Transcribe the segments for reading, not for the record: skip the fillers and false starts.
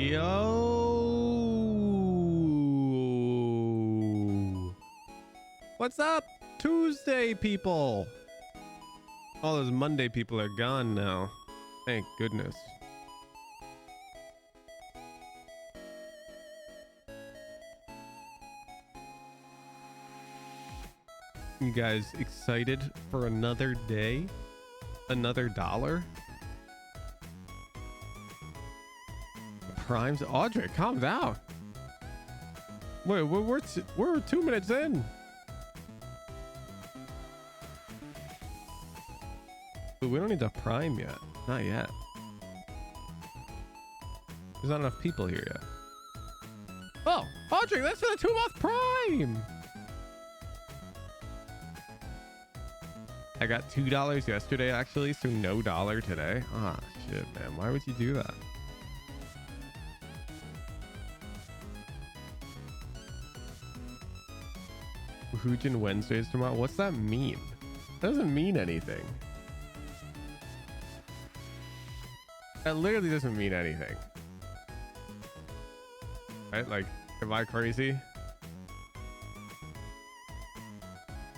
Yo, what's up, Tuesday people? All those Monday people are gone now. Thank goodness. You guys excited for another day? Another dollar? Primes? Audrey, calm down. Wait, we're 2 minutes in. But we don't need to prime yet. Not yet. There's not enough people here yet. Oh, Audrey, that's for the 2-month prime. I got $2 yesterday, actually, so no dollar today. Ah, shit, man. Why would you do that? Hoojin Wednesdays tomorrow. What's that mean? That doesn't mean anything. That literally doesn't mean anything. Right? Like, am I crazy?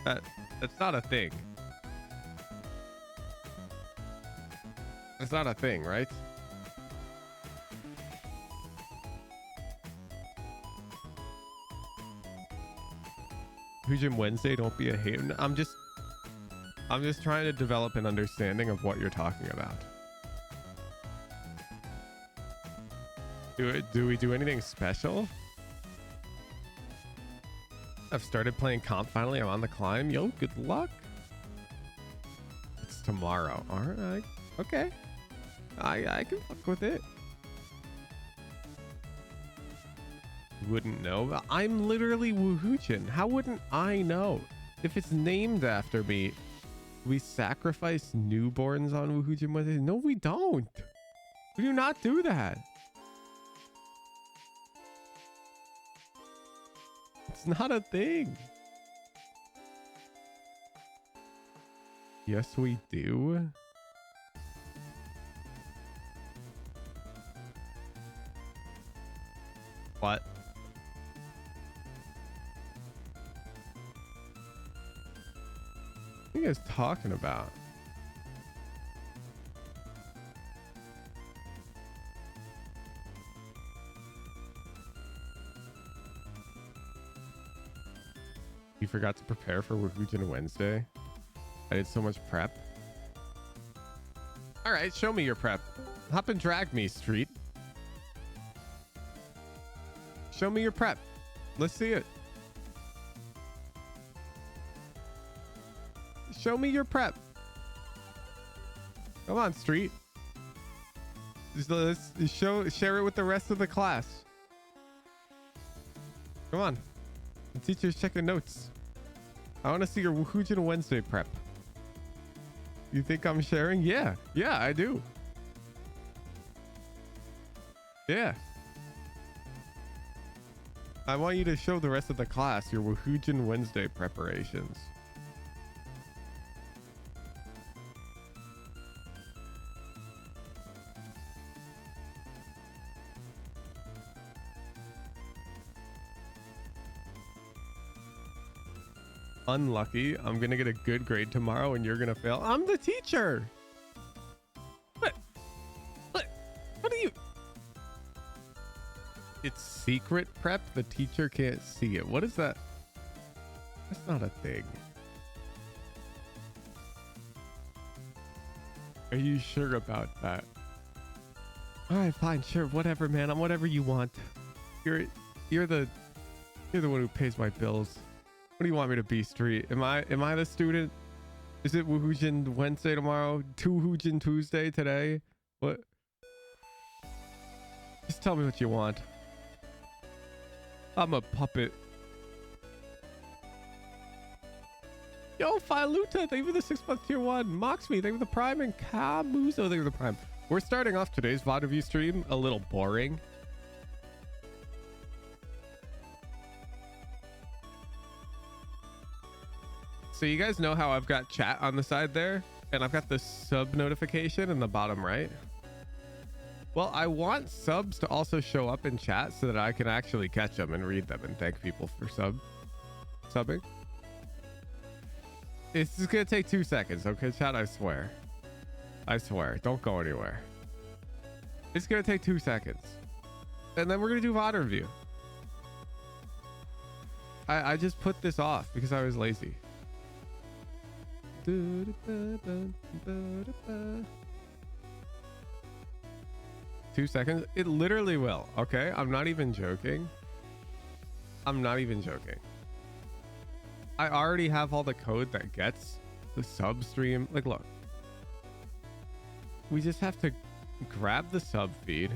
That's not a thing. It's not a thing, right? Hoojin Wednesday, don't be a hater. I'm just trying to develop an understanding of what you're talking about. Do we do anything special? I've started playing comp finally. I'm on the climb. Yo, good luck. It's tomorrow. All right. Okay. I can fuck with it. Wouldn't know, but I'm literally Woohoochin. How wouldn't I know? If it's named after me, we sacrifice newborns on Woohoochin Wednesday. No, we don't. We do not do that. It's not a thing. Yes, we do. What? What are you guys talking about? You forgot to prepare for Woohoochin Wednesday? I did so much prep. All right, show me your prep. Hop and drag me, Street. Show me your prep. Let's see it. Show me your prep. Come on, Street. Let's share it with the rest of the class. Come on. The teacher's checking notes. I want to see your Woohoochin Wednesday prep. You think I'm sharing? Yeah. Yeah, I do. Yeah. I want you to show the rest of the class your Woohoochin Wednesday preparations. Unlucky. I'm gonna get a good grade tomorrow and you're gonna fail. I'm the teacher. What are you? It's secret prep. The teacher can't see it. What is that? That's not a thing. Are you sure about that? All right, fine, sure, whatever, man. I'm whatever you want. You're the one who pays my bills. What do you want me to be, Street? Am I the student? Is it Woohoochin Wednesday tomorrow? Woohoochin Tuesday today? What? Just tell me what you want. I'm a puppet. Yo, Filuta, thank you for the 6-month tier 1. Moxme, thank you for the prime. And Kamuzo, thank you for the prime. We're starting off today's VOD review stream a little boring. So you guys know how I've got chat on the side there, and I've got the sub notification in the bottom right. Well, I want subs to also show up in chat so that I can actually catch them and read them and thank people for subbing. It's just gonna take 2 seconds, okay, chat? I swear. I swear. Don't go anywhere. It's gonna take 2 seconds. And then we're gonna do VOD review. I just put this off because I was lazy. 2 seconds. It literally will. Okay. I'm not even joking. I'm not even joking. I already have all the code that gets the sub stream. Like, look, we just have to grab the sub feed.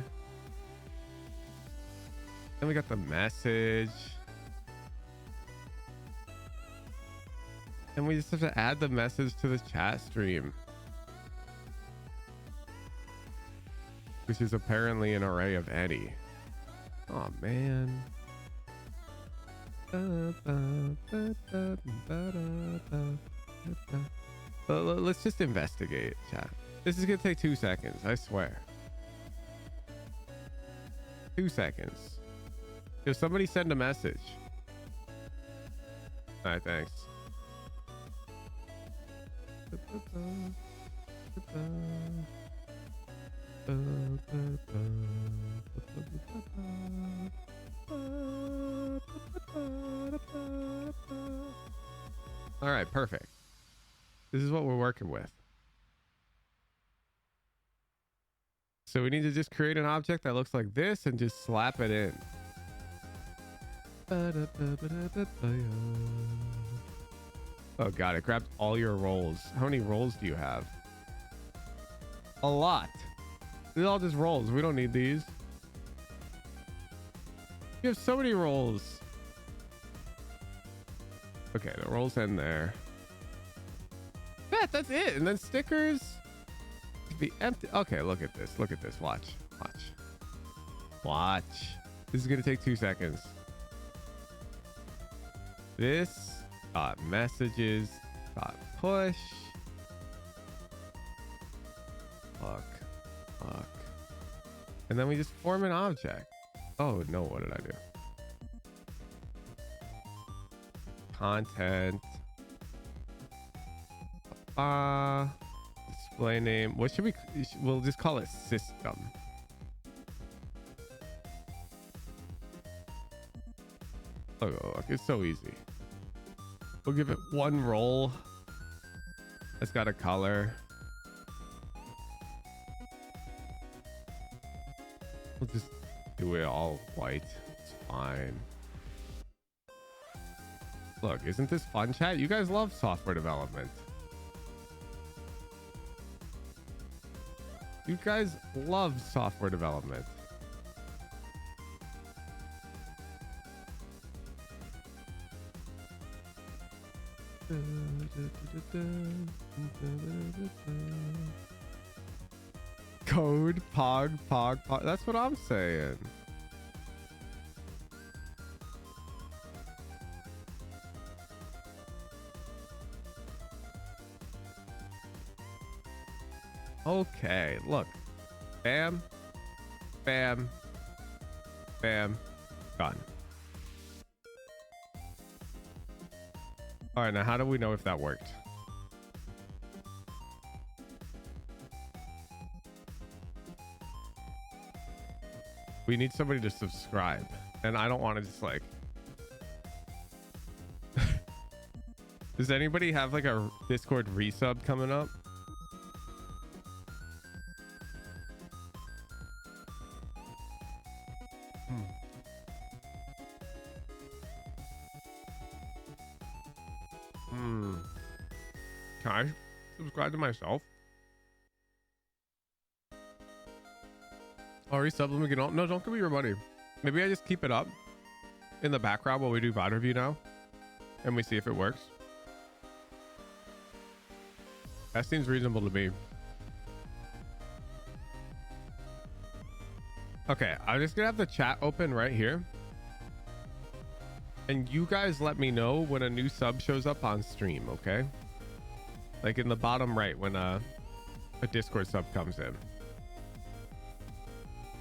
Then we got the message. And we just have to add the message to the chat stream, which is apparently an array of any. Oh man. Let's just investigate, chat. This is gonna take 2 seconds, I swear. 2 seconds. If somebody send a message. All right, thanks. All right, perfect. This is what we're working with. So we need to just create an object that looks like this and just slap it in. Oh god, it grabbed all your rolls. How many rolls do you have? A lot. These are all just rolls. We don't need these. You have so many rolls. Okay, the rolls end there. Yeah, that's it. And then stickers be empty. Okay, look at this. Look at this. Watch. Watch. Watch. This is gonna take 2 seconds. This dot messages dot push. Fuck. And then we just form an object. Oh no, what did I do? Content. Display name. What should we? We'll just call it system. Look, it's so easy. We'll give it one roll. It's got a color. We'll just do it all white. It's fine. Look, isn't this fun, chat? You guys love software development. You guys love software development. Code pog. That's what I'm saying. Okay, look. Bam, bam, bam, done. All right, now how do we know if that worked? We need somebody to subscribe, and I don't want to just like. Does anybody have like a Discord resub coming up? Can I subscribe to myself? Oh, resub, let me get on. No, don't give me your money. Maybe I just keep it up in the background while we do VOD review now, and we see if it works. That seems reasonable to me. Okay, I'm just gonna have the chat open right here, and you guys let me know when a new sub shows up on stream, okay? Like in the bottom right when a Discord sub comes in.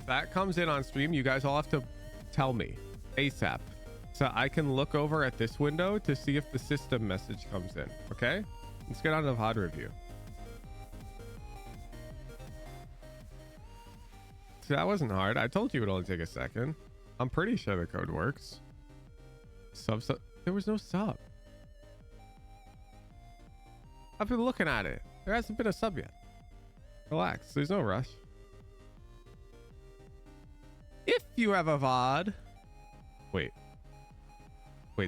If that comes in on stream, you guys all have to tell me ASAP, so I can look over at this window to see if the system message comes in. Okay, let's get on to the VOD review. So that wasn't hard. I told you it would only take a second. I'm pretty sure the code works. Sub. There was no sub. I've been looking at it. There hasn't been a sub yet. Relax. There's no rush. If you have a VOD. Wait,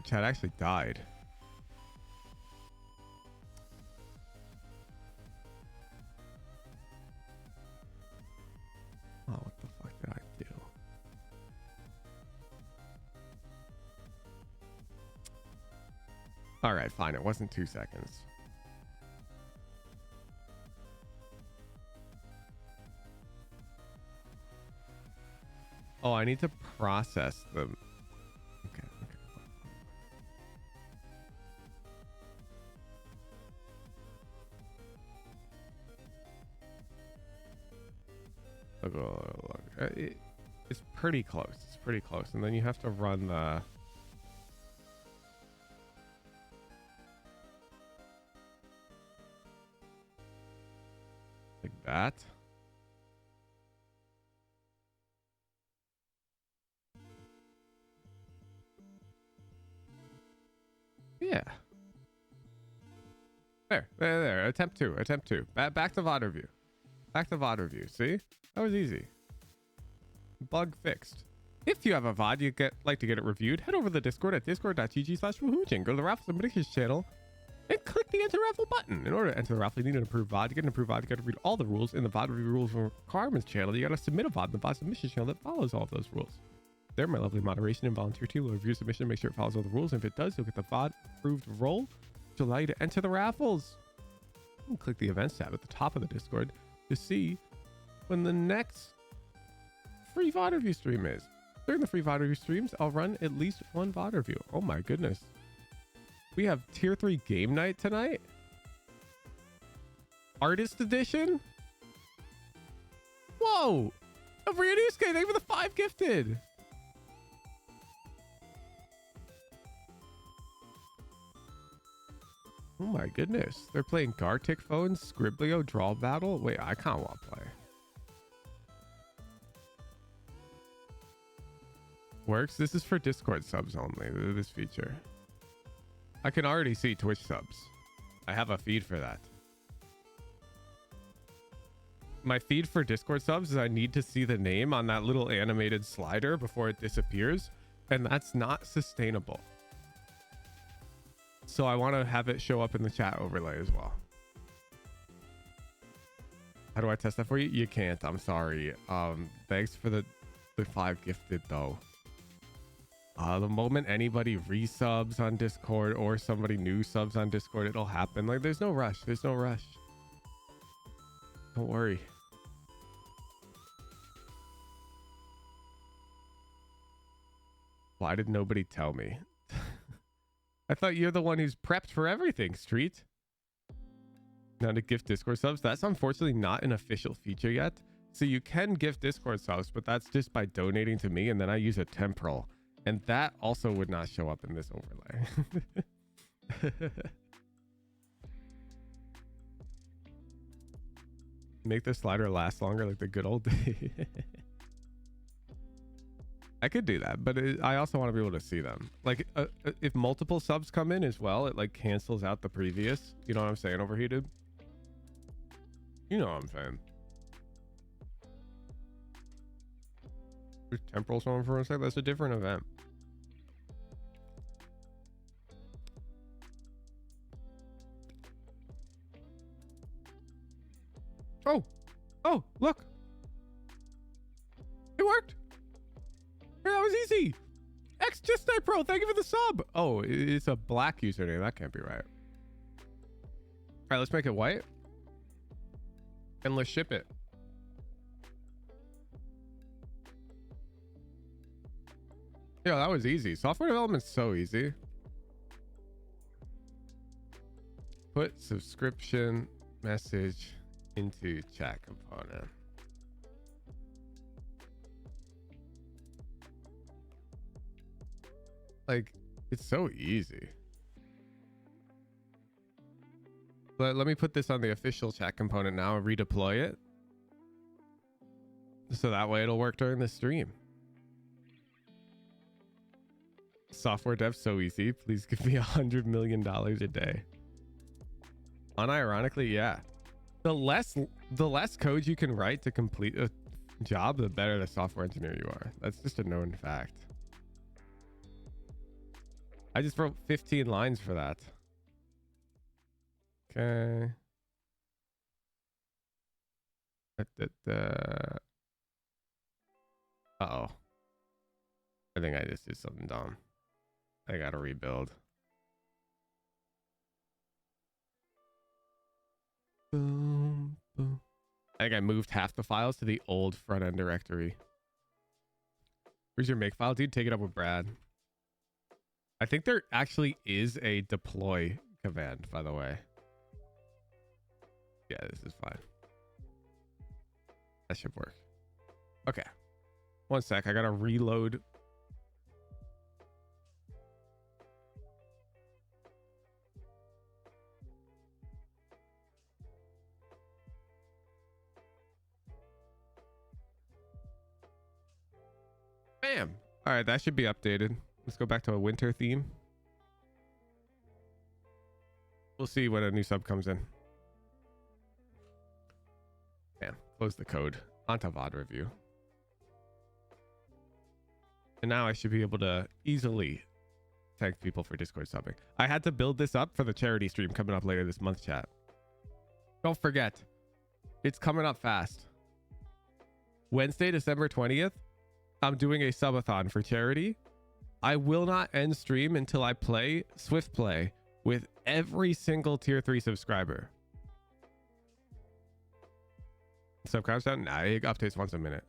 chat actually died. Oh, what the fuck did I do? All right, fine. It wasn't 2 seconds. Oh, I need to process them. Okay. Look. It's pretty close. It's pretty close. And then you have to run the... like that. Yeah. There. Attempt two. Back to VOD review. See? That was easy. Bug fixed. If you have a VOD you like to get it reviewed, head over to the Discord at discord.gg/woohoojin. Go to the Raffles and Predictions channel and click the enter raffle button. In order to enter the raffle, you need an approved VOD. To get an approved VOD, you got to read all the rules in the VOD review rules and requirements channel. You got to submit a VOD in the VOD submission channel that follows all of those rules. There, my lovely moderation and volunteer team will review submission, make sure it follows all the rules. And if it does, you'll get the VOD approved role, which will allow you to enter the raffles. And click the events tab at the top of the Discord to see when the next free VOD review stream is. During the free VOD review streams, I'll run at least one VOD review. Oh my goodness. We have tier 3 game night tonight. Artist edition. Whoa. Abrianuske, thank you for the 5 gifted. Oh my goodness. They're playing Gartic Phones, Scriblio, Draw Battle. Wait, I can't want to play. Works. This is for Discord subs only, this feature. I can already see Twitch subs. I have a feed for that. My feed for Discord subs is I need to see the name on that little animated slider before it disappears, and that's not sustainable. So I want to have it show up in the chat overlay as well. How do I test that for you? You can't. I'm sorry. Thanks for the 5 gifted though. The moment anybody resubs on Discord or somebody new subs on Discord, it'll happen. Like, there's no rush. Don't worry. Why did nobody tell me? I thought you're the one who's prepped for everything, Street. Now to gift Discord subs, that's unfortunately not an official feature yet. So you can gift Discord subs, but that's just by donating to me, and then I use a temporal. And that also would not show up in this overlay. Make the slider last longer like the good old days. I could do that, but I also want to be able to see them. Like, if multiple subs come in as well, it like cancels out the previous. You know what I'm saying, Overheated? You know what I'm saying. There's temporal someone for a sec. That's a different event. Oh, look. It worked. That was easy. X just Pro, thank you for the sub. Oh, it's a black username. That can't be right. All right, let's make it white. And let's ship it. Yeah, that was easy. Software development's so easy. Put subscription message into chat component. Like, it's so easy. Let me put this on the official chat component now and redeploy it. So that way it'll work during the stream. Software dev so easy. Please give me $100 million a day. Unironically, yeah. The less code you can write to complete a job, the better the software engineer you are. That's just a known fact. I just wrote 15 lines for that. Okay. Uh-oh. I think I just did something dumb. I gotta rebuild. Boom, boom. I think I moved half the files to the old front-end directory. Where's your make file, dude? Take it up with Brad. I think there actually is a deploy command, by the way. Yeah, this is fine. That should work. Okay. One sec. I gotta reload. Bam. All right, that should be updated. Let's go back to a winter theme. We'll see when a new sub comes in. Bam. Close the code. Onto VOD review. And now I should be able to easily thank people for Discord subbing. I had to build this up for the charity stream coming up later this month, chat. Don't forget, it's coming up fast. Wednesday, December 20th, I'm doing a subathon for charity. I will not end stream until I play Swift Play with every single tier 3 subscriber. Sub counts down? Nah, it updates once a minute.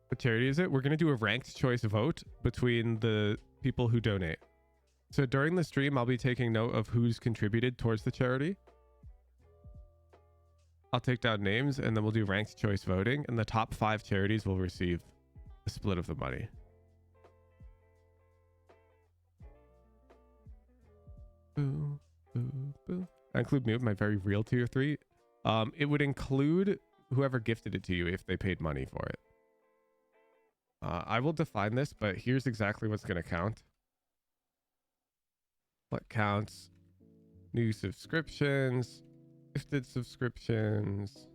What charity is it? We're going to do a ranked choice vote between the people who donate. So during the stream, I'll be taking note of who's contributed towards the charity. I'll take down names and then we'll do ranked choice voting, and the top 5 charities will receive a split of the money. Boo, boo, boo. I include me with my very real tier 3. It would include whoever gifted it to you if they paid money for it. I will define this, but here's exactly what's going to count. What counts? New subscriptions, gifted subscriptions,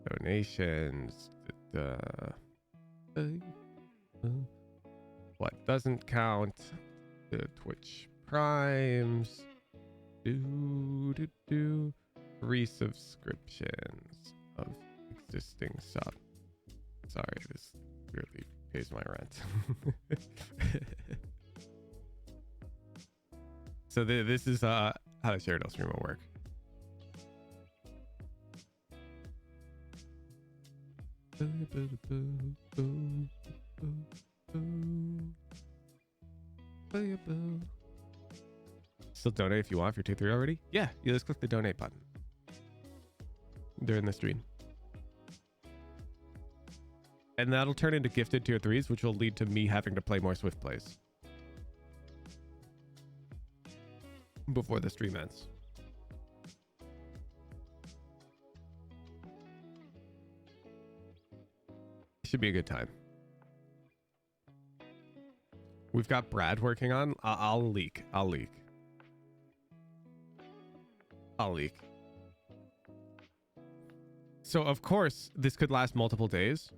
donations. What doesn't count? The Twitch primes. 3 subscriptions of existing sub. Sorry, this really pays my rent. So this is how the shared stream will work. Still donate if you want, if you're tier 3 already. Yeah, you just click the donate button during the stream. And that'll turn into gifted tier 3s, which will lead to me having to play more Swift plays before the stream ends. Should be a good time. We've got Brad working on. I'll leak. So of course this could last multiple days.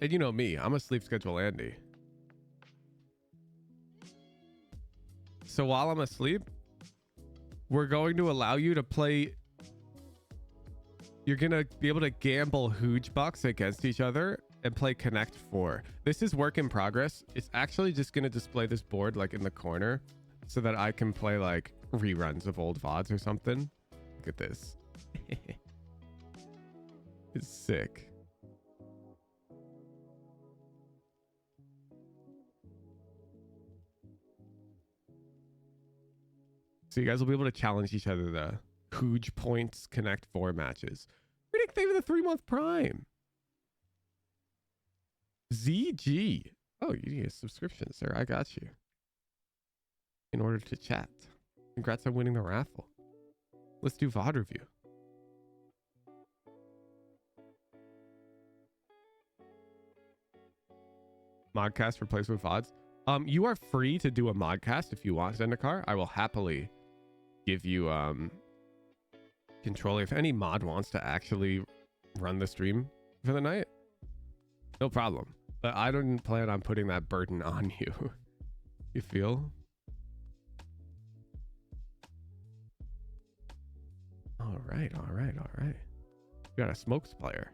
And you know me, I'm a sleep schedule Andy. So while I'm asleep, we're going to allow you to play. You're going to be able to gamble Hooge Bucks against each other and play Connect 4. This is work in progress. It's actually just going to display this board like in the corner so that I can play like reruns of old VODs or something. Look at this. It's sick. So you guys will be able to challenge each other the Hooge Points Connect 4 matches. Thank you for the 3-month Prime. ZG. Oh, you need a subscription, sir. I got you. In order to chat. Congrats on winning the raffle. Let's do VOD review. Modcast replaced with VODs. You are free to do a modcast if you want, Zendikar. I will happily give you control. If any mod wants to actually run the stream for the night, no problem. But I don't plan on putting that burden on you. You feel? All right. You got a smokes player.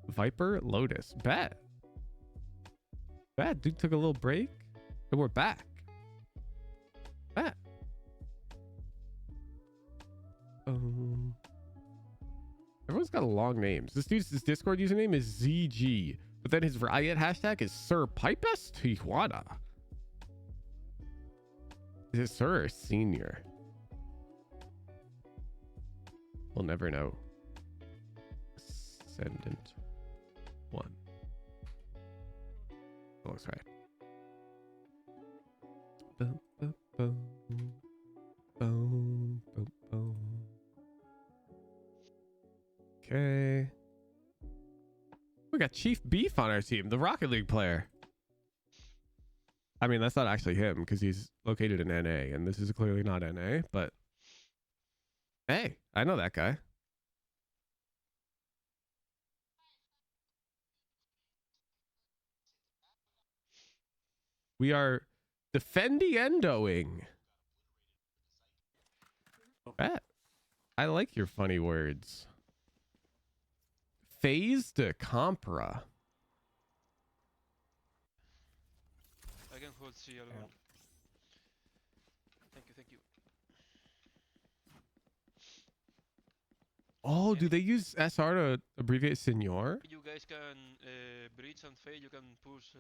Viper, Lotus. Bet. Dude took a little break. And we're back. Bet. Everyone's got long names. This Discord username is ZG. But then his Riot hashtag is Sir Pipus Tijuana. Is it Sir or Senior? We'll never know. Ascendant 1. That looks right. Boom, boom, boom. Boom, boom, boom. Okay. We got Chief Beef on our team, the Rocket League player. I mean, that's not actually him because he's located in NA, and this is clearly not NA, but hey, I know that guy. We are defendiendoing. I like your funny words. Phase de Compra. I can hold C alone. Thank you. Oh, do they use SR to abbreviate Senor? You guys can breach and fail. You can push.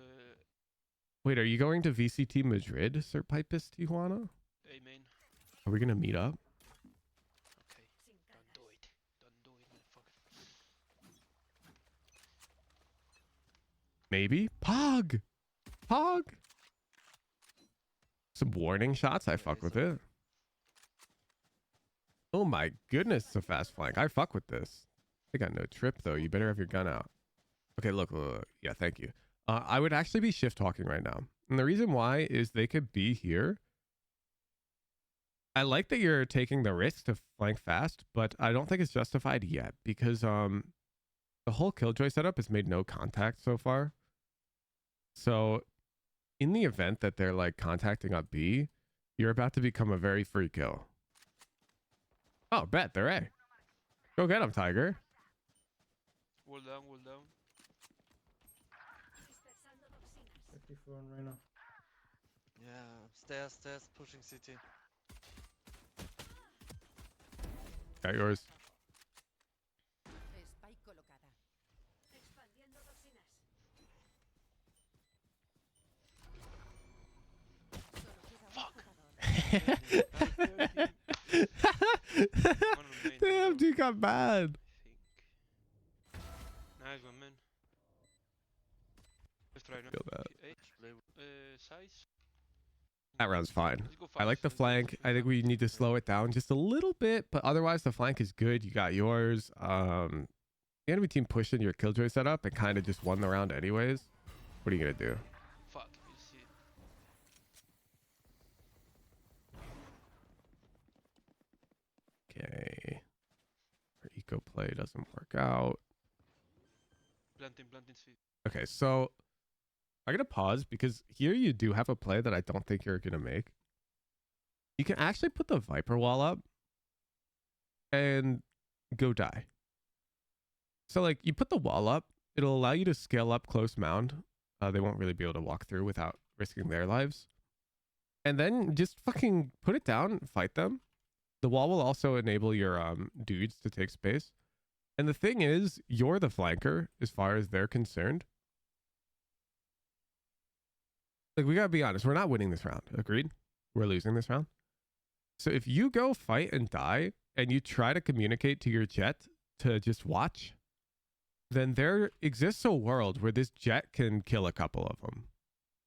Wait, are you going to VCT Madrid, Sir Pipus Tijuana? Amen. Are we gonna meet up? Okay. Don't do it, motherfucker. Maybe. Pog. Some warning shots. I fuck with it. Oh my goodness, it's a fast flank. I fuck with this. They got no trip though. You better have your gun out. Okay, look. Yeah, thank you. I would actually be shift talking right now. And the reason why is they could be here. I like that you're taking the risk to flank fast, but I don't think it's justified yet because the whole killjoy setup has made no contact so far. So in the event that they're like contacting up B, you're about to become a very free kill. Oh, bet they're A. Go get him, Tiger. Wall down. 54 on Reyna. Yeah, stairs, pushing CT. Got yours. Damn, dude got bad. Nice one, man. Let's try now. Feel that. Size. That round's fine. Let's go fast. I like the Let's go flank. fast. I think we need to slow it down just a little bit, but otherwise the flank is good. You got yours. The enemy team pushed in your killjoy setup and kind of just won the round anyways. What are you gonna do? Fuck, you see. Okay. Our eco play doesn't work out. Planting seed. Okay, so I'm gonna pause because here you do have a play that I don't think you're gonna make. You can actually put the Viper wall up and go die. So like you put the wall up, it'll allow you to scale up close mound. They won't really be able to walk through without risking their lives. And then just fucking put it down, fight them. The wall will also enable your dudes to take space. And the thing is, you're the flanker as far as they're concerned. Like, we gotta be honest, we're not winning this round. Agreed? We're losing this round. So if you go fight and die, and you try to communicate to your jet to just watch, then there exists a world where this jet can kill a couple of them.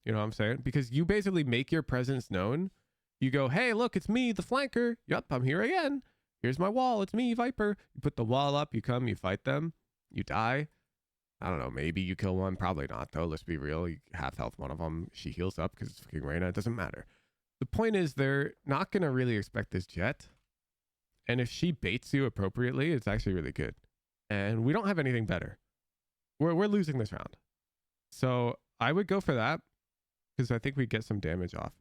You know what I'm saying? Because you basically make your presence known. You go, hey, look, it's me, the flanker. Yup, I'm here again. Here's my wall. It's me, Viper. You put the wall up, you come, you fight them, you die. I don't know, maybe you kill one. Probably not, though. Let's be real. You half health one of them. She heals up because it's fucking Reyna. It doesn't matter. The point is they're not going to really expect this jet. And if she baits you appropriately, it's actually really good. And we don't have anything better. We're losing this round. So I would go for that because I think we get some damage off.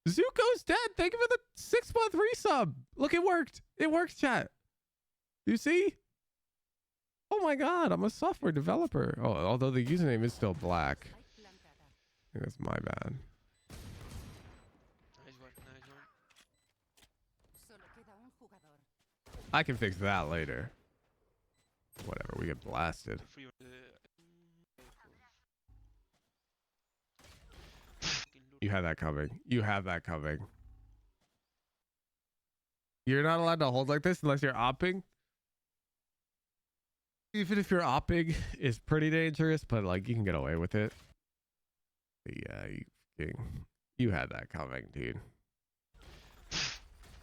Zuko's dead. Thank you for the 6-month resub. Look, it worked. It worked, chat. You see? Oh my god, I'm a software developer. Oh, although the username is still black. I think that's my bad. Nice one, nice one. I can fix that later. Whatever, we get blasted. You had that coming. You have that coming. You're not allowed to hold like this unless you're opping. Even if you're opping, it's pretty dangerous, but like you can get away with it. Yeah, you had that coming, dude.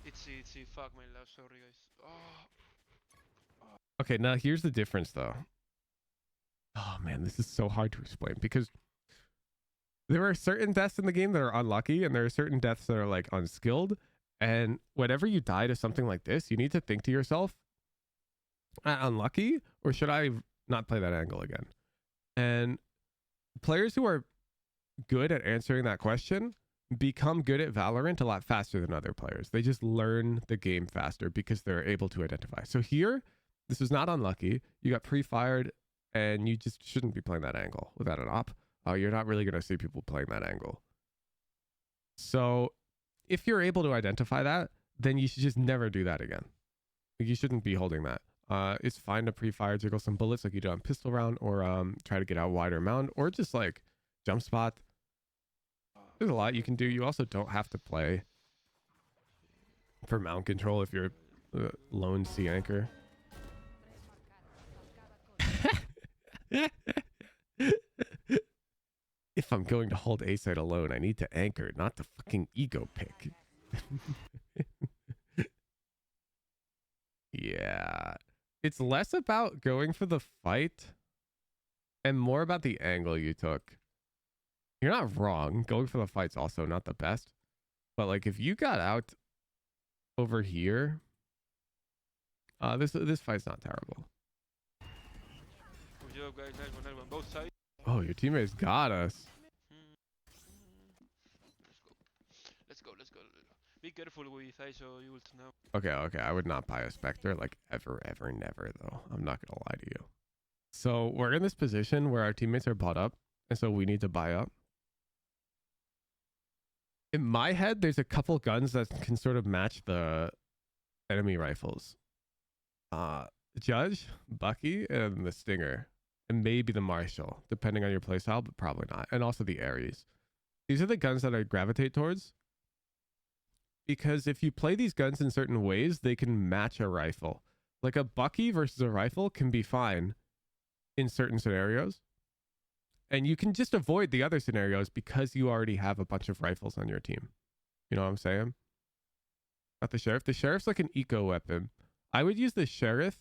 It's fuck my love, sorry guys. Oh. Okay, now here's the difference though. Oh man, this is so hard to explain because there are certain deaths in the game that are unlucky and there are certain deaths that are like unskilled. And whenever you die to something like this, you need to think to yourself, unlucky, or should I not play that angle again? And players who are good at answering that question become good at Valorant a lot faster than other players. They just learn the game faster because they're able to identify. So here, this is not unlucky. You got pre-fired and you just shouldn't be playing that angle without an op. You're not really going to see people playing that angle. So if you're able to identify that, then you should just never do that again. You shouldn't be holding that. It's fine to pre-fire, jiggle some bullets like you do on pistol round, or try to get out wider mound, or just like jump spot. There's a lot you can do. You also don't have to play for mount control if you're a lone sea anchor. If I'm going to hold A side alone, I need to anchor, not to fucking ego pick. Yeah. It's less about going for the fight and more about the angle you took. You're not wrong. Going for the fight's also not the best. But like if you got out over here, this fight's not terrible. Good job, guys. Nice one. Both sides. Oh, your teammates got us. Let's go. Be careful with ISO ult now. Okay. I would not buy a Spectre, like ever, never, though. I'm not gonna lie to you. So we're in this position where our teammates are bought up, and so we need to buy up. In my head, there's a couple guns that can sort of match the enemy rifles. Judge, Bucky, and the Stinger. And maybe the Marshall, depending on your playstyle, but probably not. And also the Ares. These are the guns that I gravitate towards. Because if you play these guns in certain ways, they can match a rifle. Like a Bucky versus a rifle can be fine in certain scenarios. And you can just avoid the other scenarios because you already have a bunch of rifles on your team. You know what I'm saying? Not the Sheriff. The Sheriff's like an eco weapon. I would use the Sheriff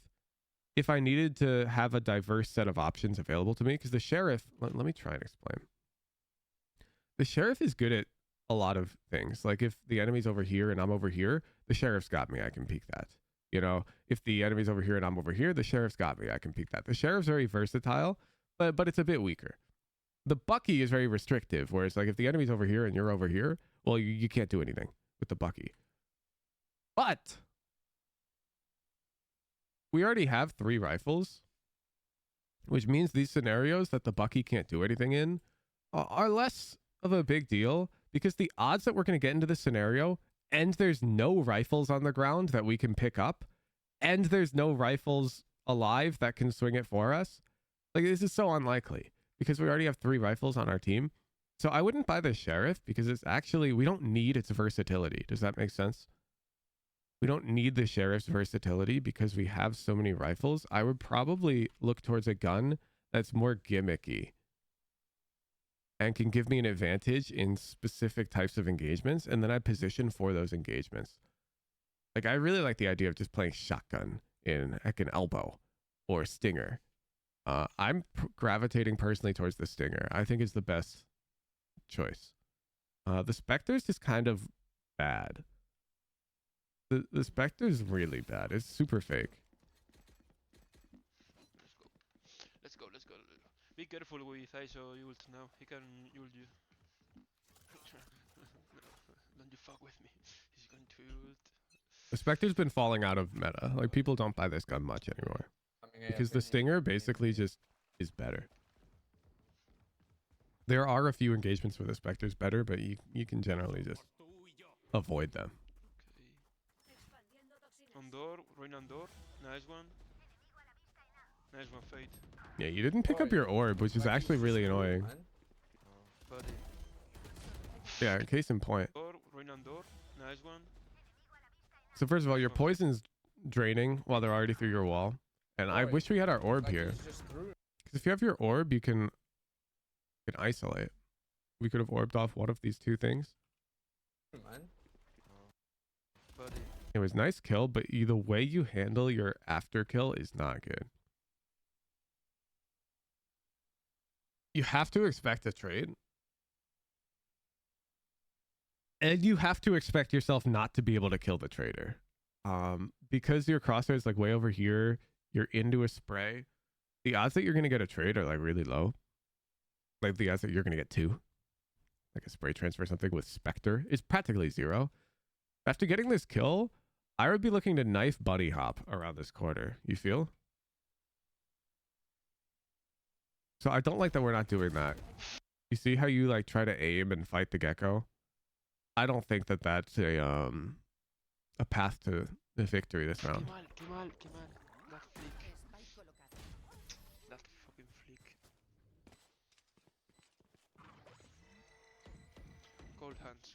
if I needed to have a diverse set of options available to me, because the Sheriff, let me try and explain. The Sheriff is good at a lot of things. Like if the enemy's over here and I'm over here, the Sheriff's got me, I can peek that. You know, if the enemy's over here and I'm over here, the Sheriff's got me, I can peek that. The Sheriff's very versatile, but it's a bit weaker. The Bucky is very restrictive, whereas like if the enemy's over here and you're over here, well, you can't do anything with the Bucky. But we already have 3 rifles, which means these scenarios that the Bucky can't do anything in are less of a big deal, because the odds that we're going to get into this scenario and there's no rifles on the ground that we can pick up and there's no rifles alive that can swing it for us, like this is so unlikely because we already have 3 rifles on our team. So I wouldn't buy the Sheriff because it's actually, we don't need its versatility. Does that make sense? We don't need the sheriff's versatility because we have so many rifles. I would probably look towards a gun that's more gimmicky and can give me an advantage in specific types of engagements, and then I position for those engagements. Like, I really like the idea of just playing shotgun in like an elbow or stinger. I'm gravitating personally towards the stinger. I think it's the best choice. The Spectre's just kind of bad. The Spectre's really bad. It's super fake. Let's go. Let's go. Be careful with ISO ult now. He can ult you. Don't you fuck with me. He's going to ult. The Spectre's been falling out of meta. Like, people don't buy this gun much anymore. Because the Stinger basically just is better. There are a few engagements where the Spectre's better, but you can generally just avoid them. Okay. On door, ruin on door. Nice one. Nice one, Fate. Yeah, you didn't pick up your orb, which is actually really annoying. Buddy. Yeah, case in point. Door, ruin on door. Nice one. So first of all, your poison's draining while they're already through your wall. And I wish we had our orb here. Because if you have your orb, you can isolate. We could have orbed off one of these two things. Buddy. It was nice kill, but the way you handle your after kill is not good. You have to expect a trade. And you have to expect yourself not to be able to kill the trader. Because your crosshair is like way over here, you're into a spray. The odds that you're going to get a trade are like really low. Like the odds that you're going to get two. Like a spray transfer or something with Spectre is practically zero. After getting this kill, I would be looking to knife buddy hop around this corner. You feel? So I don't like that we're not doing that. You see how you like try to aim and fight the gecko? I don't think that that's a path to the victory this round. Kemal. That flick. That fucking flick. Cold hands.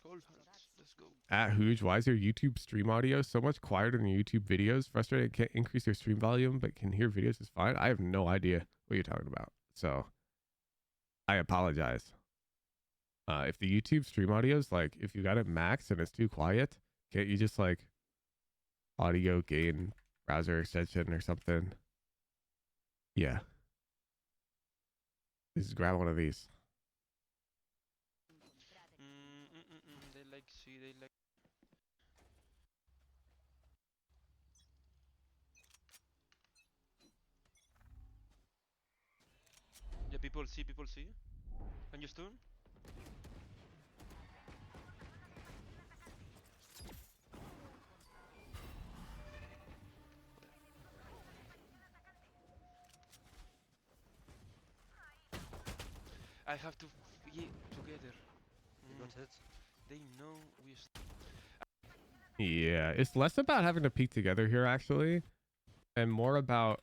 Let's go. At Hooge, why is your YouTube stream audio so much quieter than your YouTube videos? Frustrated, can't increase your stream volume, but can hear videos is fine. I have no idea what you're talking about. So I apologize. If the YouTube stream audio is like, if you got it max and it's too quiet, can't you just like audio gain browser extension or something? Yeah. Just grab one of these. They like see, they like. Yeah, people see. Can you stun? I have to get together. Got hit. They know we. Yeah, it's less about having to peek together here actually, and more about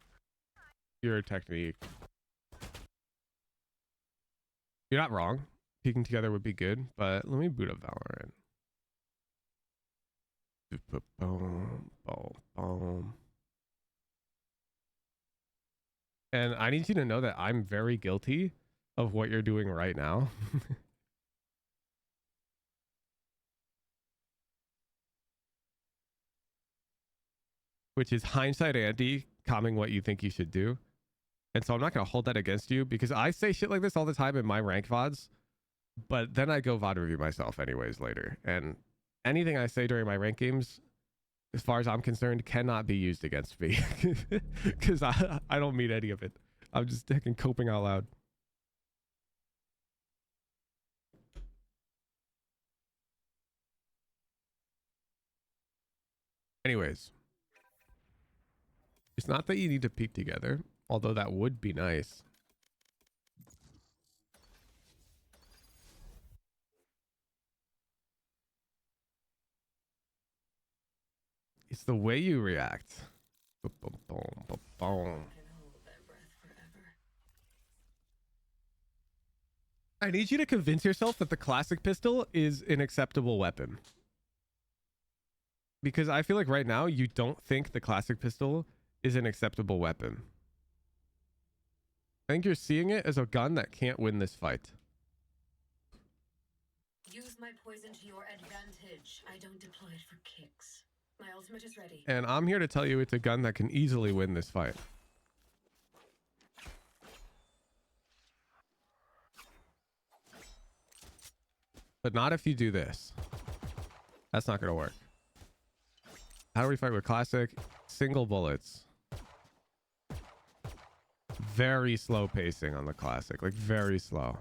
your technique. You're not wrong. Peeking together would be good, but let me boot up Valorant. Boom, boom, boom. And I need you to know that I'm very guilty of what you're doing right now. Which is hindsight Andy calming what you think you should do. And so I'm not going to hold that against you because I say shit like this all the time in my rank VODs, but then I go VOD review myself anyways later. And anything I say during my rank games, as far as I'm concerned, cannot be used against me because I don't mean any of it. I'm just fucking coping out loud. Anyways, it's not that you need to peek together, although that would be nice. It's the way you react. Boom, boom, boom, boom. I need you to convince yourself that the classic pistol is an acceptable weapon. Because I feel like right now you don't think the classic pistol is an acceptable weapon. I think you're seeing it as a gun that can't win this fight. Use my poison to your advantage. I don't deploy it for kicks. My ultimate is ready. And I'm here to tell you it's a gun that can easily win this fight. But not if you do this. That's not going to work. How do we fight with classic? Single bullets. Very slow pacing on the classic. Like very slow.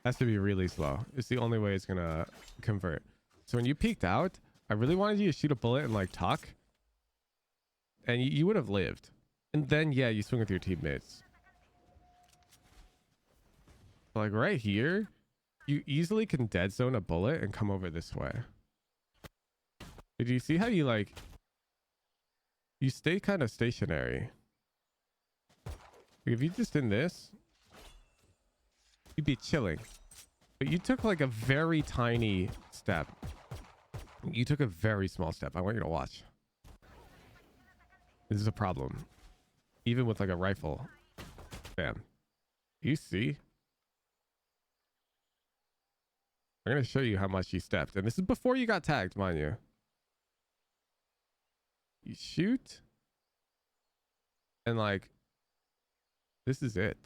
Has to be really slow. It's the only way it's going to convert. So when you peeked out, I really wanted you to shoot a bullet and like tuck. And you would have lived. And then, yeah, you swing with your teammates. Like right here, you easily can dead zone a bullet and come over this way. Did you see how you like, you stay kind of stationary? If you just did this, you'd be chilling. But you took like a very tiny step. You took a very small step. I want you to watch. This is a problem. Even with like a rifle. Bam. You see? I'm going to show you how much you stepped. And this is before you got tagged, mind you. You shoot. And like, this is it.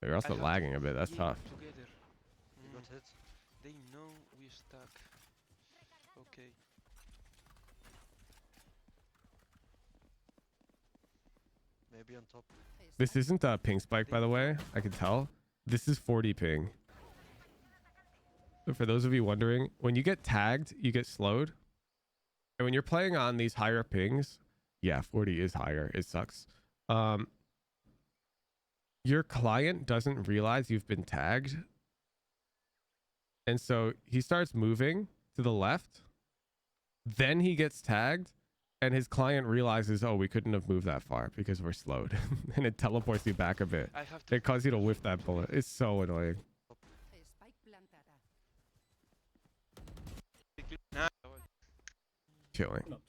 You're also lagging a bit. That's tough. Together. You got hit. They know we're stuck. Okay. Maybe on top. This isn't a ping spike, by the way. I can tell. This is 40 ping. So for those of you wondering, when you get tagged, you get slowed. And when you're playing on these higher pings, yeah, 40 is higher. It sucks. Your client doesn't realize you've been tagged. And so he starts moving to the left. Then he gets tagged. And his client realizes, oh, we couldn't have moved that far because we're slowed. And it teleports you back a bit. It causes you to whiff that bullet. It's so annoying. Chilling. Nothing.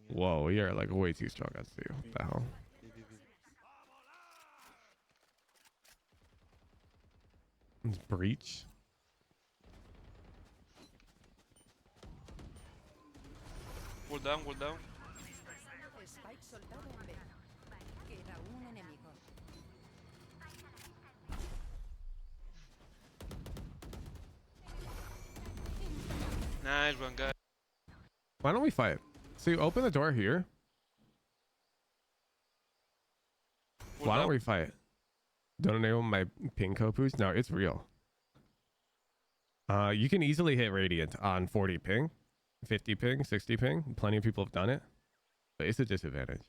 Whoa, you're like way too strong. I see you. What the hell? It's breach. Wall down, wall down. Spike soldado en B. Queda un enemigo. Nice one, guy. Why don't we fight? So you open the door here. Wall Why down. don't we fight? Don't enable my ping kopus? No, it's real. You can easily hit Radiant on 40 ping, 50 ping, 60 ping. Plenty of people have done it, but it's a disadvantage.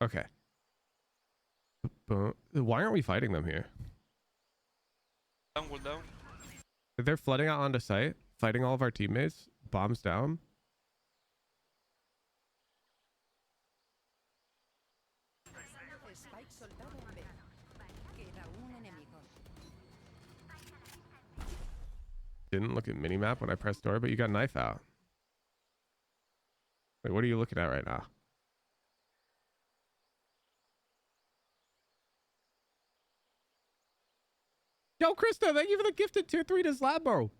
Okay. Why aren't we fighting them here? Down, wall down. They're flooding out onto site, fighting all of our teammates. Bombs down. Spike soldado en B. Queda un enemigo. Didn't look at minimap when I pressed door, but you got knife out. Wait, what are you looking at right now? Yo, Krista, thank you for the gifted tier 3 to Slabo.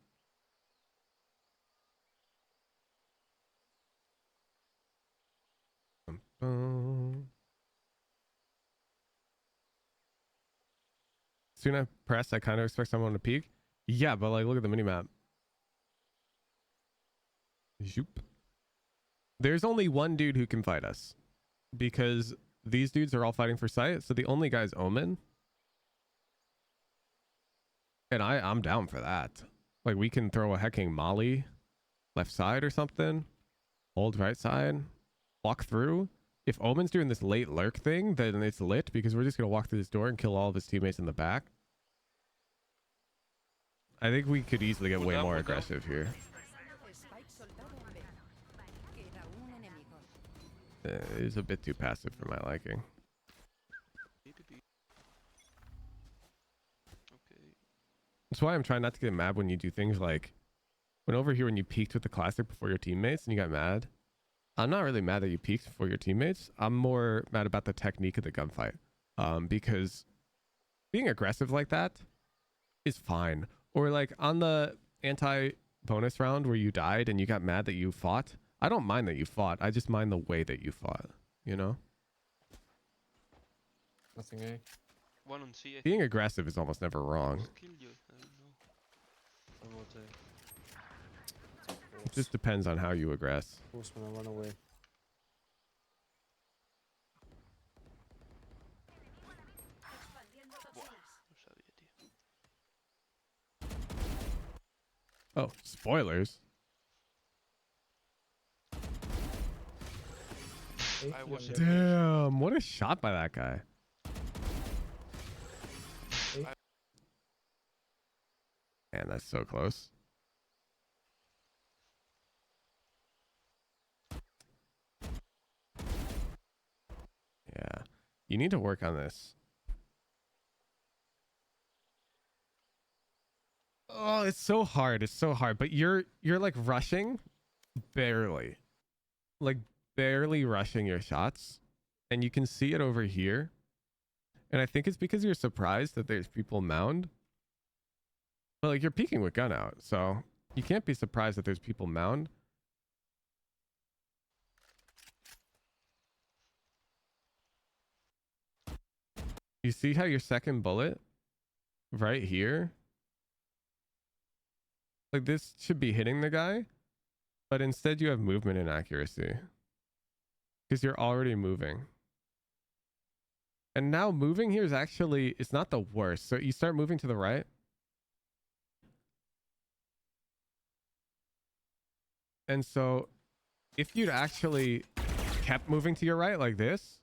Soon I press, I kind of expect someone to peek. Yeah, but like, look at the minimap. Zoop. There's only one dude who can fight us because these dudes are all fighting for sight. So the only guy's Omen. And I'm down for that. Like, we can throw a hecking molly left side or something. Hold right side. Walk through. If Omen's doing this late lurk thing, then it's lit because we're just going to walk through this door and kill all of his teammates in the back. I think we could easily get way more aggressive here. Spike soldado en B. It is a bit too passive for my liking. Okay. That's why I'm trying not to get mad when you do things like when over here when you peeked with the classic before your teammates and you got mad. I'm not really mad that you peeked before your teammates. I'm more mad about the technique of the gunfight. Because being aggressive like that is fine. Or like on the anti-bonus round where you died and you got mad that you fought. I don't mind that you fought. I just mind the way that you fought, you know? Nothing, eh? One on C. Being aggressive is almost never wrong. Killed you. I don't know. One more day. It just depends on how you aggress. Of course, when I run away. Expandiendo Buah, toxinas. no sabía, tío. Oh, spoilers. I was in Damn, what a shot by that guy. Man, that's so close. Yeah, you need to work on this. Oh, it's so hard. It's so hard. But you're like rushing barely. Like barely rushing your shots. And you can see it over here. And I think it's because you're surprised that there's people mound. But like you're peeking with gun out. So you can't be surprised that there's people mound. You see how your second bullet right here, like this should be hitting the guy, but instead you have movement inaccuracy because you're already moving. And now moving here is actually, it's not the worst. So you start moving to the right. And so if you'd actually kept moving to your right like this,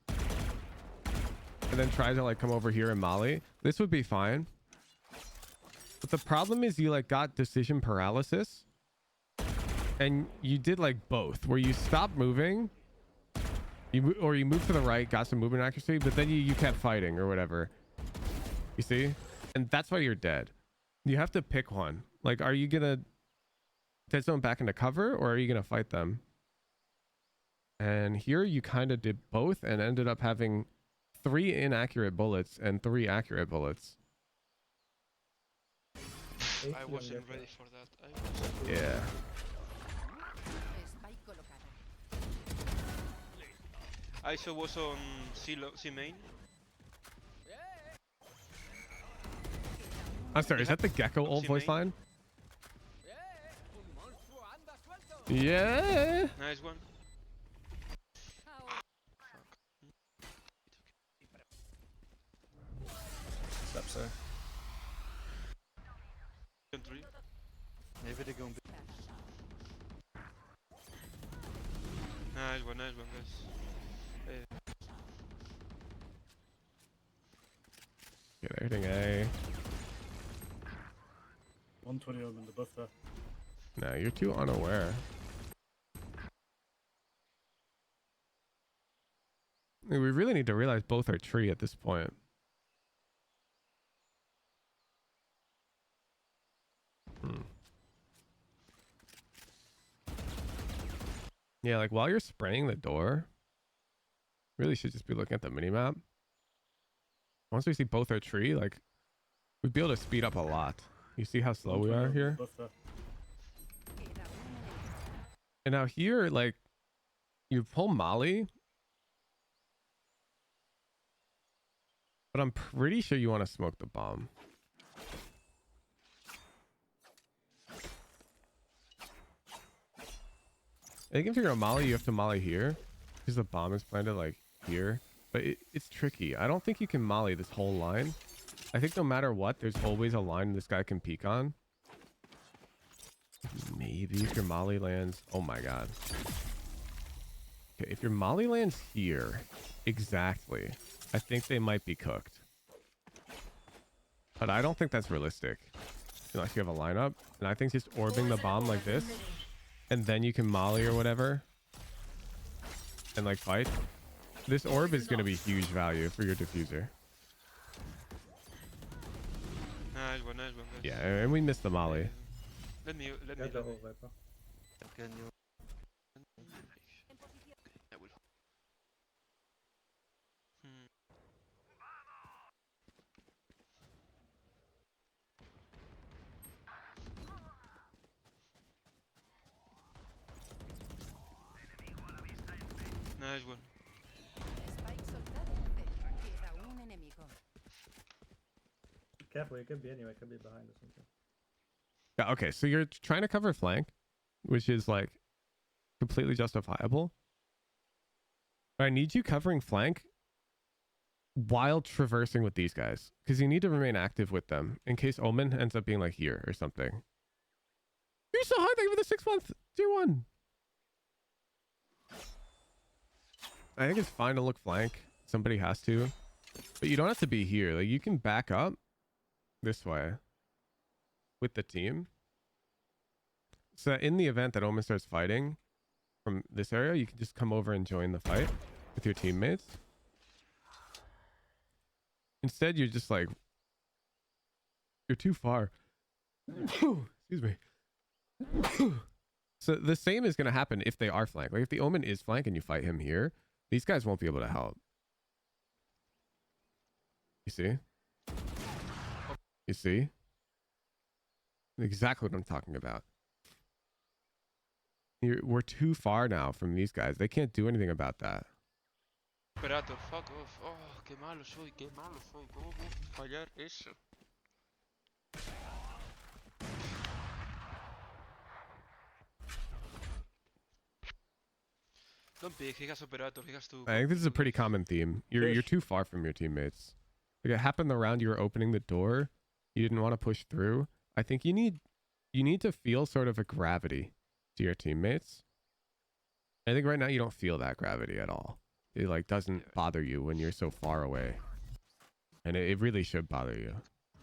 and then try to like come over here and molly, this would be fine. But the problem is you like got decision paralysis and you did like both where you stopped moving, you moved to the right, got some movement accuracy, but then you kept fighting or whatever, you see? And that's why you're dead. You have to pick one. Like, are you gonna dead someone back into cover or are you gonna fight them? And here you kind of did both and ended up having 3 inaccurate bullets and 3 accurate bullets. I wasn't ready for that. Yeah. Spike colocada. ISO was on C main. I'm sorry, is that the Gecko old voice line? Yeah. Nice one. Steps there. Country. Maybe they're going to Nice one, guys. Get everything A. 120 open the buff there. No, you're too unaware. We really need to realize both are tree at this point. Yeah, like while you're spraying the door, really should just be looking at the minimap. Once we see both are tree, like we'd be able to speed up a lot. You see how slow we are here? Buff there. And now here, like you pull Molly, but I'm pretty sure you want to smoke the bomb. I think if you're a molly, you have to molly here because the bomb is planted like here, but it's tricky. I don't think you can molly this whole line. I think no matter what, there's always a line this guy can peek on. Maybe if your molly lands, oh my god. Okay, if your molly lands here, exactly, I think they might be cooked. But I don't think that's realistic unless you have a lineup. And I think just orbing the bomb like this, and then you can molly or whatever. and like fight, this orb is going to be huge value for your diffuser. Nice one, guys. Yeah, and we missed the molly. Let me. Get the whole Viper. Can you? I will. Hmm. Nice one. Spike soldado en B. Queda un enemigo. Careful, it could be anyway. It could be behind or something. Yeah, okay, so you're trying to cover flank, which is like completely justifiable. But I need you covering flank while traversing with these guys, because you need to remain active with them in case Omen ends up being like here or something. You're so hard. Thank you for the 6-month tier 1. I think it's fine to look flank. Somebody has to, but you don't have to be here. Like, you can back up this way with the team, so that in the event that Omen starts fighting from this area, you can just come over and join the fight with your teammates. Instead, you're just like, you're too far. Excuse me. So the same is going to happen if they are flank. Like if the Omen is flank and you fight him here, these guys won't be able to help. You see? You see? Exactly what I'm talking about. We're too far now from these guys. They can't do anything about that. Operator, fuck off. Oh, qué malo soy, qué malo soy. ¿Cómo puedo fallar eso? Don't pick, he has operator, he has to... I think this is a pretty common theme. You're too far from your teammates. Like it happened the round you were opening the door. You didn't want to push through. I think you need to feel sort of a gravity to your teammates. I think right now you don't feel that gravity at all. It like doesn't bother you when you're so far away. And it really should bother you.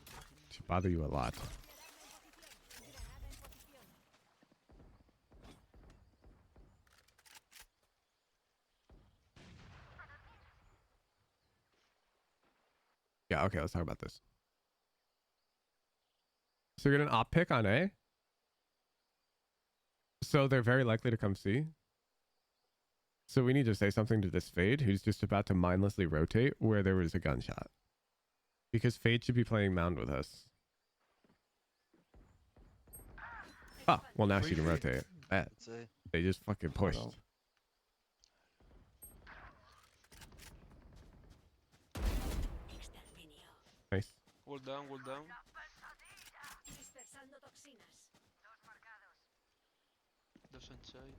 It should bother you a lot. Yeah, okay, let's talk about this. So you're gonna op pick on A? So they're very likely to come C? So we need to say something to this Fade, who's just about to mindlessly rotate where there was a gunshot. Because Fade should be playing Mound with us. Oh, well now she can rotate. That, they just fucking pushed. Nice. Wall down, wall down. Dispersando toxinas. Dos inside.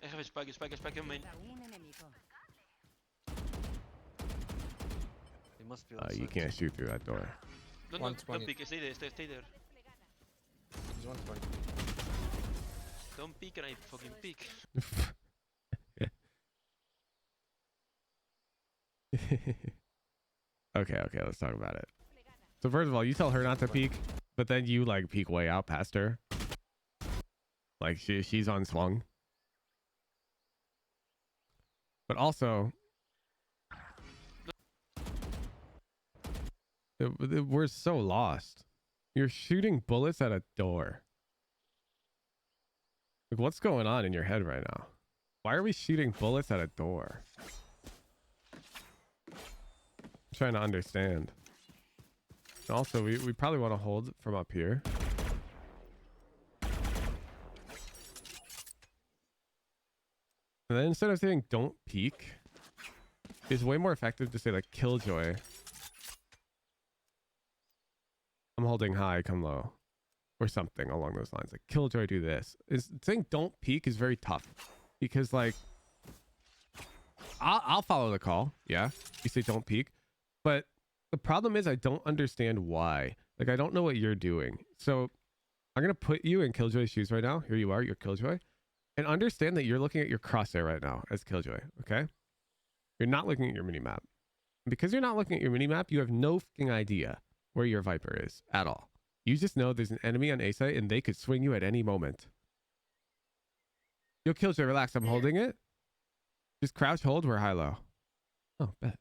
I have a spike on main. Queda un enemigo. He must be. You can't shoot through that door. No, 120. don't pick, stay there, stay there. He's 120. Don't pick and I fucking pick. Okay, let's talk about it. So first of all, you tell her not to peek, but then you like peek way out past her. Like she's on swung. But also, we're so lost. You're shooting bullets at a door. Like, what's going on in your head right now? Why are we shooting bullets at a door? I'm trying to understand. And also, we probably want to hold from up here. And then instead of saying don't peek, it's way more effective to say like Killjoy. I'm holding high, come low. Or something along those lines. Like Killjoy, do this. Saying don't peek is very tough. Because like, I'll follow the call. Yeah. You say don't peek. But the problem is I don't understand why. Like I don't know what you're doing. So I'm going to put you in Killjoy's shoes right now. Here you are, you're Killjoy. And understand that you're looking at your crosshair right now as Killjoy, okay? You're not looking at your minimap. Because you're not looking at your minimap, you have no fucking idea where your Viper is at all. You just know there's an enemy on A site and they could swing you at any moment. Yo, Killjoy, relax. I'm holding it. Just crouch hold. We're high low. Oh, bet.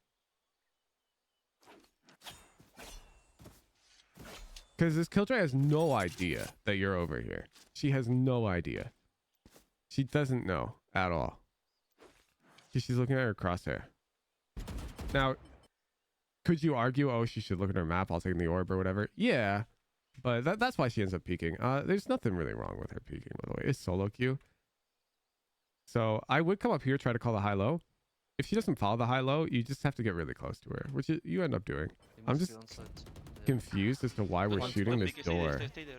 Because this Killjoy has no idea that you're over here. She has no idea. She doesn't know at all. She's looking at her crosshair. Now, could you argue, oh, she should look at her map, I'll take the orb or whatever? Yeah, but that's why she ends up peeking. There's nothing really wrong with her peeking, by the way. It's solo queue. So I would come up here, try to call the high-low. If she doesn't follow the high-low, you just have to get really close to her, which you end up doing. He I'm must just be on site. Yeah. confused as to why we're shooting this Stay there, door. stay there.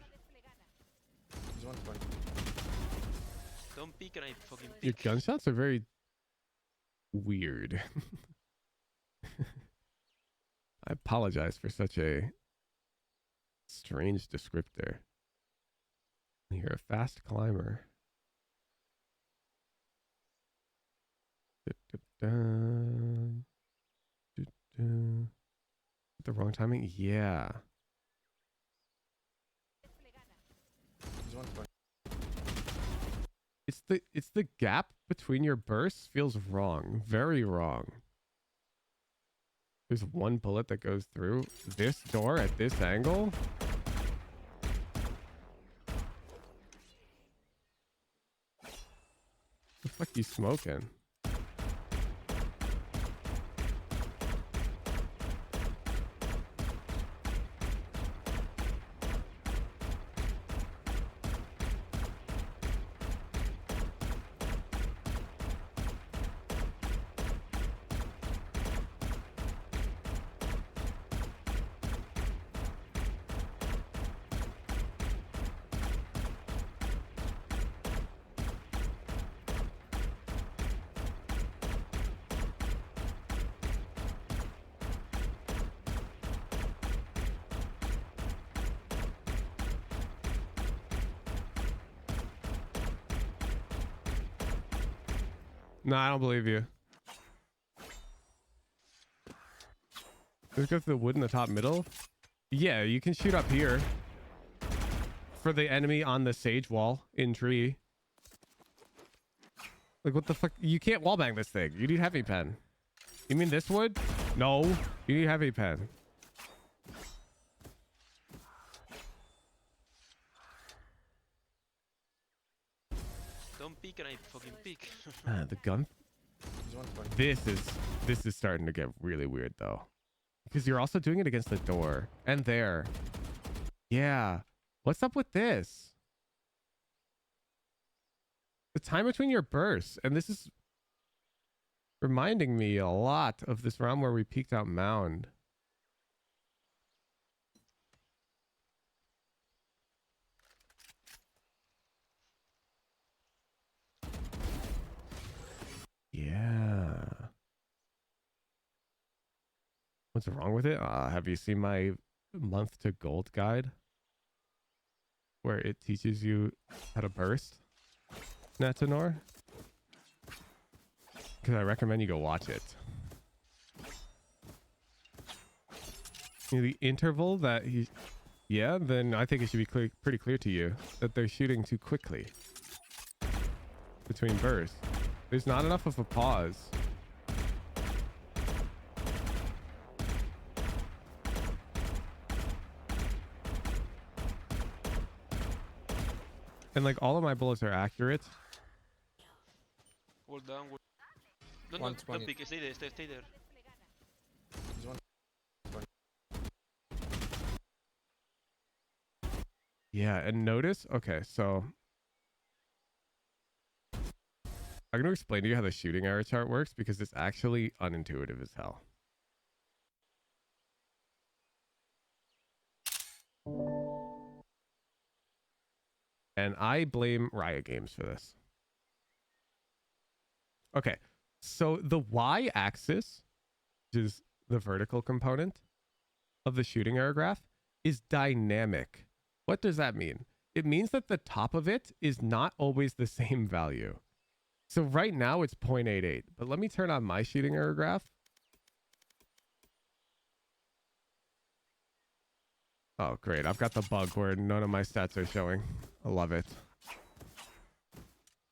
He's 120. Don't peek and I fucking Your peek. gunshots are very weird. I apologize for such a strange descriptor. You're a fast climber. Dun, dun, dun. The wrong timing? Yeah. He's 120. It's the gap between your bursts feels wrong. Very wrong. There's one bullet that goes through this door at this angle. The fuck you smoking? No, I don't believe you. Let's go through the wood in the top middle. Yeah, you can shoot up here for the enemy on the sage wall in tree. Like, what the fuck? You can't wallbang this thing. You need heavy pen. You mean this wood? No, you need heavy pen. Don't peek and I fucking peek. The gun. He's 120. This is starting to get really weird though, because you're also doing it against the door and there. Yeah, what's up with this? The time between your bursts, and this is reminding me a lot of this round where we peeked out mound. Yeah. What's wrong with it? Have you seen my month to gold guide? Where it teaches you how to burst Natanor? Because I recommend you go watch it. The interval that he... Yeah, then I think it should be pretty clear to you that they're shooting too quickly between bursts. There's not enough of a pause. And like all of my bullets are accurate. Hold down. No, 120. don't peek. Stay there, stay there. He's 120. Yeah, and notice, okay, so I'm going to explain to you how the shooting error chart works because it's actually unintuitive as hell. And I blame Riot Games for this. Okay, so the y-axis, which is the vertical component of the shooting error graph, is dynamic. What does that mean? It means that the top of it is not always the same value. So right now it's 0.88, but let me turn on my shooting error graph. Oh, great. I've got the bug where none of my stats are showing. I love it.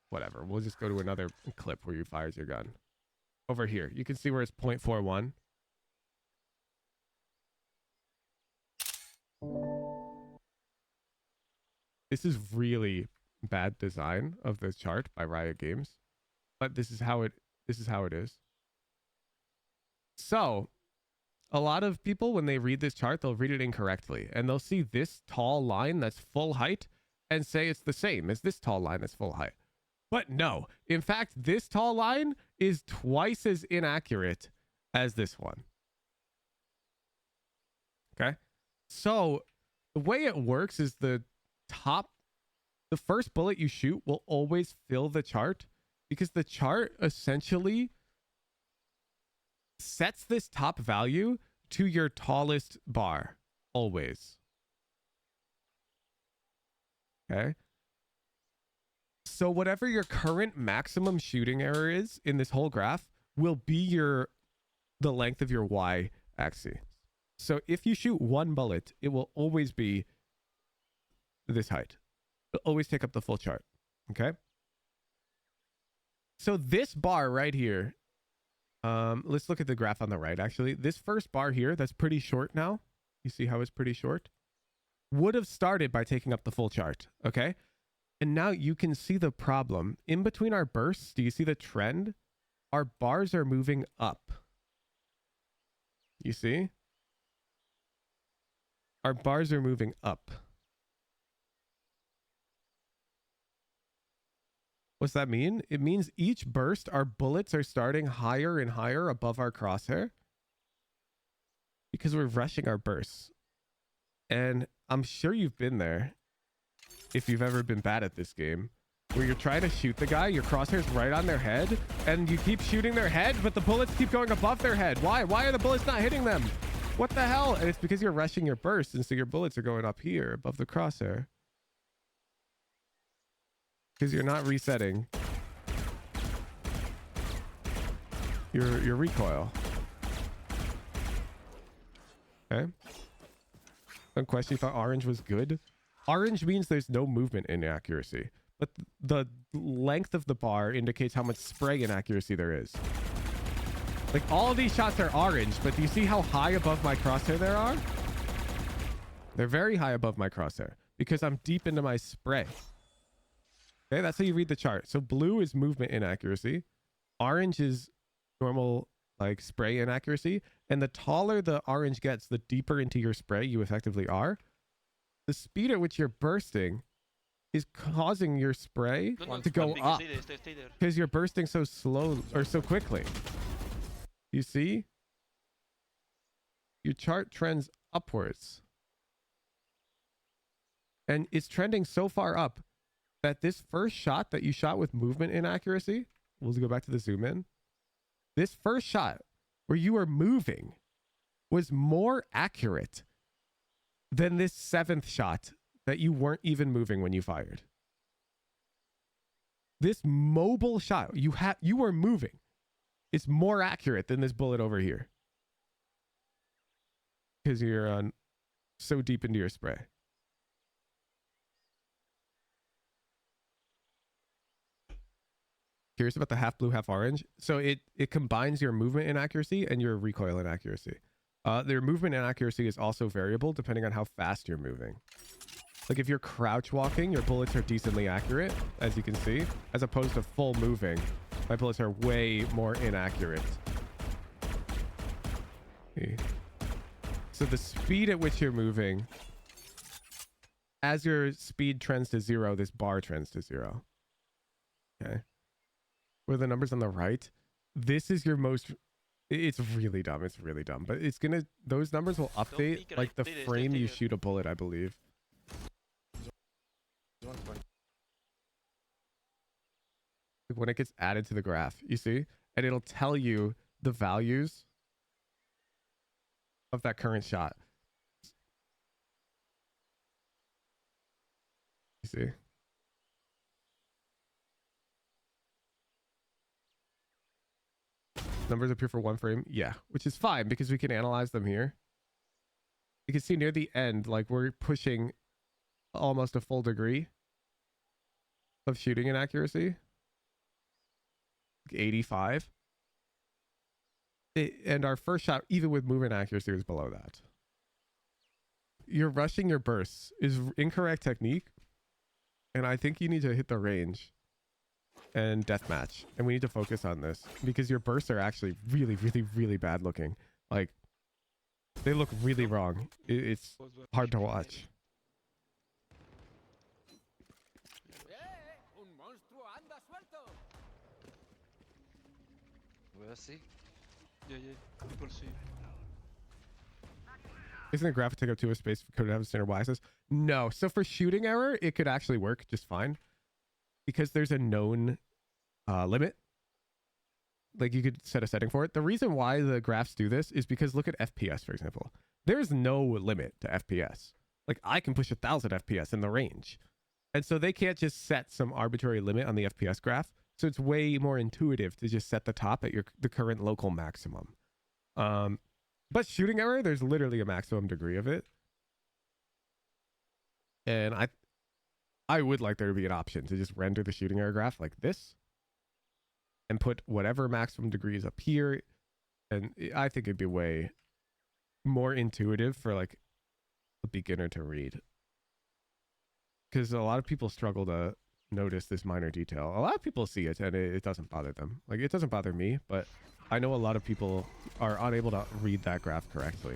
Whatever. We'll just go to another clip where you fired your gun. over here. You can see where it's 0.41. This is really bad design of the chart by Riot Games, but this is how it is. So a lot of people, when they read this chart, they'll read it incorrectly, and they'll see this tall line that's full height and say it's the same as this tall line that's full height. But no, in fact, this tall line is twice as inaccurate as this one. Okay. So the way it works is the first bullet you shoot will always fill the chart, because the chart essentially sets this top value to your tallest bar always. Okay. So whatever your current maximum shooting error is in this whole graph will be the length of your Y axis. So if you shoot one bullet, it will always be this height. It'll always take up the full chart. Okay. So this bar right here, let's look at the graph on the right. Actually, this first bar here, that's pretty short now. You see how it's pretty short? Would have started by taking up the full chart. Okay. And now you can see the problem. In between our bursts, do you see the trend? Our bars are moving up. You see? Our bars are moving up. What's that mean? It means each burst, our bullets are starting higher and higher above our crosshair because we're rushing our bursts. And I'm sure you've been there if you've ever been bad at this game, where you're trying to shoot the guy, your crosshair's right on their head, and you keep shooting their head, but the bullets keep going above their head. Why? Why are the bullets not hitting them? What the hell? And it's because you're rushing your burst, and so your bullets are going up here above the crosshair. Because you're not resetting your recoil. Okay. One question, you thought orange was good? Orange means there's no movement inaccuracy, but the length of the bar indicates how much spray inaccuracy there is. Like, all of these shots are orange, but do you see how high above my crosshair there are? They're very high above my crosshair because I'm deep into my spray. Okay, that's how you read the chart. So blue is movement inaccuracy. Orange is normal, like, spray inaccuracy. And the taller the orange gets, the deeper into your spray you effectively are. The speed at which you're bursting is causing your spray to go up. Stay there. Because you're bursting so slow or so quickly. You see? Your chart trends upwards. And it's trending so far up that this first shot that you shot with movement inaccuracy, we'll go back to the zoom in. This first shot where you were moving was more accurate than this 7th shot that you weren't even moving when you fired. This mobile shot, you were moving. It's more accurate than this bullet over here. Because you're so deep into your spray. Curious about the half blue, half orange. So it combines your movement inaccuracy and your recoil inaccuracy. Their movement inaccuracy is also variable depending on how fast you're moving. Like, if you're crouch walking, your bullets are decently accurate, as you can see, as opposed to full moving. My bullets are way more inaccurate. Okay. So the speed at which you're moving, as your speed trends to 0, this bar trends to 0. Okay. Where the numbers on the right, this is your most, it's really dumb. It's really dumb, but it's gonna, those numbers will update like the frame you shoot a bullet, I believe. When it gets added to the graph, you see, and it'll tell you the values of that current shot. You see? Numbers appear for one frame. Yeah, which is fine because we can analyze them here. You can see near the end, like, we're pushing almost a full degree of shooting inaccuracy. 85. And our first shot, even with movement accuracy, was below that. You're rushing your bursts is incorrect technique. And I think you need to hit the range and deathmatch. And we need to focus on this because your bursts are actually really, really, really bad looking. Like, they look really wrong. It's hard to watch. Where is he? Yeah, we'll see. Isn't the graphic take up too much space? Could it have a standard y-axis? No. So for shooting error, it could actually work just fine because there's a known limit. Like you could set a setting for it. The reason why the graphs do this is because look at FPS, for example. There's no limit to FPS. Like I can push 1,000 FPS in the range. And so they can't just set some arbitrary limit on the FPS graph. So it's way more intuitive to just set the top at the current local maximum. But shooting error, there's literally a maximum degree of it. And I would like there to be an option to just render the shooting error graph like this and put whatever maximum degrees up here. And I think it'd be way more intuitive for like a beginner to read. Because a lot of people struggle to notice this minor detail. A lot of people see it and it doesn't bother them. Like it doesn't bother me, but I know a lot of people are unable to read that graph correctly.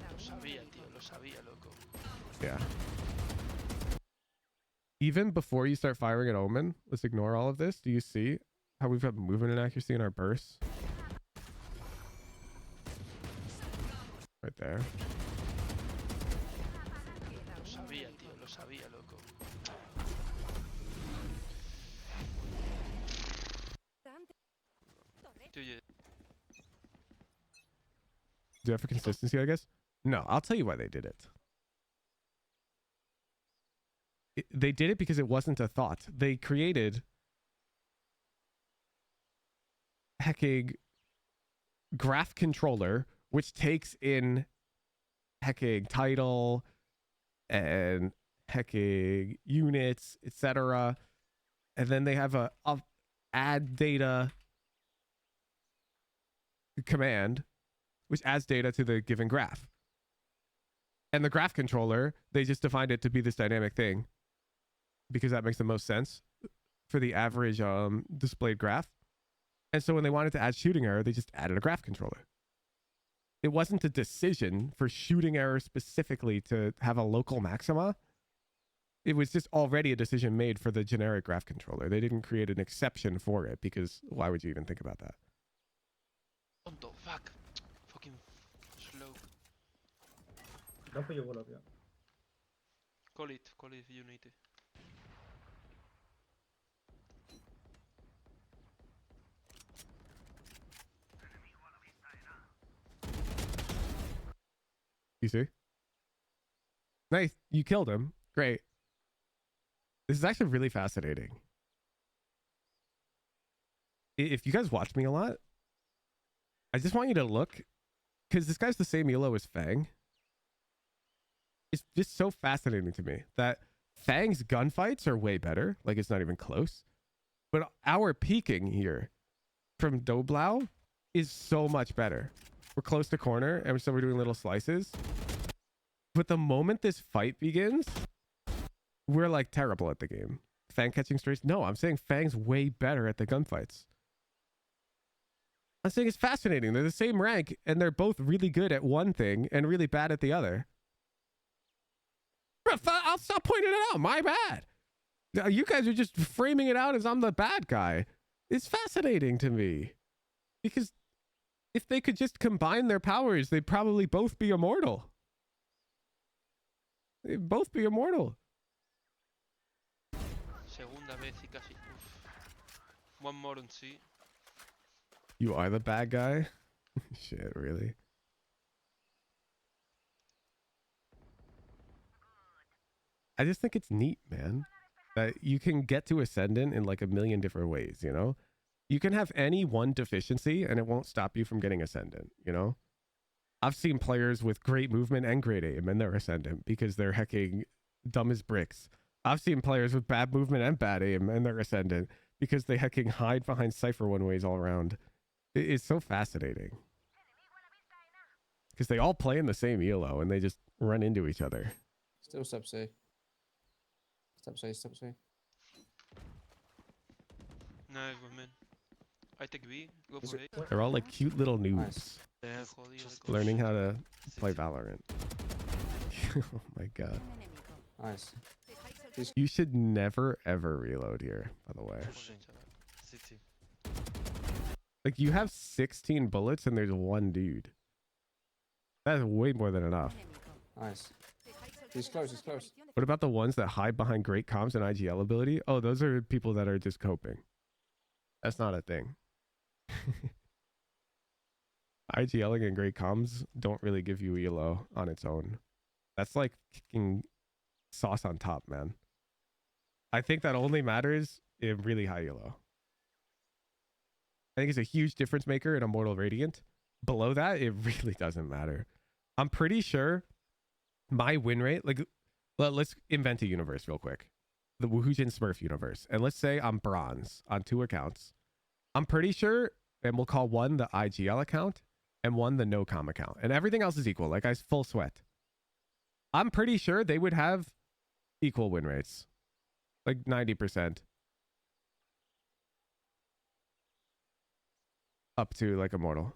Lo sabía, loco. Yeah. Even before you start firing at Omen, let's ignore all of this. Do you see how we've got movement inaccuracy in our bursts? Right there. Lo sabía, loco. Yeah. Do that for consistency, I guess? No, I'll tell you why they did it. They did it because it wasn't a thought. They created hecking graph controller, which takes in hecking title and hecking units, etc. And then they have a add data command, which adds data to the given graph. And the graph controller, they just defined it to be this dynamic thing because that makes the most sense for the average displayed graph. And so when they wanted to add shooting error, they just added a graph controller. It wasn't a decision for shooting error specifically to have a local maxima. It was just already a decision made for the generic graph controller. They didn't create an exception for it because why would you even think about that? What the fuck? Fucking slow. Dopo io volo via. Call it if you need it. You see? Nice. You killed him. Great. This is actually really fascinating. If you guys watch me a lot, I just want you to look, because this guy's the same elo as Fang. It's just so fascinating to me that Fang's gunfights are way better. Like, it's not even close. But our peeking here from Doblau is so much better. We're close to corner, and so we're doing little slices. But the moment this fight begins, we're like terrible at the game. Fang catching strays? No, I'm saying Fang's way better at the gunfights. I'm saying it's fascinating. They're the same rank, and they're both really good at one thing and really bad at the other. I'll stop pointing it out. My bad. You guys are just framing it out as I'm the bad guy. It's fascinating to me. Because if they could just combine their powers, they'd probably both be immortal. They'd both be immortal. Segunda vez y casi. Uf. One more on C. You are the bad guy? Shit, really? I just think it's neat, man. That you can get to Ascendant in like a million different ways, you know? You can have any one deficiency and it won't stop you from getting Ascendant, you know? I've seen players with great movement and great aim and they're Ascendant because they're hecking dumb as bricks. I've seen players with bad movement and bad aim and they're Ascendant because they can hide behind Cypher one ways all around. It's so fascinating. Because they all play in the same ELO and they just run into each other. Still sub C. Step C, step C. Nice one, man. I take B. Go Is for it- A. They're all like cute little noobs Nice. They have Holy just hell. learning pushed how to play city. Valorant. Oh my god. Un enemigo. Nice. Estáis You should never ever reload here, by the way. Pushing. City. Like you have 16 bullets and there's one dude. That's way more than un enough. enemigo. Nice. Estáis He's close, he's close. What about the ones that hide behind great comms and IGL ability? Oh, those are people that are just coping. That's not a thing. IGLing and great comms don't really give you ELO on its own. That's like kicking sauce on top, man. I think that only matters in really high ELO. I think it's a huge difference maker in Immortal Radiant. Below that, it really doesn't matter. I'm pretty sure my win rate, like, let's invent a universe real quick. The Woohoojin Smurf universe. And let's say I'm bronze on 2 accounts. I'm pretty sure, and we'll call one the IGL account and one the no-com account. And everything else is equal, like I full sweat. I'm pretty sure they would have equal win rates. Like 90%. Up to like Immortal.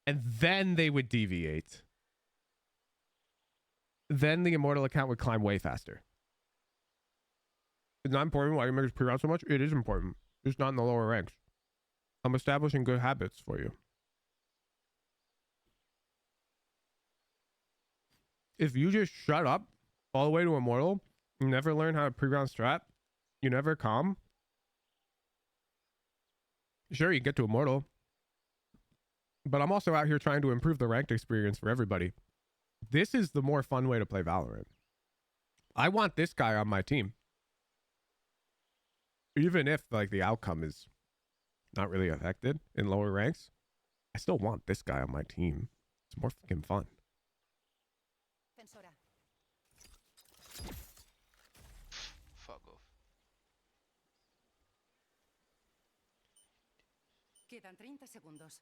And then they would deviate. Then the Immortal account would climb way faster. It's not important why you make pre-round so much. It is important. Just not in the lower ranks. I'm establishing good habits for you. If you just shut up all the way to Immortal, you never learn how to pre-round strat, you never calm. Sure, you get to Immortal. But I'm also out here trying to improve the ranked experience for everybody. This is the more fun way to play Valorant. I want this guy on my team. Even if like the outcome is not really affected in lower ranks, I still want this guy on my team. It's more fucking fun. Defensora. Fuck off. Quedan 30 segundos.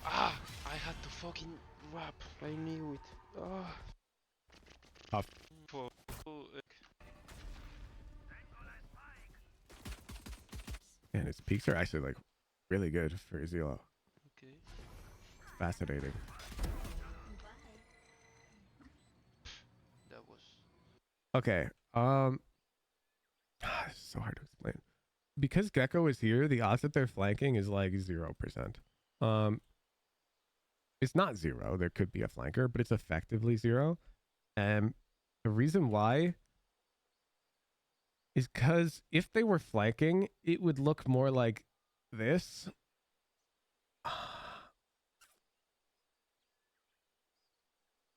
Ah! I had to fucking wrap. I knew it. Ah. Tough. For And his peaks are actually like really good for his elo. okay. Fascinating. That was Okay. It's so hard to explain. Because Gecko is here, the odds that they're flanking is like 0%. It's not 0. There could be a flanker, but it's effectively 0. And the reason why is because if they were flanking, it would look more like this.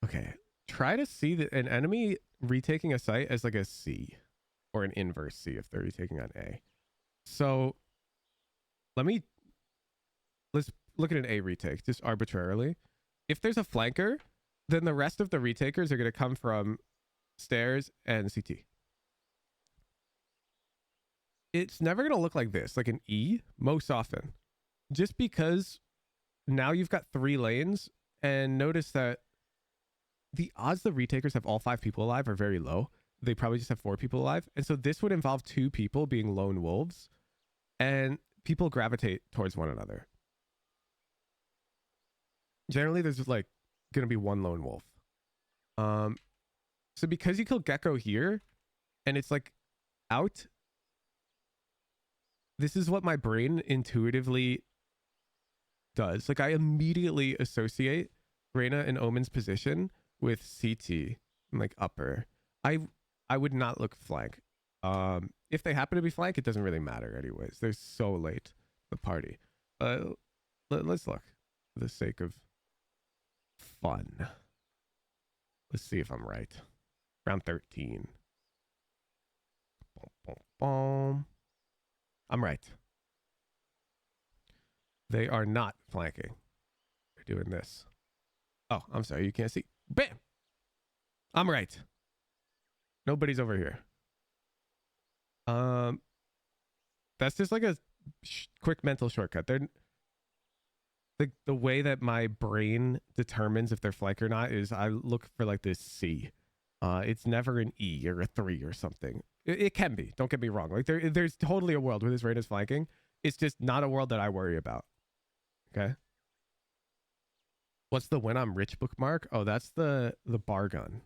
Okay. Try to see an enemy retaking a site as like a C or an inverse C if they're retaking on A. So let's look at an A retake just arbitrarily. If there's a flanker, then the rest of the retakers are going to come from stairs and CT. It's never going to look like this, like an E, most often. Just because now you've got 3 lanes, and notice that the odds the retakers have all 5 people alive are very low. They probably just have 4 people alive. And so this would involve 2 people being lone wolves, and people gravitate towards one another. Generally, there's like going to be 1 lone wolf. So because you kill Gecko here, and it's like out, this is what my brain intuitively does. Like I immediately associate Reyna and Omen's position with CT and like upper. I would not look flank. If they happen to be flank, it doesn't really matter anyways. They're so late the party. Let's look for the sake of fun. Let's see if I'm right. Round 13. Boom, boom, boom. I'm right. They are not flanking. They're doing this. Oh, I'm sorry. You can't see. Bam! I'm right. Nobody's over here. That's just like a quick mental shortcut. They're the way that my brain determines if they're flank or not is I look for like this C. It's never an E or a 3 or something. It can be. Don't get me wrong. Like there's totally a world where this raid is flanking. It's just not a world that I worry about. Okay. What's the when I'm rich bookmark? Oh, that's the bar gun.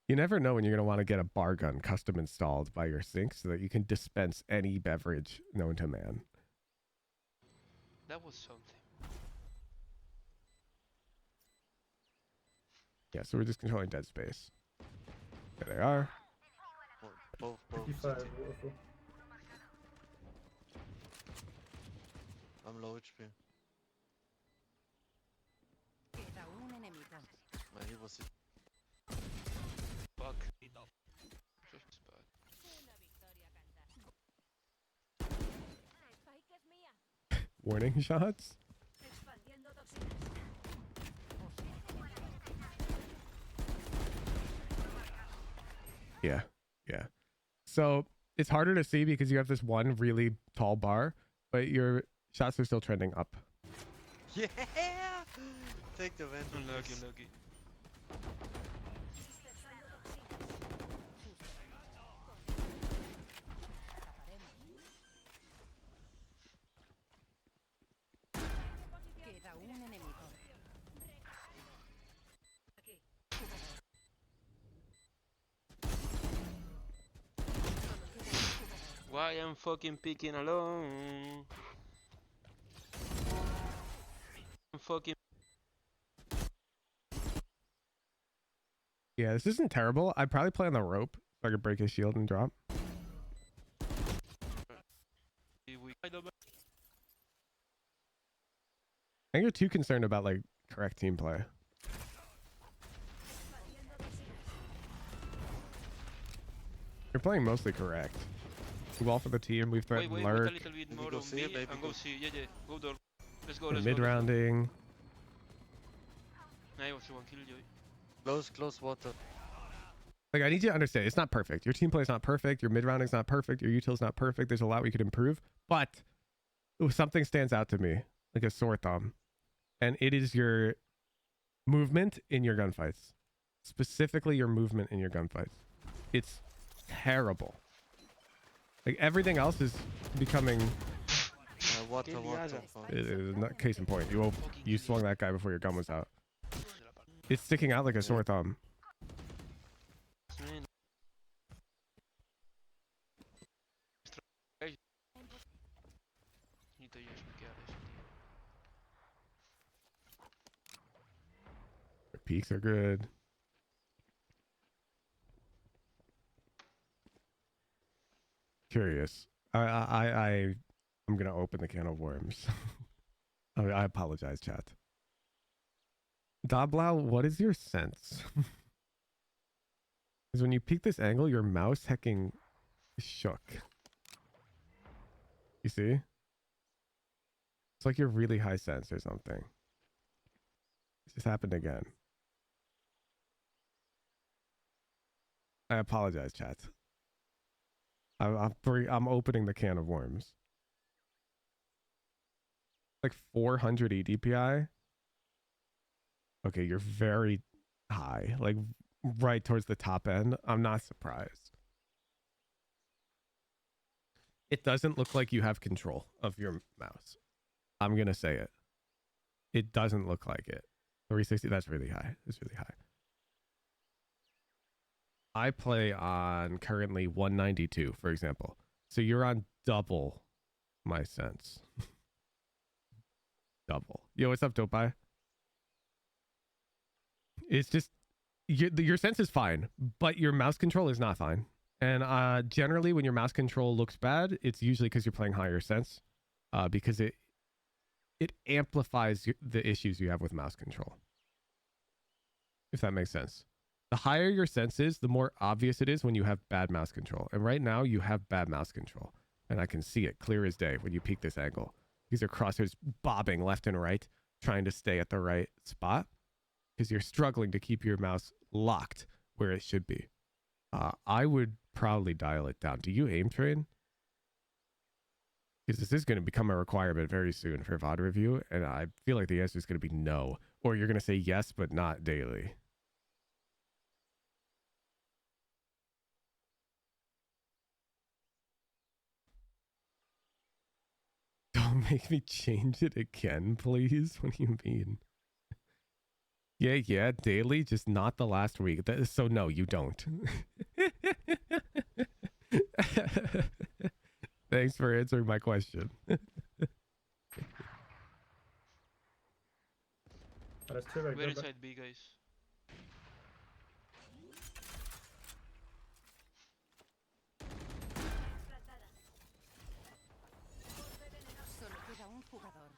You never know when you're going to want to get a bar gun custom installed by your sink so that you can dispense any beverage known to man. That was something. Yeah, so we're just controlling dead space. There they are. Both 55 city. waterfall. I'm low HP. Queda un enemigo. My heal was Fuck. Just bad. Warning shots. Yeah, yeah. So it's harder to see because you have this one really tall bar, but your shots are still trending up. Yeah! Take the vent. Unlucky, unlucky. Queda un enemigo. Why I'm fucking picking alone? I'm fucking. Yeah, this isn't terrible. I'd probably play on the rope so I could break his shield and drop. I don't know. I think you're too concerned about like correct team play. You're playing mostly correct. Do well for the team. We've Wait, threatened wait, lurk. wait a little bit Maybe more go on see me it, maybe and go- go see. Yeah, yeah. Go door. Let's go, We're let's mid go. rounding. I also one kill you. Close water. Like, I need you to understand, it's not perfect. Your team play is not perfect. Your mid rounding's not perfect. Your util's not perfect. There's a lot we could improve. But something stands out to me, like a sore thumb. And it is your movement in your gunfights. Specifically, your movement in your gunfights. It's terrible. Like, everything else is becoming... Water. It is not case in point. You swung that guy before your gun was out. It's sticking out like a sore thumb. Man. Niet dat je eens bekend is. Your peaks are good. Curious. I'm gonna open the can of worms. I apologize, chat. Dablau, what is your sense? Because when you peek this angle, your mouse hecking shook. You see? It's like you're really high sense or something. It just happened again. I apologize, chat. I'm opening the can of worms. Like 400 EDPI. Okay, you're very high, like right towards the top end. I'm not surprised. It doesn't look like you have control of your mouse. I'm gonna say it. It doesn't look like it. 360, that's really high. It's really high. I play on currently 192, for example. So you're on double my sense. Double. Yo, what's up, Dopai? It's just your sense is fine, but your mouse control is not fine. And generally, when your mouse control looks bad, it's usually because you're playing higher sense, because it amplifies the issues you have with mouse control. If that makes sense. The higher your sense is, the more obvious it is when you have bad mouse control. And right now, you have bad mouse control, and I can see it clear as day when you peek this angle. These are crosshairs bobbing left and right, trying to stay at the right spot, because you're struggling to keep your mouse locked where it should be. I would probably dial it down. Do you aim train? Because this is going to become a requirement very soon for VOD review, and I feel like the answer is going to be no. Or you're going to say yes, but not daily. Don't make me change it again, please. What do you mean? Yeah, daily, just not the last week. So no, you don't. Thanks for answering my question. There's two right We're there. inside B, guys. Solo queda un jugador.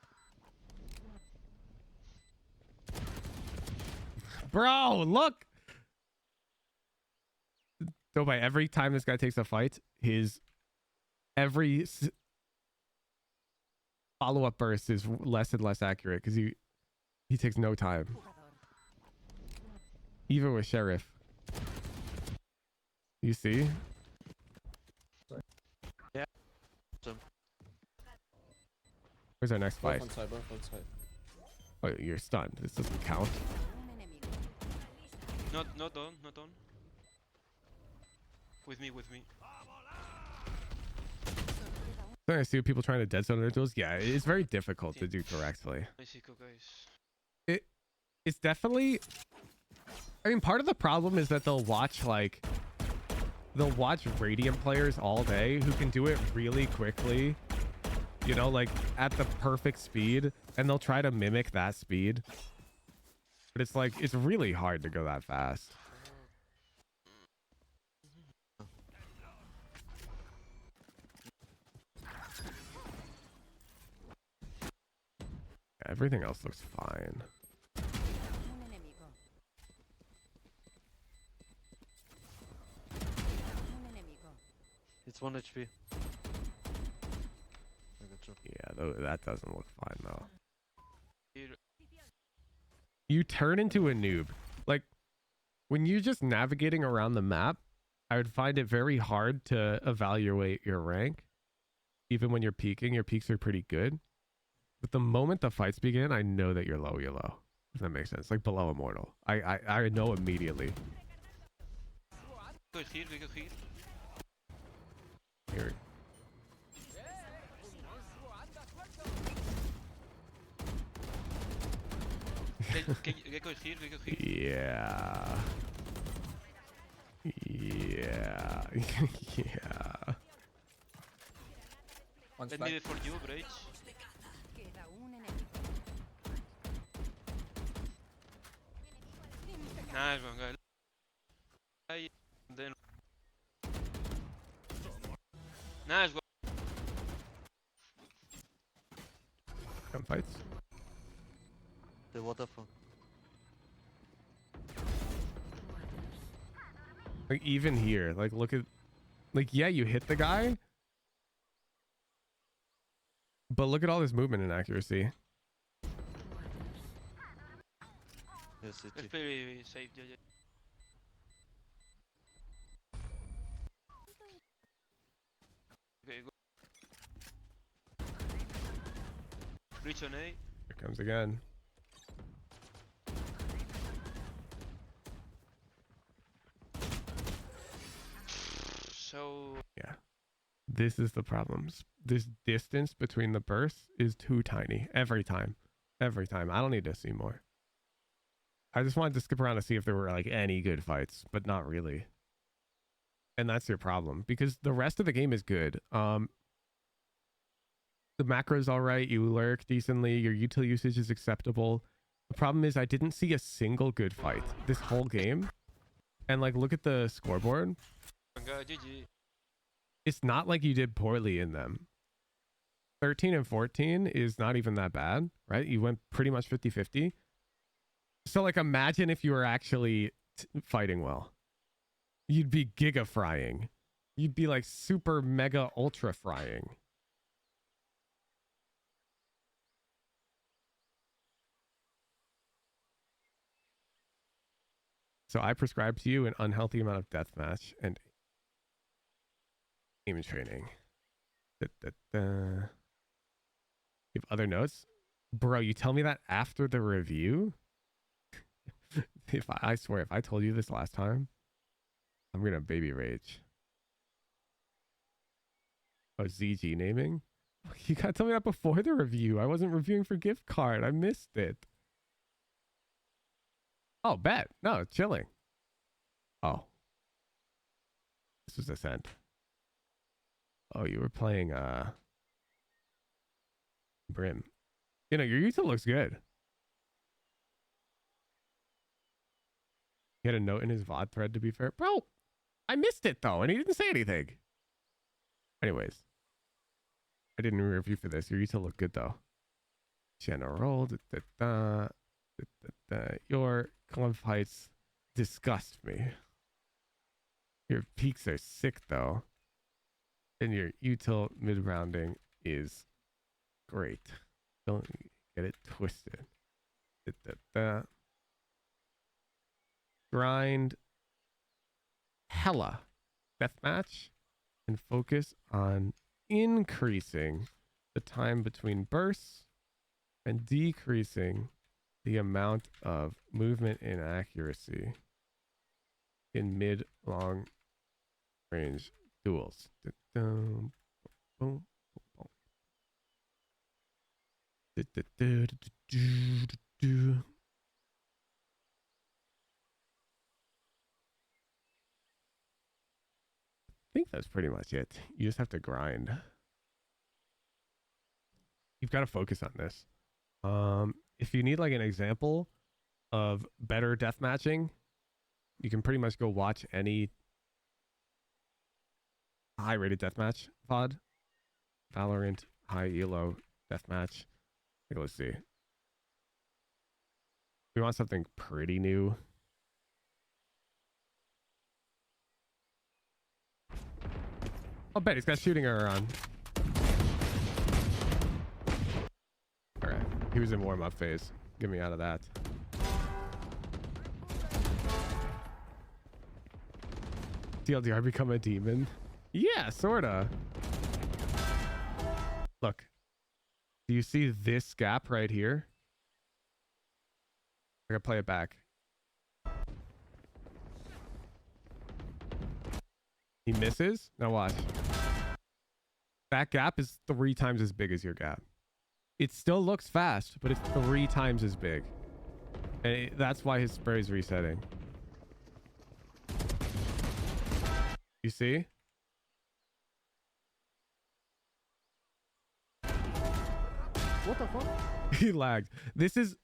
Bro, look. So by every time this guy takes a fight, his every follow-up burst is less and less accurate because he takes no time. Jugador. Even with Sheriff. You see? Yeah. Some. Where's our next fight? Both on side, both on side. Oh, you're stunned. This doesn't count. Un enemigo. Not on, not on. With me, with me. Solo queda un. So I see people trying to dead zone their tools. Yeah, it's very difficult to do correctly. Nice eco, guys. It's definitely, I mean, part of the problem is that they'll watch Radiant players all day who can do it really quickly, you know, like at the perfect speed, and they'll try to mimic that speed. But it's like, it's really hard to go that fast. Everything else looks fine. Un enemigo. Un enemigo. It's 1 HP. I got you. Yeah, that doesn't look fine though. Here. You turn into a noob. Like, when you're just navigating around the map, I would find it very hard to evaluate your rank. Even when you're peaking, your peaks are pretty good. But the moment the fights begin, I know that you're low. If that makes sense. Like below immortal. I know immediately. Go here, we go here. Here. Can go here, we go here. Yeah. Yeah. Yeah. One Let flag. me wait for you, Breach. Queda un enemigo. Nice one, guys. Then. Nice one. Come fights. The waterfall. Like even here, like look at, like yeah, you hit the guy, but look at all this movement and accuracy. Yes, Let's CT. play safe, yeah. Okay, go. Breach on A. Here comes again. So Yeah. This is the problems. This distance between the bursts is too tiny every time. Every time. I don't need to see more. I just wanted to skip around to see if there were like any good fights, but not really. And that's your problem because the rest of the game is good. The macro's all right. You lurk decently. Your util usage is acceptable. The problem is I didn't see a single good fight this whole game. And like, look at the scoreboard. GG. It's not like you did poorly in them. 13 and 14 is not even that bad, right? You went pretty much 50-50. So like, imagine if you were actually fighting well. You'd be giga frying. You'd be like super mega ultra frying. So I prescribe to you an unhealthy amount of deathmatch and aim training. You have other notes? Bro, you tell me that after the review? I swear, if I told you this last time, I'm gonna baby rage. Oh, ZG naming? You gotta tell me that before the review. I wasn't reviewing for gift card. I missed it. Oh, bet. No, chilling. Oh. This was Ascent. Oh, you were playing Brim. You know, your util looks good. He had a note in his VOD thread, to be fair. Bro, I missed it, though, and he didn't say anything. Anyways. I didn't review for this. Your util looked good, though. General. Your club heights disgust me. Your peaks are sick, though. And your util mid-rounding is great. Don't get it twisted. Grind hella deathmatch and focus on increasing the time between bursts and decreasing the amount of movement inaccuracy in mid-long range duels. Boom, boom, boom. I think that's pretty much it. You just have to grind. You've got to focus on this. If you need like an example of better death matching, you can pretty much go watch any high rated deathmatch VOD. Valorant high elo deathmatch. Let's see. We want something pretty new. I'll bet he's got shooting armor on. Alright. He was in warm-up phase. Get me out of that. TLDR become a demon? Yeah, sorta. Look. Do you see this gap right here? I gotta play it back. He misses. Now watch. That gap is 3 times as big as your gap. It still looks fast, but it's 3 times as big. And that's why his spray is resetting. You see? What the fuck? He lagged. This is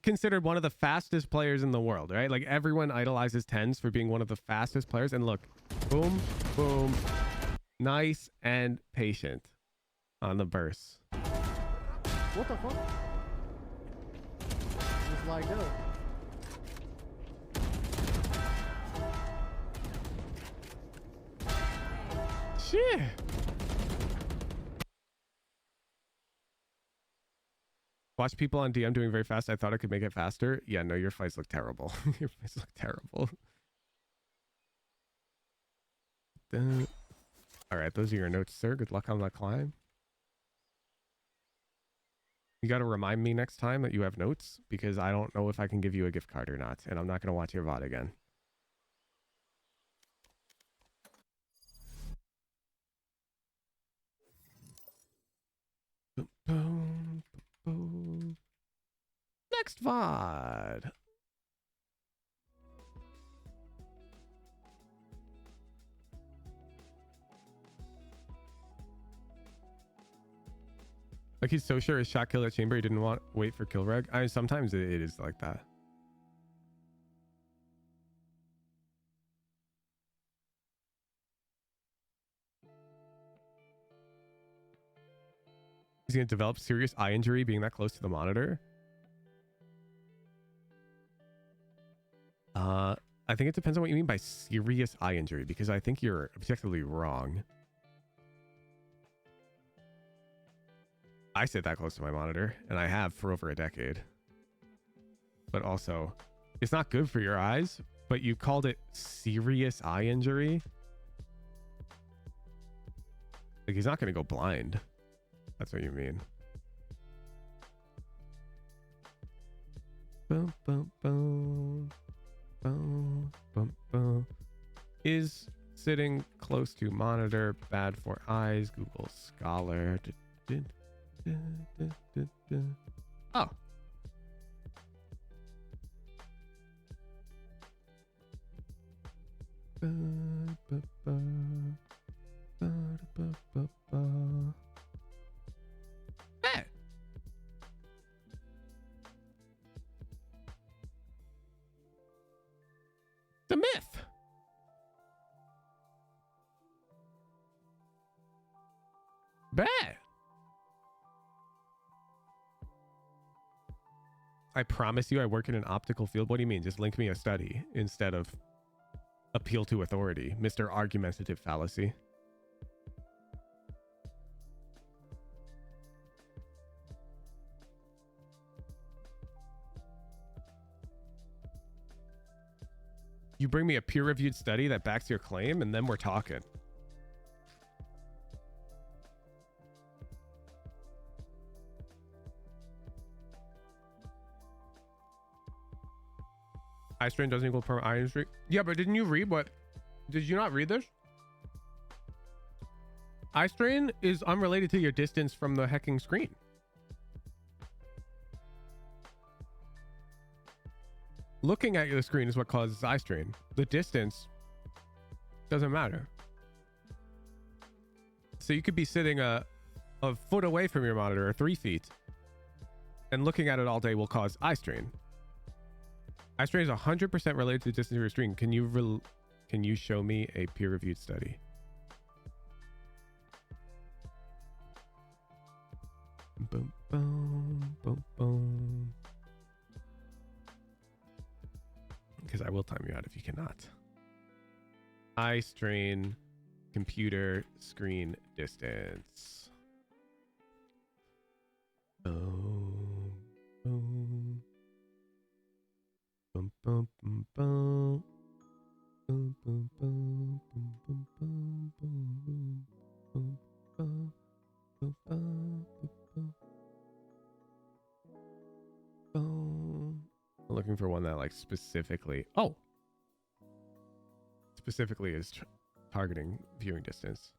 considered one of the fastest players in the world, right? Like everyone idolizes Tens for being one of the fastest players. And look, boom, boom, nice and patient on the burst. What the fuck? Just lagged out. Shit. Watch people on DM doing very fast. I thought I could make it faster. Yeah, no, your fights look terrible. Your fights look terrible. All right, those are your notes, sir. Good luck on that climb. You got to remind me next time that you have notes because I don't know if I can give you a gift card or not. And I'm not going to watch your VOD again. Boom, boom, boom. Next VOD. Like he's so sure his shot killed that chamber he didn't want wait for kill reg. I mean, sometimes it is like that. He's gonna develop serious eye injury being that close to the monitor. I think it depends on what you mean by serious eye injury because I think you're objectively wrong. I sit that close to my monitor, and I have for over a decade. But also, it's not good for your eyes, but you called it serious eye injury. Like, he's not going to go blind. That's what you mean. Boom, boom, boom. Boom, boom, boom. Is sitting close to monitor bad for eyes? Google Scholar. Oh. Hey. The myth. Bad. I promise you I work in an optical field. What do you mean? Just link me a study instead of appeal to authority, Mr. Argumentative Fallacy. You bring me a peer-reviewed study that backs your claim, and then we're talking. Eye strain doesn't equal permanent eye injury. Yeah, but didn't you read what? Did you not read this? Eye strain is unrelated to your distance from the hecking screen. Looking at the screen is what causes eye strain. The distance doesn't matter. So you could be sitting a foot away from your monitor, or 3 feet, and looking at it all day will cause eye strain. Eye strain is 100% related to the distance of your screen. Can you show me a peer-reviewed study? Boom, boom, boom, boom. Because I will time you out if you cannot. Eye strain, computer screen distance. Boom, boom. Boom, boom, boom, boom. Boom, boom, boom, boom, boom, boom, boom, boom, boom, boom, boom, boom, boom. I'm looking for one that like specifically is targeting viewing distance.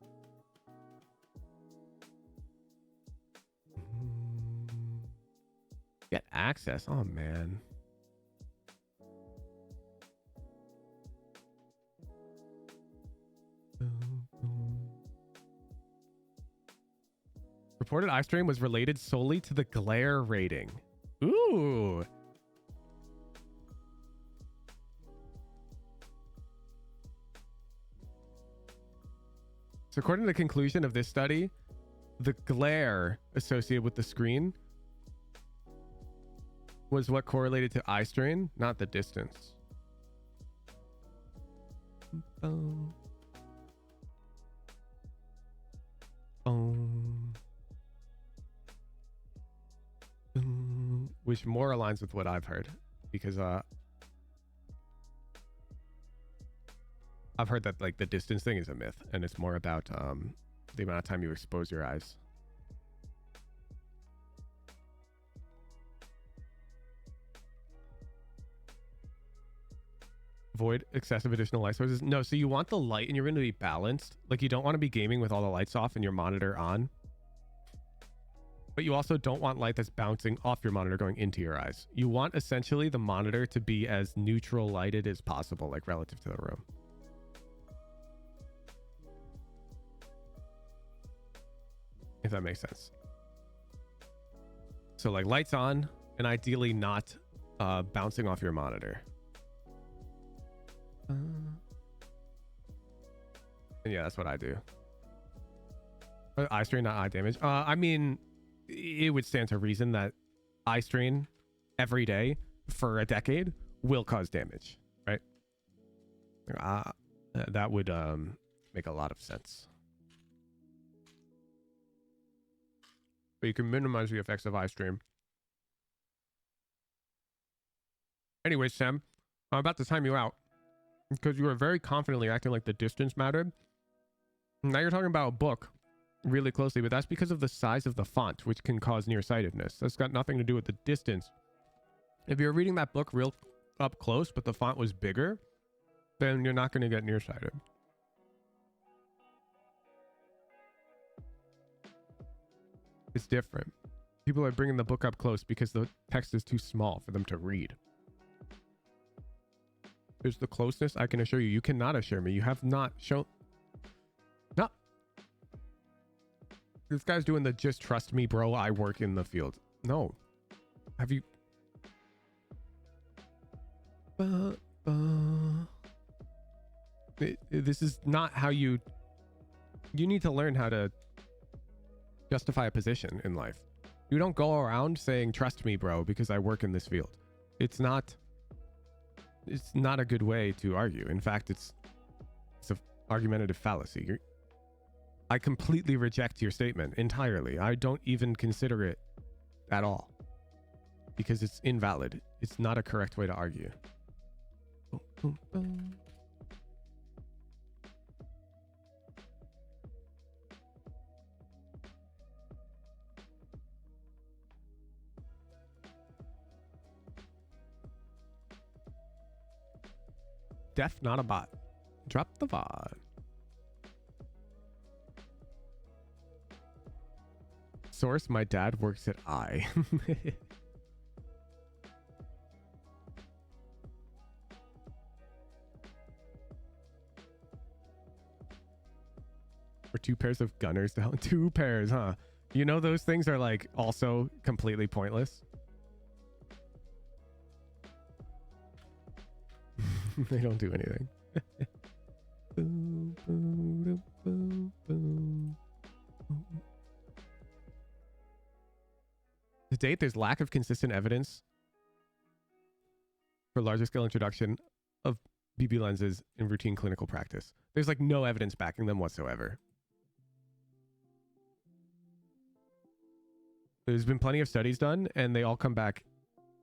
Get access. Oh man. Reported eye strain was related solely to the glare rating. Ooh. So according to the conclusion of this study, the glare associated with the screen was what correlated to eye strain, not the distance. Boom. Boom. Boom. Which more aligns with what I've heard, because I've heard that like the distance thing is a myth, and it's more about the amount of time you expose your eyes. Avoid excessive additional light sources. No, so you want the light in your room to be balanced. Like you don't want to be gaming with all the lights off and your monitor on. But you also don't want light that's bouncing off your monitor going into your eyes. You want essentially the monitor to be as neutral lighted as possible, like relative to the room. If that makes sense. So like lights on and ideally not bouncing off your monitor. And yeah, that's what I do. Eye strain, not eye damage. I mean, it would stand to reason that eye strain every day for a decade will cause damage, right? That would make a lot of sense. But you can minimize the effects of eye strain. Anyways, Sam, I'm about to time you out. Because you were very confidently acting like the distance mattered. Now you're talking about a book really closely, but that's because of the size of the font, which can cause nearsightedness. That's got nothing to do with the distance. If you're reading that book real up close, but the font was bigger, then you're not going to get nearsighted. It's different. People are bringing the book up close because the text is too small for them to read. There's the closeness. I can assure you, you cannot assure me. You have not shown... No. This guy's doing the just trust me, bro. I work in the field. No. Have you... This is not how you... You need to learn how to justify a position in life. You don't go around saying, trust me, bro, because I work in this field. It's not a good way to argue. In fact, it's an argumentative fallacy. I completely reject your statement entirely. I don't even consider it at all because it's invalid. It's not a correct way to argue. Def, not a bot. Drop the VOD. Source, my dad works at I. Or 2 pairs of gunners down. 2 pairs, huh? You know those things are like also completely pointless. They don't do anything. To date, there's lack of consistent evidence for larger scale introduction of BB lenses in routine clinical practice. There's like no evidence backing them whatsoever. There's been plenty of studies done and they all come back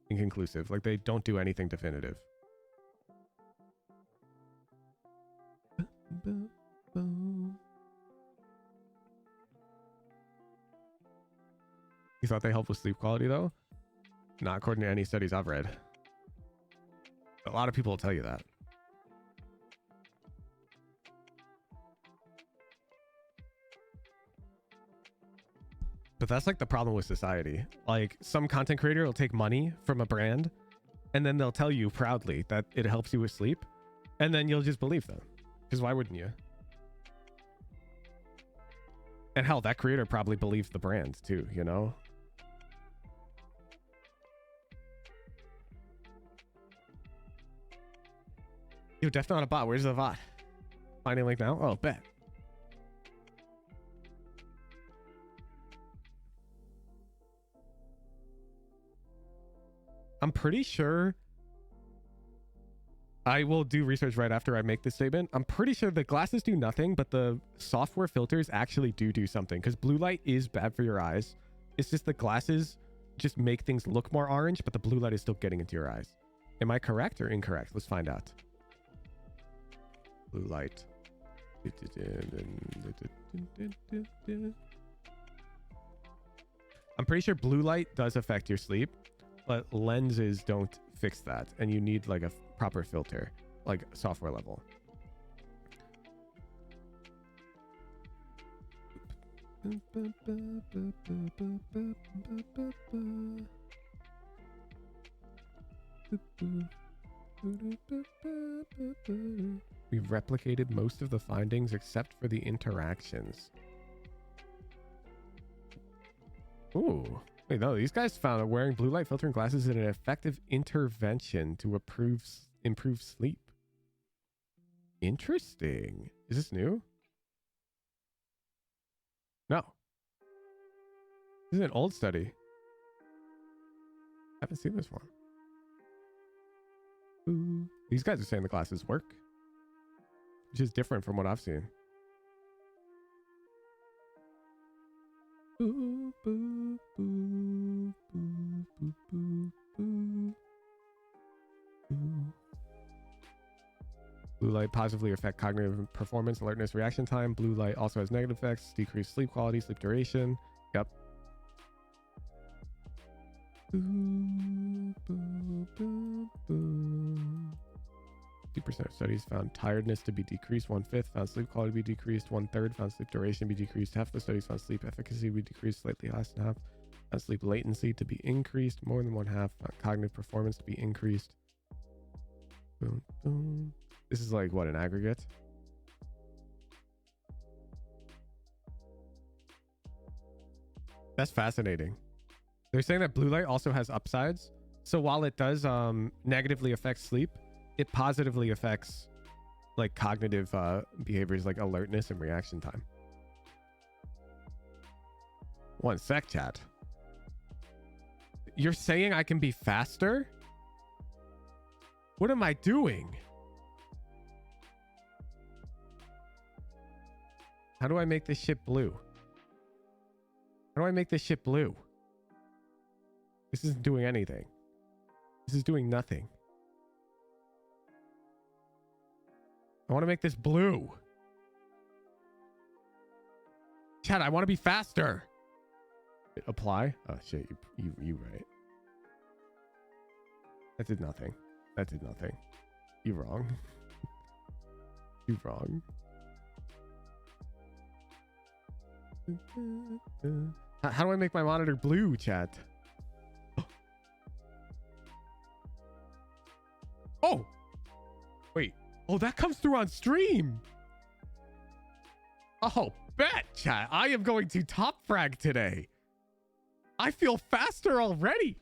inconclusive. Like they don't do anything definitive. You thought they help with sleep quality though? Not according to any studies I've read. A lot of people will tell you that. But that's like the problem with society. Like some content creator will take money from a brand and then they'll tell you proudly that it helps you with sleep. And then you'll just believe them. Because why wouldn't you? And hell, that creator probably believes the brand too, you know? Yo, definitely not a bot. Where's the VOD? Finding link now? Oh, bet. I'm pretty sure I will do research right after I make this statement. I'm pretty sure the glasses do nothing, but the software filters actually do something because blue light is bad for your eyes. It's just the glasses just make things look more orange, but the blue light is still getting into your eyes. Am I correct or incorrect? Let's find out. Blue light. I'm pretty sure blue light does affect your sleep, but lenses don't fix that. And you need like a proper filter, like software level. We've replicated most of the findings except for the interactions. Ooh. Wait, no, these guys found that wearing blue light filtering glasses is an effective intervention to improve sleep. Interesting. Is this new? No. This is an old study. I haven't seen this one. Ooh. These guys are saying the glasses work, which is different from what I've seen. Boo, boo, boo, boo, boo, boo, boo, boo. Blue light positively affect cognitive performance, alertness, reaction time. Blue light also has negative effects, decreased sleep quality, sleep duration. Yep. 2% of studies found tiredness to be decreased. 1/5 found sleep quality to be decreased. 1/3 found sleep duration to be decreased. Half the studies found sleep efficacy to be decreased slightly. Less than half found sleep latency to be increased. More than 1/2 found cognitive performance to be increased. Boom, boom. This is like what, an aggregate? That's fascinating. They're saying that blue light also has upsides. So while it does negatively affect sleep, it positively affects like cognitive behaviors like alertness and reaction time. 1 sec, chat. You're saying I can be faster? What am I doing? How do I make this ship blue? How do I make this ship blue? This isn't doing anything. This is doing nothing. I want to make this blue. Chat, I want to be faster. Apply? Oh shit, you right. That did nothing. That did nothing. You wrong. You wrong. How do I make my monitor blue, chat? Oh! Wait. Oh, that comes through on stream. Oh, bet, chat. I am going to top frag today. I feel faster already.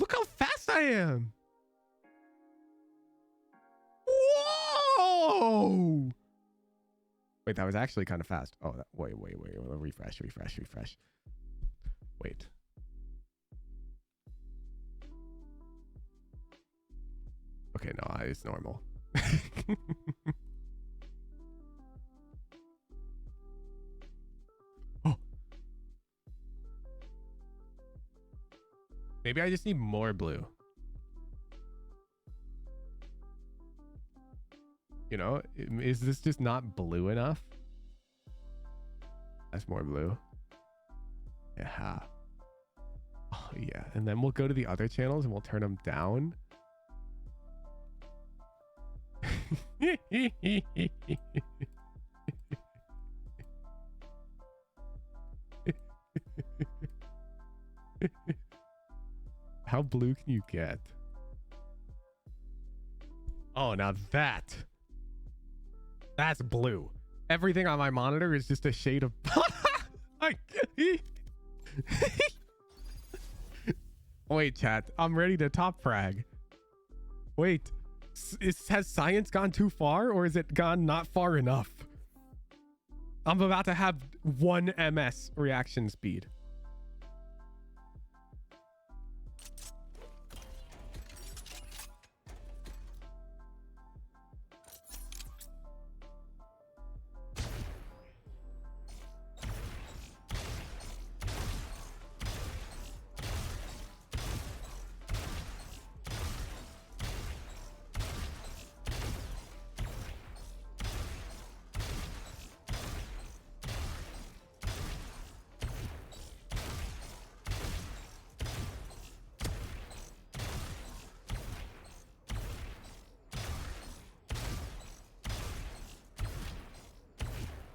Look how fast I am. Whoa! Wait, that was actually kind of fast. Oh, wait. Refresh. Wait. Okay, no, it's normal. Oh. Maybe I just need more blue. You know, is this just not blue enough? That's more blue. Yeah. Oh, yeah. And then we'll go to the other channels and we'll turn them down. How blue can you get? Oh, now that's blue. Everything on my monitor is just a shade of Wait, chat. I'm ready to top frag. Wait. Has science gone too far, or is it gone not far enough? I'm about to have 1 ms reaction speed.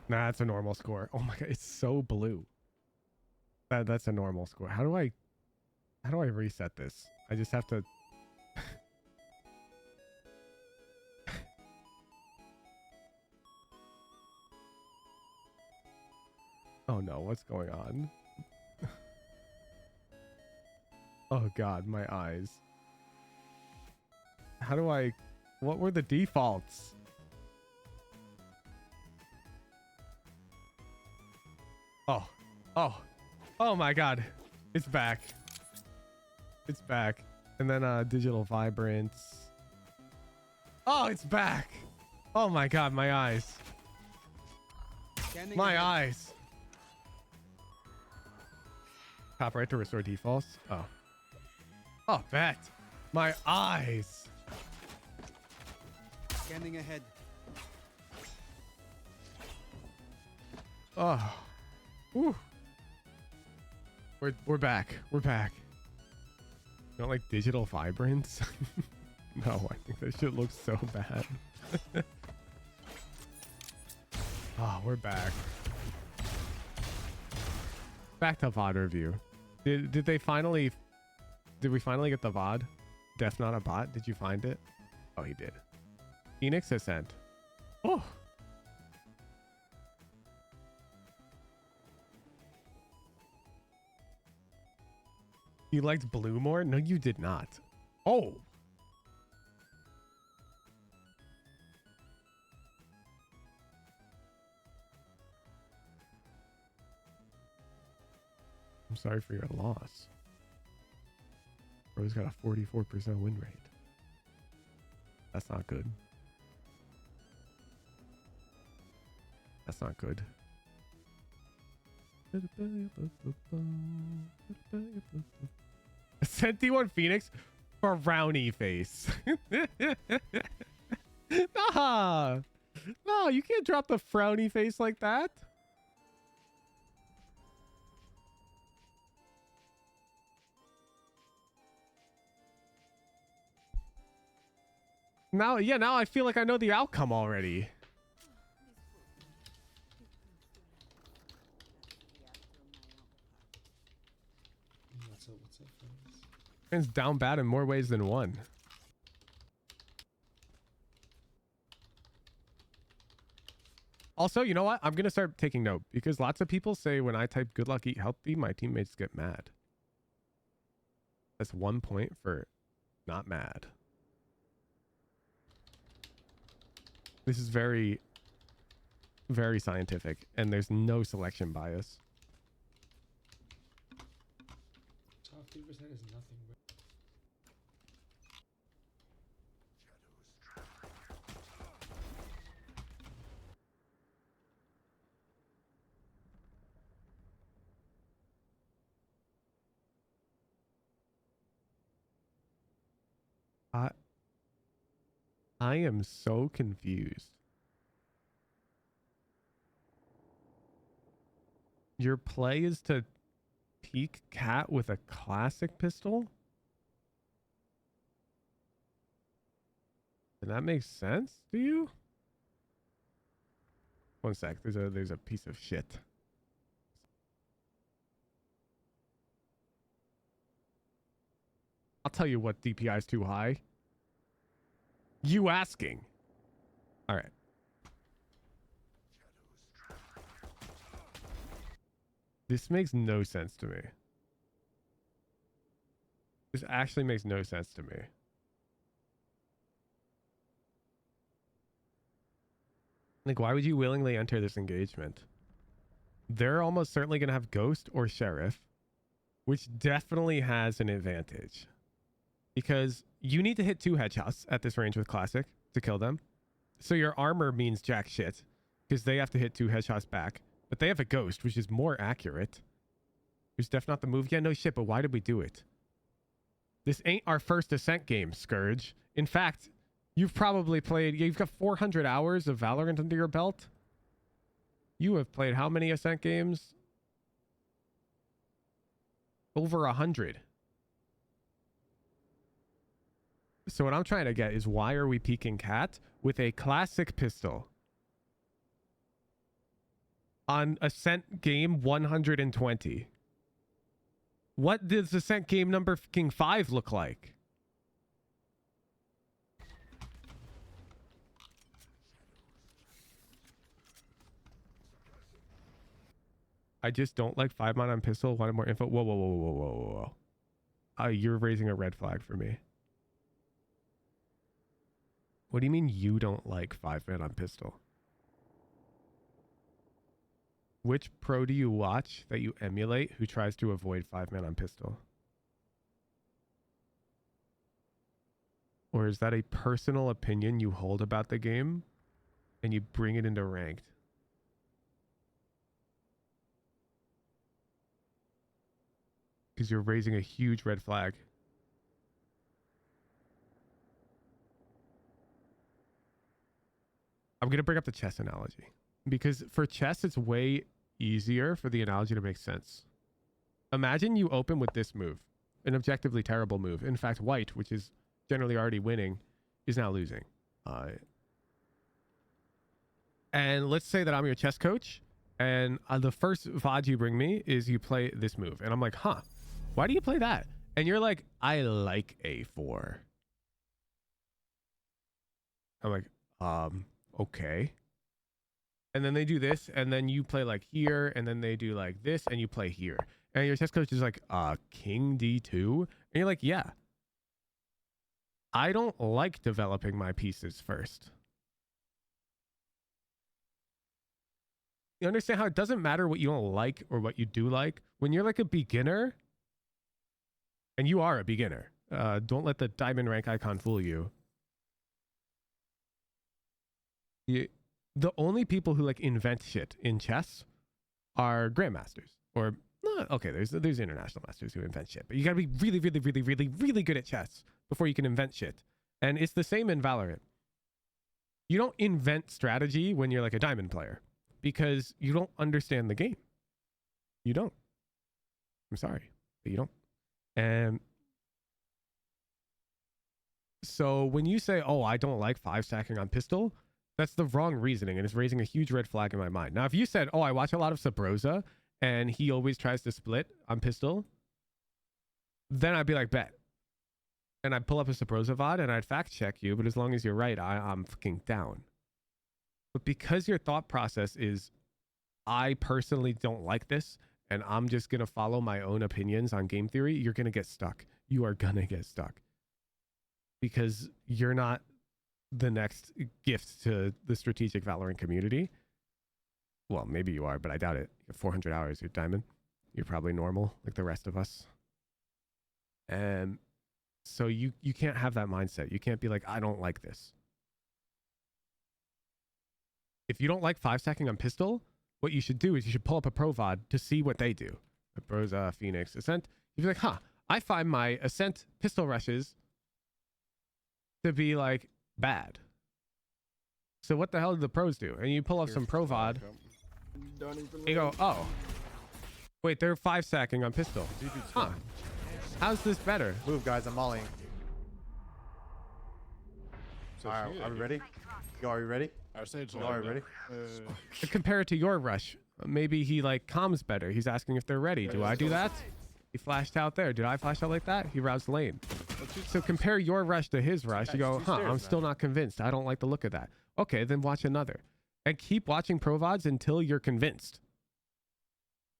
Nah, it's a normal score. Oh my god, it's so blue. That's a normal score. How do I reset this? I just have to Oh no, what's going on? Oh god, my eyes. How do I... What were the defaults? Oh my god. It's back. It's back. And then digital vibrance. Oh, it's back. Oh my god, my eyes. My eyes. Top right to restore defaults. Oh, bet. My eyes. Scanning ahead. Oh. Whew. We're back. We're back. You don't like digital vibrance? No, I think that shit looks so bad. Oh, we're back. Back to VOD review. Did we finally get the VOD? Death Not a Bot? Did you find it? Oh, he did. Phoenix Ascent. Oh. You liked blue more? No, you did not. Oh. I'm sorry for your loss. Bro's got a 44% win rate. That's not good. That's not good. Ascent D1 Phoenix frowny face. Nah. No, you can't drop the frowny face like that. Now, yeah, now I feel like I know the outcome already. What's up, friends? It's down bad in more ways than one. Also, you know what? I'm going to start taking note because lots of people say when I type good luck, eat healthy, my teammates get mad. That's 1 point for not mad. This is very, very scientific and there's no selection bias. Top 3% is nothing, bro. I am so confused. Your play is to peek cat with a classic pistol? Does that make sense to you? One sec. There's a piece of shit. I'll tell you what DPI is too high. You asking. All right. This makes no sense to me. This actually makes no sense to me. Like, why would you willingly enter this engagement? They're almost certainly going to have Ghost or Sheriff, which definitely has an advantage. Because you need to hit 2 headshots at this range with Classic to kill them. So your armor means jack shit, because they have to hit 2 headshots back. But they have a Ghost, which is more accurate. Is Def not the move? Yeah, no shit, but why did we do it? This ain't our first Ascent game, Scourge. In fact, you've probably played... You've got 400 hours of Valorant under your belt. You have played how many Ascent games? Over 100. So what I'm trying to get is why are we peeking cat with a classic pistol on Ascent game 120? What does Ascent game number 5 look like? I just don't like 5-man on pistol. Wanted more info. Whoa, whoa, whoa, whoa, whoa, whoa, whoa. You're raising a red flag for me. What do you mean you don't like 5-man on pistol? Which pro do you watch that you emulate who tries to avoid 5-man on pistol? Or is that a personal opinion you hold about the game and you bring it into ranked? Because you're raising a huge red flag. I'm going to bring up the chess analogy because for chess, it's way easier for the analogy to make sense. Imagine you open with this move, an objectively terrible move. In fact, white, which is generally already winning, is now losing. And let's say that I'm your chess coach, and the first VOD you bring me is you play this move. And I'm like, huh, why do you play that? And you're like, I like A4. I'm like, okay. And then they do this, and then you play like here, and then they do like this, and you play here. And your chess coach is like, King D2? And you're like, yeah. I don't like developing my pieces first. You understand how it doesn't matter what you don't like or what you do like? When you're like a beginner, and you are a beginner, don't let the diamond rank icon fool you. The only people who like invent shit in chess are grandmasters, or okay, there's international masters who invent shit, but you gotta be really, really, really, really, really good at chess before you can invent shit. And it's the same in Valorant. You don't invent strategy when you're like a diamond player because you don't understand the game. You don't. I'm sorry, but you don't. And so when you say, oh, I don't like 5 stacking on pistol, that's the wrong reasoning, and it's raising a huge red flag in my mind. Now, if you said, oh, I watch a lot of Sabrosa, and he always tries to split on pistol, then I'd be like, bet. And I'd pull up a Sabrosa VOD, and I'd fact check you, but as long as you're right, I'm fucking down. But because your thought process is, I personally don't like this, and I'm just going to follow my own opinions on game theory, you're going to get stuck. You are going to get stuck. Because you're not the next gift to the strategic Valorant community. Well, maybe you are, but I doubt it. You have 400 hours, you're diamond. You're probably normal, like the rest of us. And so you can't have that mindset. You can't be like, I don't like this. If you don't like 5 stacking on pistol, what you should do is you should pull up a pro VOD to see what they do. The pros, Phoenix, Ascent. You'd be like, huh, I find my Ascent pistol rushes to be like bad. So what the hell do the pros do? And you pull up some pro VOD. You go, oh, wait, they're 5 stacking on pistol. Huh? How's this better? Move, guys. I'm mollying. Alright, are we ready? Yo, are you ready? Yo, are you ready? Compare it to your rush. Maybe he like comms better. He's asking if they're ready. Do I do that? He flashed out there. Did I flash out like that? He roused lane. So compare your rush to his rush. You go, huh, I'm still not convinced. I don't like the look of that. Okay, then watch another. And keep watching pro VODs until you're convinced.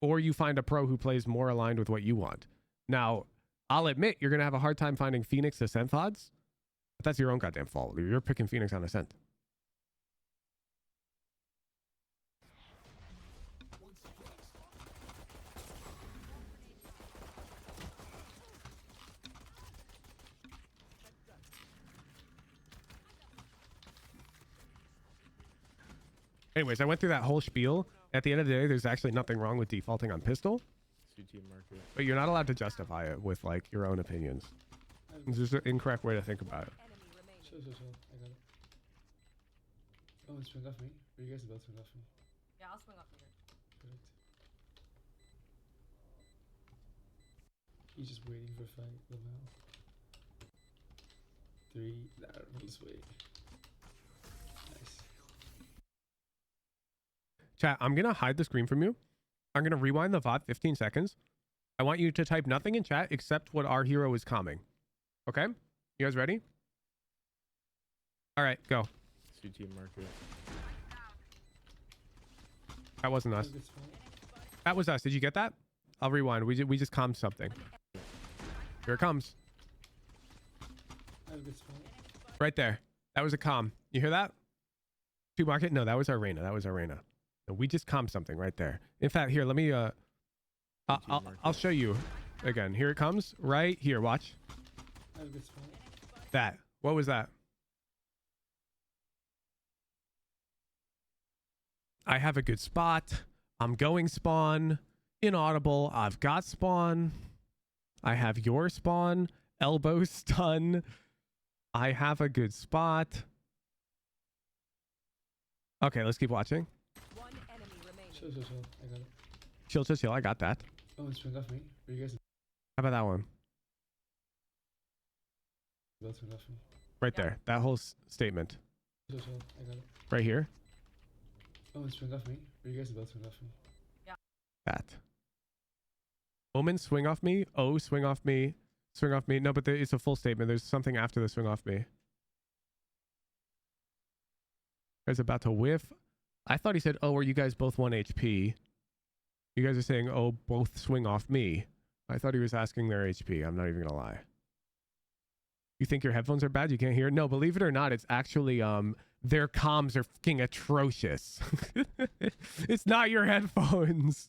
Or you find a pro who plays more aligned with what you want. Now, I'll admit you're going to have a hard time finding Phoenix Ascent VODs. But that's your own goddamn fault. You're picking Phoenix on Ascent. Anyways, I went through that whole spiel. At the end of the day, there's actually nothing wrong with defaulting on pistol. But you're not allowed to justify it with like your own opinions. It's just an incorrect way to think about it. Sure. I got it. Oh, it's swing off me. Or you guys about to swing off me? Yeah, I'll swing off here. Correct. He's just waiting for a fight. Lamau. 3. Nah, let's wait. Nice. Chat, I'm going to hide the screen from you. I'm going to rewind the VOD 15 seconds. I want you to type nothing in chat except what our hero is calming. Okay? You guys ready? All right, go. That wasn't us. Good spot. That was us. Did you get that? I'll rewind. We just calmed something. Here it comes. I have a good spot. Right there. That was a calm. You hear that? 2 market? No, that was Arena. That was Arena. No, we just calmed something right there. In fact, here, let me I'll show you again. Here it comes. Right here. Watch. I have a good spot. That. What was that? I have a good spot. I'm going spawn. Inaudible. I've got spawn. I have your spawn. Elbow stun. I have a good spot. Okay, let's keep watching. One enemy remaining. Chill, chill, chill. I got it. Chill, chill, chill. I got that. Oh, and swing off me. Where you guys How about that one? about to swing off me? Right there. That whole statement. Chill, chill. I got it. Right here. Oh, and swing off me. Where you guys about to swing off me? That. Omen, swing off me. Oh, swing off me. Swing off me. No, but it's a full statement. There's something after the swing off me. Guy's about to whiff. I thought he said, oh, are you guys both 1 HP? You guys are saying, oh, both swing off me. I thought he was asking their HP. I'm not even gonna lie. You think your headphones are bad? You can't hear? No, believe it or not, it's actually their comms are fucking atrocious. It's not your headphones.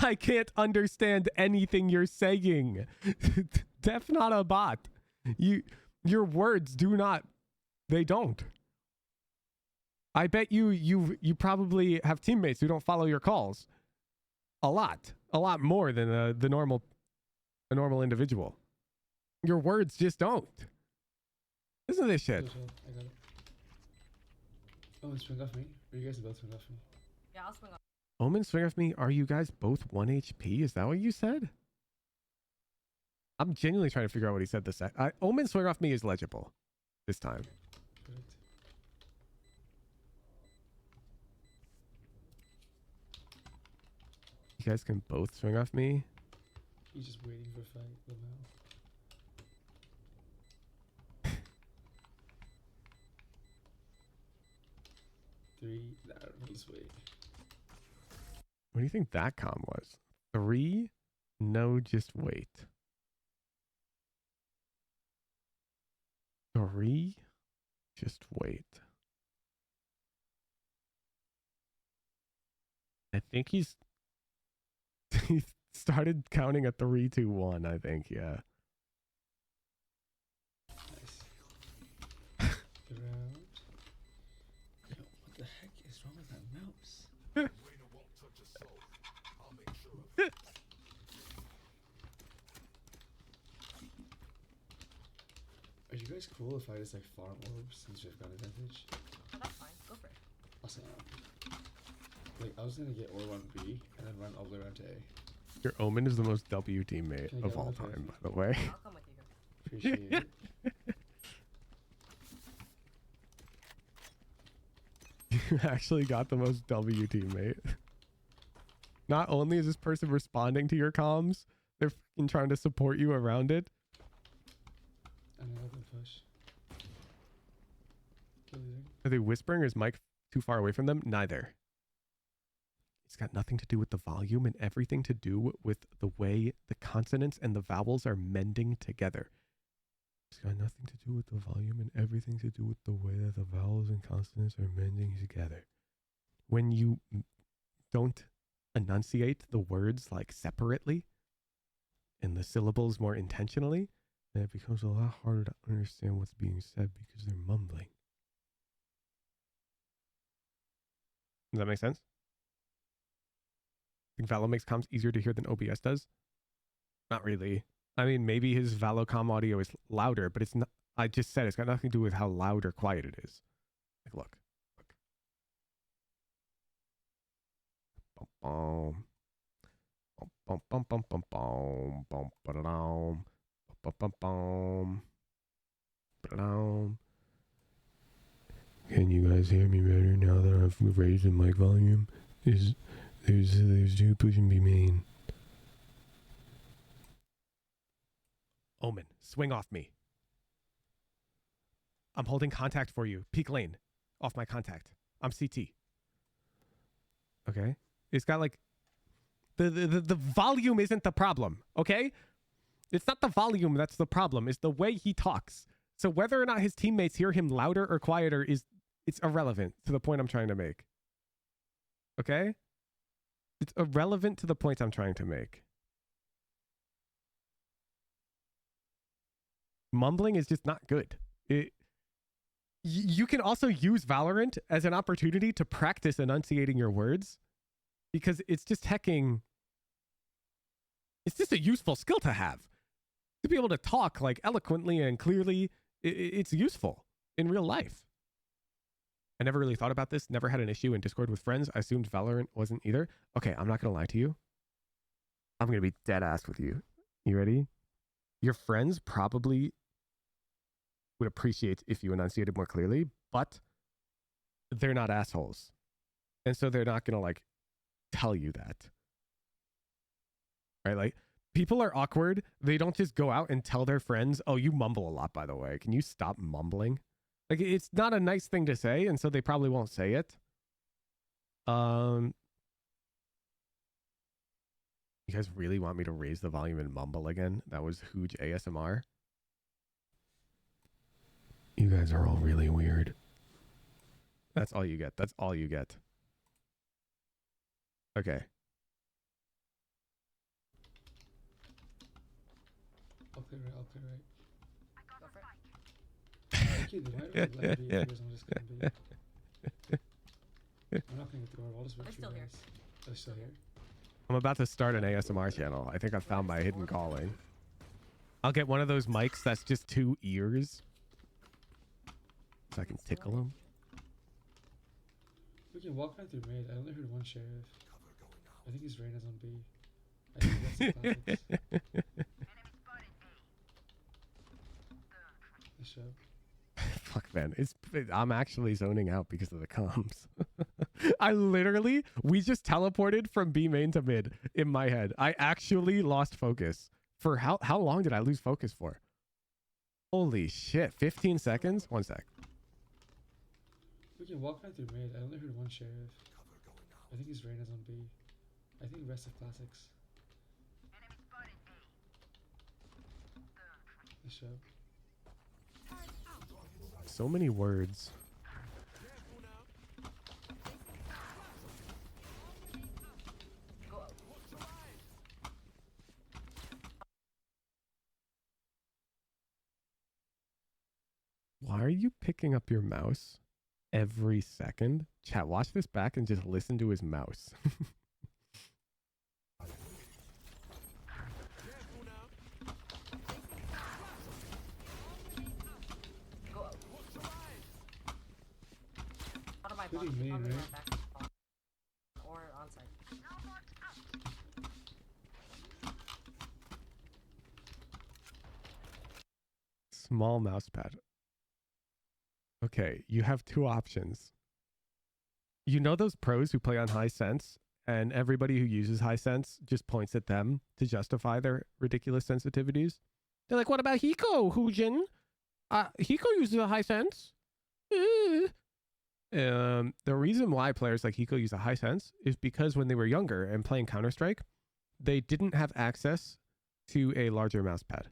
I can't understand anything you're saying. Def not a bot. Your words do not. They don't. I bet you probably have teammates who don't follow your calls. A lot more than a normal individual. Your words just don't. Isn't this shit? Chill, chill. I got it. Oh, and swing off me. Where you guys about to swing off me? Yeah, I'll swing off. Omen, swing off me. Are you guys both 1 HP? Is that what you said? I'm genuinely trying to figure out what he said this. Omen, swing off me is legible this time. Correct. You guys can both swing off me. He's just waiting for a fight. Look now. Three. Nah, just wait. What do you think that comm was? 3? No, just wait. 3? Just wait. I think he started counting a 3, 2, 1, I think, yeah. Nice. Get around. Yo, what the heck is wrong with that mouse? Are you guys cool if I just like farm orbs since we've got advantage? Oh, that's fine. Go for it. Awesome. Like I was gonna get orb on B and then run all the way around to A. Your Omen is the most W teammate Can I of get all one of time, those? by the way. I'll come with you. Appreciate it. You actually got the most W teammate. Not only is this person responding to your comms, they're fucking trying to support you around it. And I let them push. Kill leader. Are they whispering or is Mike too far away from them? Neither. It's got nothing to do with the volume and everything to do with the way the consonants and the vowels are mending together. It's got nothing to do with the volume and everything to do with the way that the vowels and consonants are mending together. When you don't enunciate the words like separately and the syllables more intentionally, then it becomes a lot harder to understand what's being said because they're mumbling. Does that make sense? Think Valo makes comms easier to hear than OBS does? Not really. I mean, maybe his Valocom audio is louder, but it's not. I just said it's got nothing to do with how loud or quiet it is. Like, look. Bum, bum, bum, bum, bum, bum, bum, ba-da-dum, bum, bum, bum, ba-da-dum. Can you guys hear me better now that I've raised the mic volume? There's two pushing me main. Omen, swing off me. I'm holding contact for you. Peak lane. Off my contact. I'm CT. Okay. It's got like the volume isn't the problem, okay? It's not the volume that's the problem. It's the way he talks. So whether or not his teammates hear him louder or quieter it's irrelevant to the point I'm trying to make. Okay? It's irrelevant to the point I'm trying to make. Mumbling is just not good. You can also use Valorant as an opportunity to practice enunciating your words because it's just hecking. It's just a useful skill to have. To be able to talk like eloquently and clearly, it's useful in real life. I never really thought about this. Never had an issue in Discord with friends. I assumed Valorant wasn't either. Okay, I'm not going to lie to you. I'm going to be dead ass with you. You ready? Your friends probably would appreciate if you enunciated more clearly, but they're not assholes. And so they're not going to like tell you that. Right? Like people are awkward. They don't just go out and tell their friends, "Oh, you mumble a lot, by the way. Can you stop mumbling?" Like it's not a nice thing to say, and so they probably won't say it. You guys really want me to raise the volume and mumble again? That was huge ASMR. You guys are all really weird. That's all you get. That's all you get. Okay. I'll clear right. Go for it. Thank you, dude. Why don't you let me be? I'm just gonna be. I'm not gonna get the door. I'll just wait They're for still you here. guys. They're still here. I'm about to start an ASMR channel. I think I found my hidden calling. I'll get one of those mics that's just 2 ears. So I can tickle them. We can walk right through mid. I only heard one sheriff. I think he's Reyna's on B. I think that's the classics. Nice job. Fuck, man. I'm actually zoning out because of the comms. We just teleported from B main to mid in my head. I actually lost focus. For how long did I lose focus for? Holy shit. 15 seconds? 1 sec. We can walk right through mid. I only heard one sheriff. I think he's Reyna's on B. I think rest of classics. Nice job. So many words. Why are you picking up your mouse every second? Chat, watch this back and just listen to his mouse. Out of my Pretty box. mean, Probably right? right back. Or onside. Small mouse pad. Okay, you have 2 options. You know those pros who play on high sense, and everybody who uses high sense just points at them to justify their ridiculous sensitivities? They're like, what about Hiko, Hujin? Hiko uses a high sense. The reason why players like Hiko use a high sense is because when they were younger and playing Counter-Strike, they didn't have access to a larger mouse pad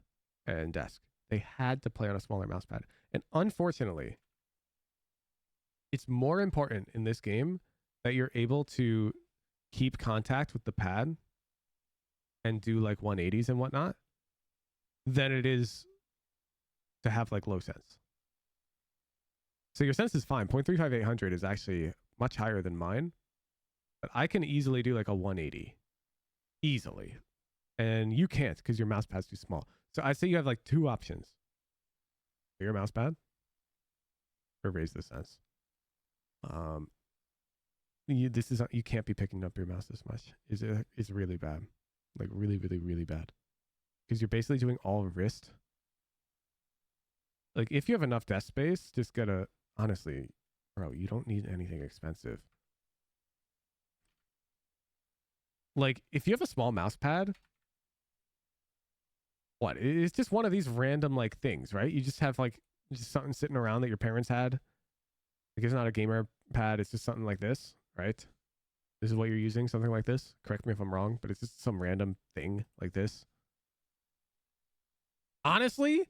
and desk. They had to play on a smaller mouse pad. And unfortunately, it's more important in this game that you're able to keep contact with the pad and do like 180s and whatnot than it is to have like low sense. So your sense is fine. 0.35800 is actually much higher than mine, but I can easily do like a 180 easily. And you can't because your mouse pad's too small. So I say you have like 2 options. Bigger mouse pad or raise the sense. You can't be picking up your mouse this much. It's really bad. Like really, really, really bad. Because you're basically doing all wrist. Like if you have enough desk space, just gotta, honestly, bro, you don't need anything expensive. Like if you have a small mouse pad, what? It's just one of these random like things, right? You just have like just something sitting around that your parents had. Like it's not a gamer pad, it's just something like this, right? This is what you're using, something like this. Correct me if I'm wrong, but it's just some random thing like this. Honestly,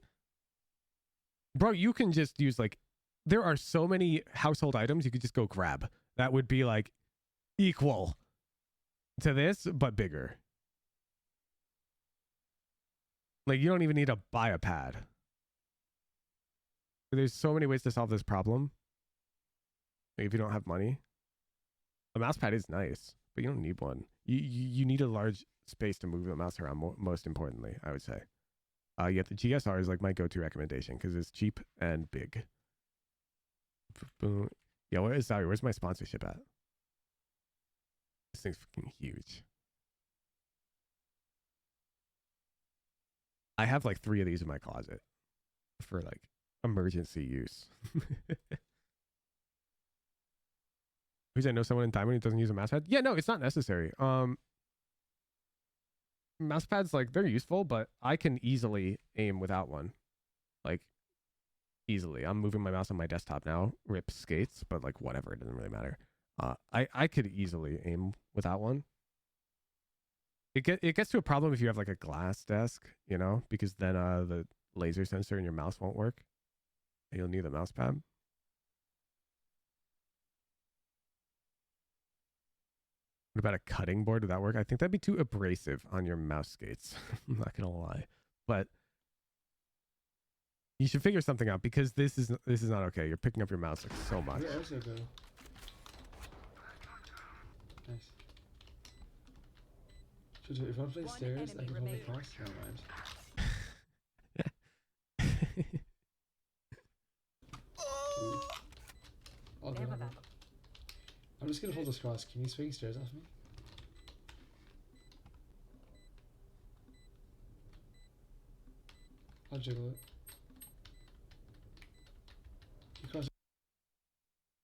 bro, you can just use like, there are so many household items you could just go grab. That would be like equal to this, but bigger. Like you don't even need to buy a pad. There's so many ways to solve this problem. Like if you don't have money, a mouse pad is nice, but you don't need one. You need a large space to move the mouse around. Most importantly, I would say. Yet the GSR is like my go-to recommendation because it's cheap and big. Yeah, what is sorry, where's my sponsorship at? This thing's fucking huge. I have like 3 of these in my closet for like emergency use. Because I know someone in Diamond who doesn't use a mouse pad. Yeah, no, it's not necessary. Mouse pads, like, they're useful, but I can easily aim without one. Like, easily. I'm moving my mouse on my desktop now. Rip skates, but like whatever, it doesn't really matter. I could easily aim without one. It gets to a problem if you have like a glass desk, you know, because then the laser sensor in your mouse won't work. And you'll need the mouse pad. What about a cutting board? Would that work? I think that'd be too abrasive on your mouse skates. I'm not gonna lie, but you should figure something out because this is not okay. You're picking up your mouse like so much. Yeah, also go. Nice. If I play One stairs, I enemy can hold the remaining. cross. Never mind. Ooh. I'll go. Never that. I'm just gonna hold this cross. Can you swing stairs off me? I'll jiggle it. Because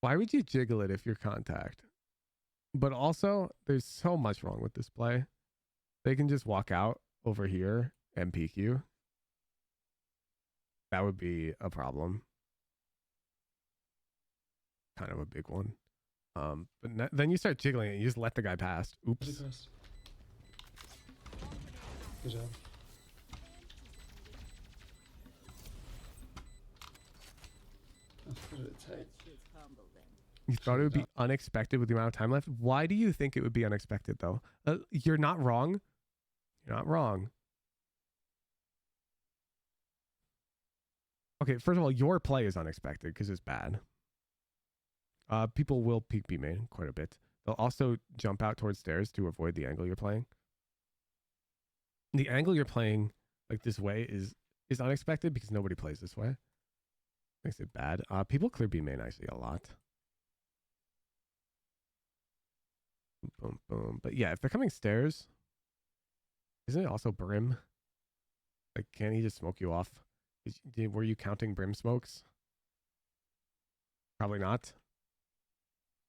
Why would you jiggle it if you're contact? But also, there's so much wrong with this play. They can just walk out over here and peek you. That would be a problem. Kind of a big one. But then you start jiggling it and you just let the guy pass. Oops. cross. Good job. Oh, what did it take? You thought it would be unexpected with the amount of time left? Why do you think it would be unexpected, though? You're not wrong. You're not wrong. Okay, first of all, your play is unexpected because it's bad. People will peek B main quite a bit. They'll also jump out towards stairs to avoid the angle you're playing. The angle you're playing like this way is unexpected because nobody plays this way. Makes it bad. People clear B main I see a lot. Boom, boom. But yeah, if they're coming stairs, isn't it also Brim? Like, can't he just smoke you off? Were you counting Brim smokes? Probably not.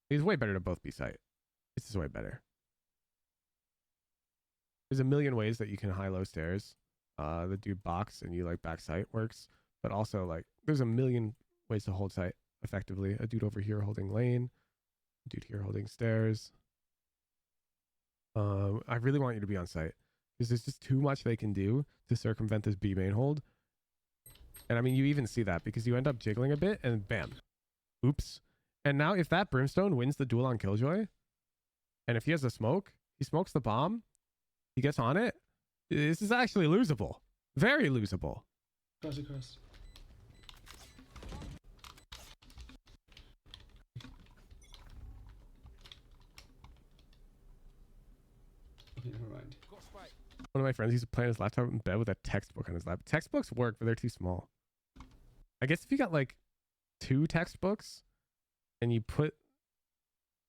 He's way better to both be sight. This is way better. There's a million ways that you can high-low stairs. The dude box and you like back sight works. But also, like, there's a million ways to hold sight effectively. A dude over here holding lane. A dude here holding stairs. I really want you to be on site because there's just too much they can do to circumvent this B main hold. And I mean, you even see that because you end up jiggling a bit and bam. Oops. And now if that Brimstone wins the duel on Killjoy, and if he has a smoke, he smokes the bomb, he gets on it, this is actually losable. Very losable. Cross across. Okay, never mind. One of my friends used to play on his laptop in bed with a textbook on his lap. Textbooks work, but they're too small. I guess if you got like 2 textbooks and you put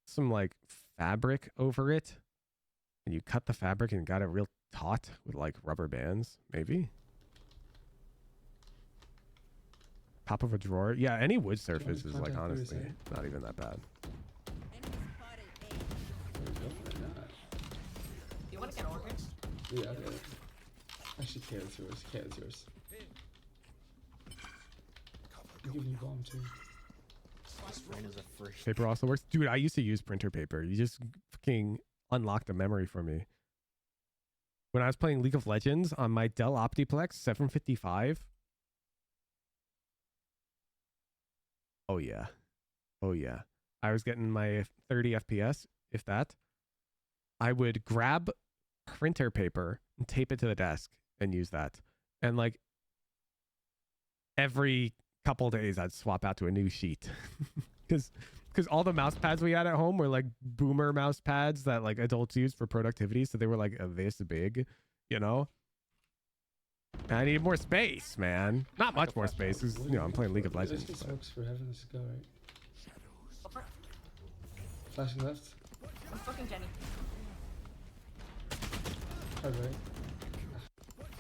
some like fabric over it and you cut the fabric and got it real taut with like rubber bands, maybe. Top of a drawer. Yeah, any wood surface is like honestly not even that bad. You want to get organs? Yeah, I get it. Actually, Kayla's yours. Kayla's yours. I'll give you bomb too. Rain is a free. Paper also works. Dude, I used to use printer paper. You just fucking unlocked a memory for me. When I was playing League of Legends on my Dell Optiplex 755. Oh yeah. Oh yeah. I was getting my 30 FPS, if that. I would grab printer paper and tape it to the desk and use that. And like every couple days I'd swap out to a new sheet. Because all the mouse pads we had at home were like boomer mouse pads that like adults use for productivity. So they were like this big, you know? And I need more space, man. Not much more space. 'Cause, you know, I'm playing League of Legends. Just But... smokes for heaven. Let's go, right? For Flashing left. I'm fucking Jenny. Hard right.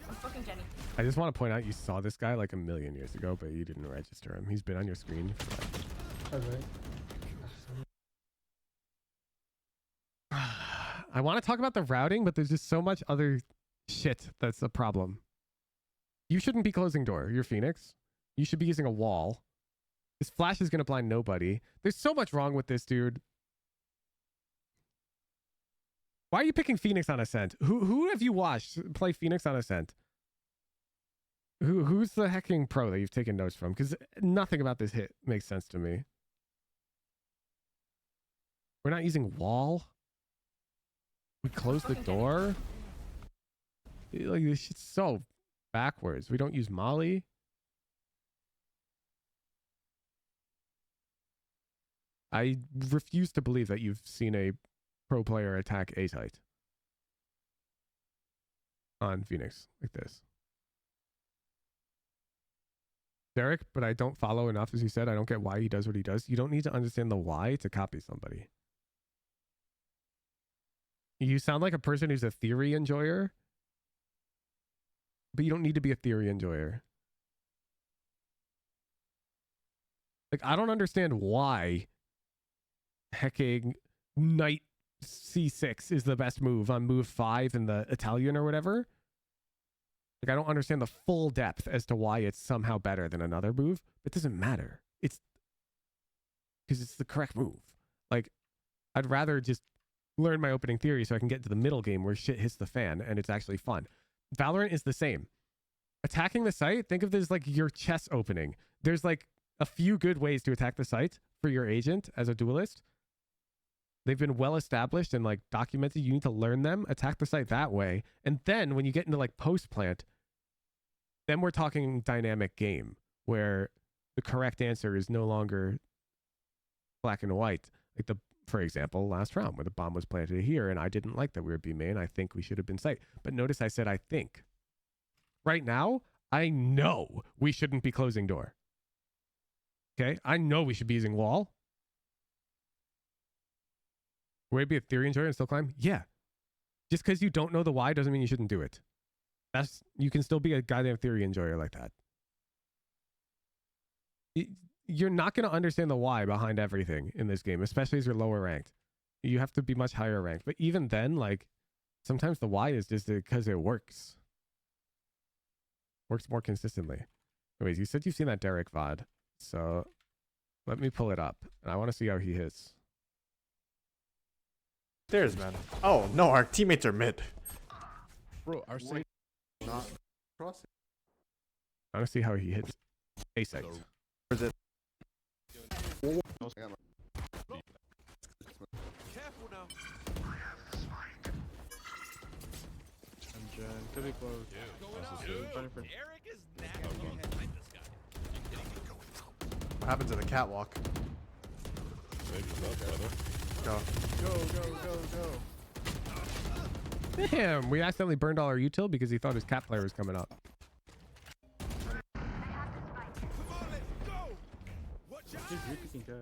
I'm fucking Jenny. I just want to point out you saw this guy like a million years ago, but you didn't register him. He's been on your screen for like... Hard right. I want to talk about the routing, but there's just so much other shit that's a problem. You shouldn't be closing door. You're Phoenix. You should be using a wall. This flash is going to blind nobody. There's so much wrong with this, dude. Why are you picking Phoenix on Ascent? Who have you watched play Phoenix on Ascent? Who's the hacking pro that you've taken notes from? Because nothing about this hit makes sense to me. We're not using wall. We close the door. Like, this shit's so backwards. We don't use Molly. I refuse to believe that you've seen a pro player attack A site on Phoenix like this. Derek, but I don't follow enough, as you said. I don't get why he does what he does. You don't need to understand the why to copy somebody. You sound like a person who's a theory enjoyer, but you don't need to be a theory enjoyer. Like, I don't understand why hecking knight c6 is the best move on move 5 in the Italian or whatever. Like, I don't understand the full depth as to why it's somehow better than another move. It doesn't matter. It's because it's the correct move. Like, I'd rather just learn my opening theory so I can get to the middle game where shit hits the fan and it's actually fun. Valorant is the same. Attacking the site, think of this like your chess opening. There's like a few good ways to attack the site for your agent as a duelist. They've been well established and like documented. You need to learn them, attack the site that way. And then when you get into like post plant, then we're talking dynamic game where the correct answer is no longer black and white. Like for example, last round where the bomb was planted here and I didn't like that we were B main. I think we should have been site. But notice I said I think. Right now, I know we shouldn't be closing door. Okay? I know we should be using wall. Would it be a theory enjoyer and still climb? Yeah. Just because you don't know the why doesn't mean you shouldn't do it. You can still be a goddamn theory enjoyer like that. You're not going to understand the why behind everything in this game, especially as you're lower ranked. You have to be much higher ranked. But even then, like, sometimes the why is just because it works. Works more consistently. Anyways, you said you've seen that Derek VOD. So let me pull it up. And I want to see how he hits. Stairs, man. Oh, no, our teammates are mid. Bro, our side Not crossing. I want to see how he hits A site. Where's it? Careful now. And Jen, could be close. Eric is naturally behind this guy. You kidding me? What happens at the catwalk? Go. Go. Damn, we accidentally burned all our util because he thought his cat player was coming up. Come on, let's go. Watch out. Dude, you're picking cat.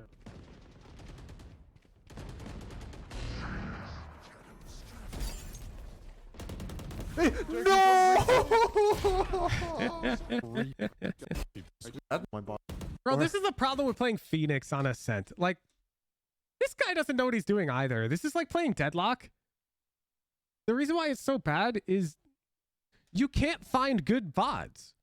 That's my bot. Bro, this is the problem with playing Phoenix on Ascent. Like, this guy doesn't know what he's doing either. This is like playing Deadlock. The reason why it's so bad is you can't find good VODs.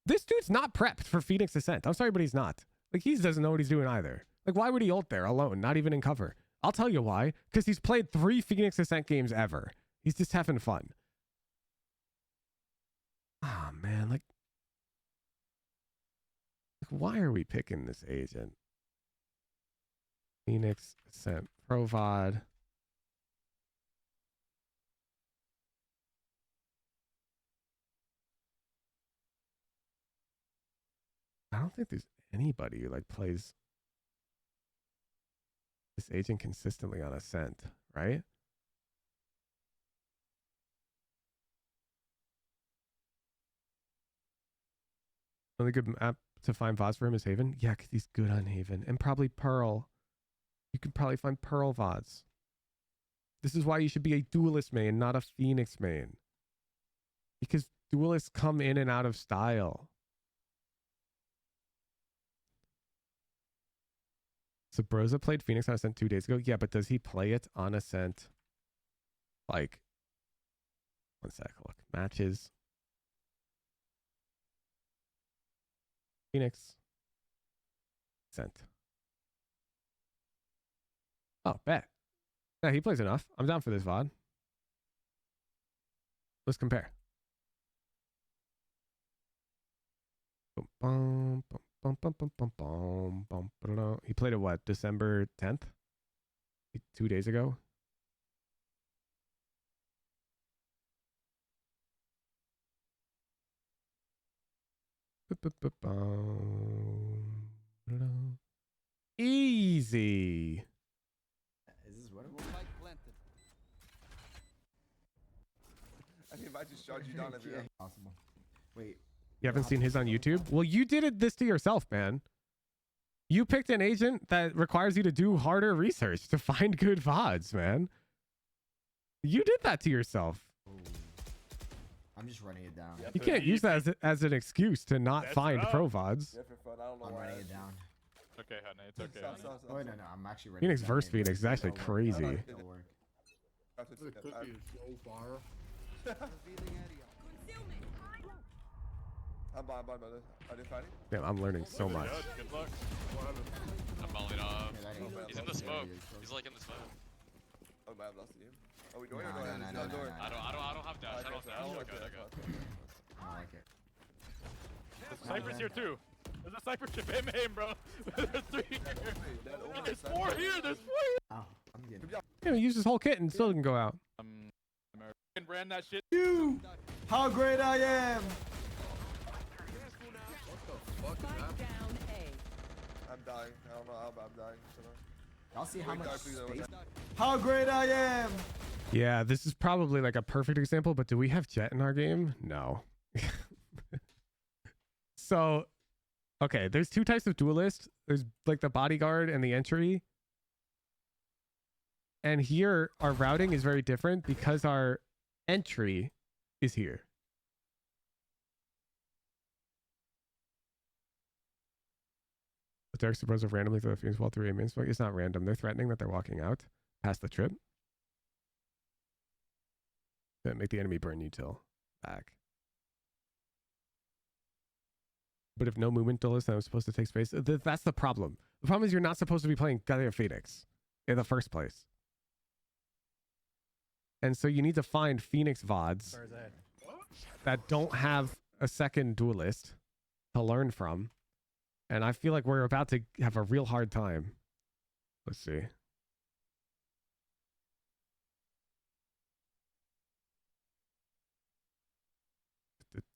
This dude's not prepped for Phoenix Ascent. I'm sorry, but he's not. Like, he doesn't know what he's doing either. Like, why would he ult there alone, not even in cover? I'll tell you why. Because he's played 3 Phoenix Ascent games ever. He's just having fun. Ah, man, like, why are we picking this agent? Phoenix Ascent Pro VOD. I don't think there's anybody who like plays this agent consistently on Ascent, right? Only good app to find VODs for him is Haven. Yeah, because he's good on Haven. And probably Pearl. You can probably find Pearl VODs. This is why you should be a duelist main, not a Phoenix main. Because duelists come in and out of style. So Broza played Phoenix on Ascent 2 days ago. Yeah, but does he play it on Ascent? Like, one sec, look. Matches. Phoenix. Ascent. Oh, bet. Yeah, he plays enough. I'm down for this VOD. Let's compare. He played it what? December 10th? 2 days ago? Easy. Is this winnable? I think if I just shot you down, it'd be possible. Wait. You haven't seen his on YouTube? Well, you did this to yourself, man. You picked an agent that requires you to do harder research to find good VODs, man. You did that to yourself. Oh. I'm just running it down. You can't use that as an excuse to not find pro VODs. I'm running it down. Okay, honey. It's okay. Oh, no, I'm actually ready. Phoenix versus Phoenix is actually crazy. It'll work. The cookie is so far. I'm buying, brother. Are they fighting? Damn, I'm learning so much. Good luck. I'm mollied off. Yeah, He's in the smoke. He's like in the smoke. Oh, man, I've lost the game. Are we doing it? I don't have dash. I don't have dash. Okay, okay. I don't like it. The sniper's here too. There's a sniper chip. Aim, bro. There's 3 here. There's 4 here. There's 4 here. Oh, I'm getting. Yeah, he used his whole kit and still didn't go out. American brand that shit. You! How great I am! Spike down A. I'm dying. I don't know how, but I'm dying. Y'all see how much space? How great I am! Yeah, this is probably like a perfect example, but do we have Jet in our game? No. So, okay, there's 2 types of duelist. There's like the bodyguard and the entry. And here, our routing is very different because our entry is here. The Dark Bros have randomly throw the Phoenix wall through a main smoke. It's not random. They're threatening that they're walking out past the trip. That make the enemy burn you till back. But if no movement duelist, then I'm supposed to take space. That's the problem. The problem is you're not supposed to be playing Goddamn Phoenix in the first place. And so you need to find Phoenix VODs that don't have a second duelist to learn from. And I feel like we're about to have a real hard time. Let's see.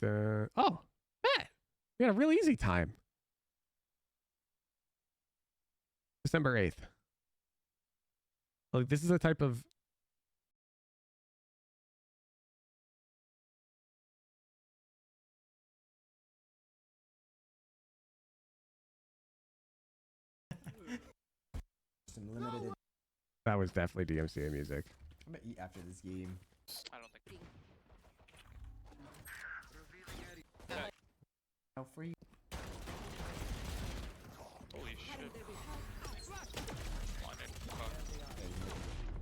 Oh, man. We had a real easy time. December 8th. Like, this is a type of... Limited. That was definitely DMCA music. I'm gonna eat after this game. I don't think. How free? Holy shit. Blinded. Fuck.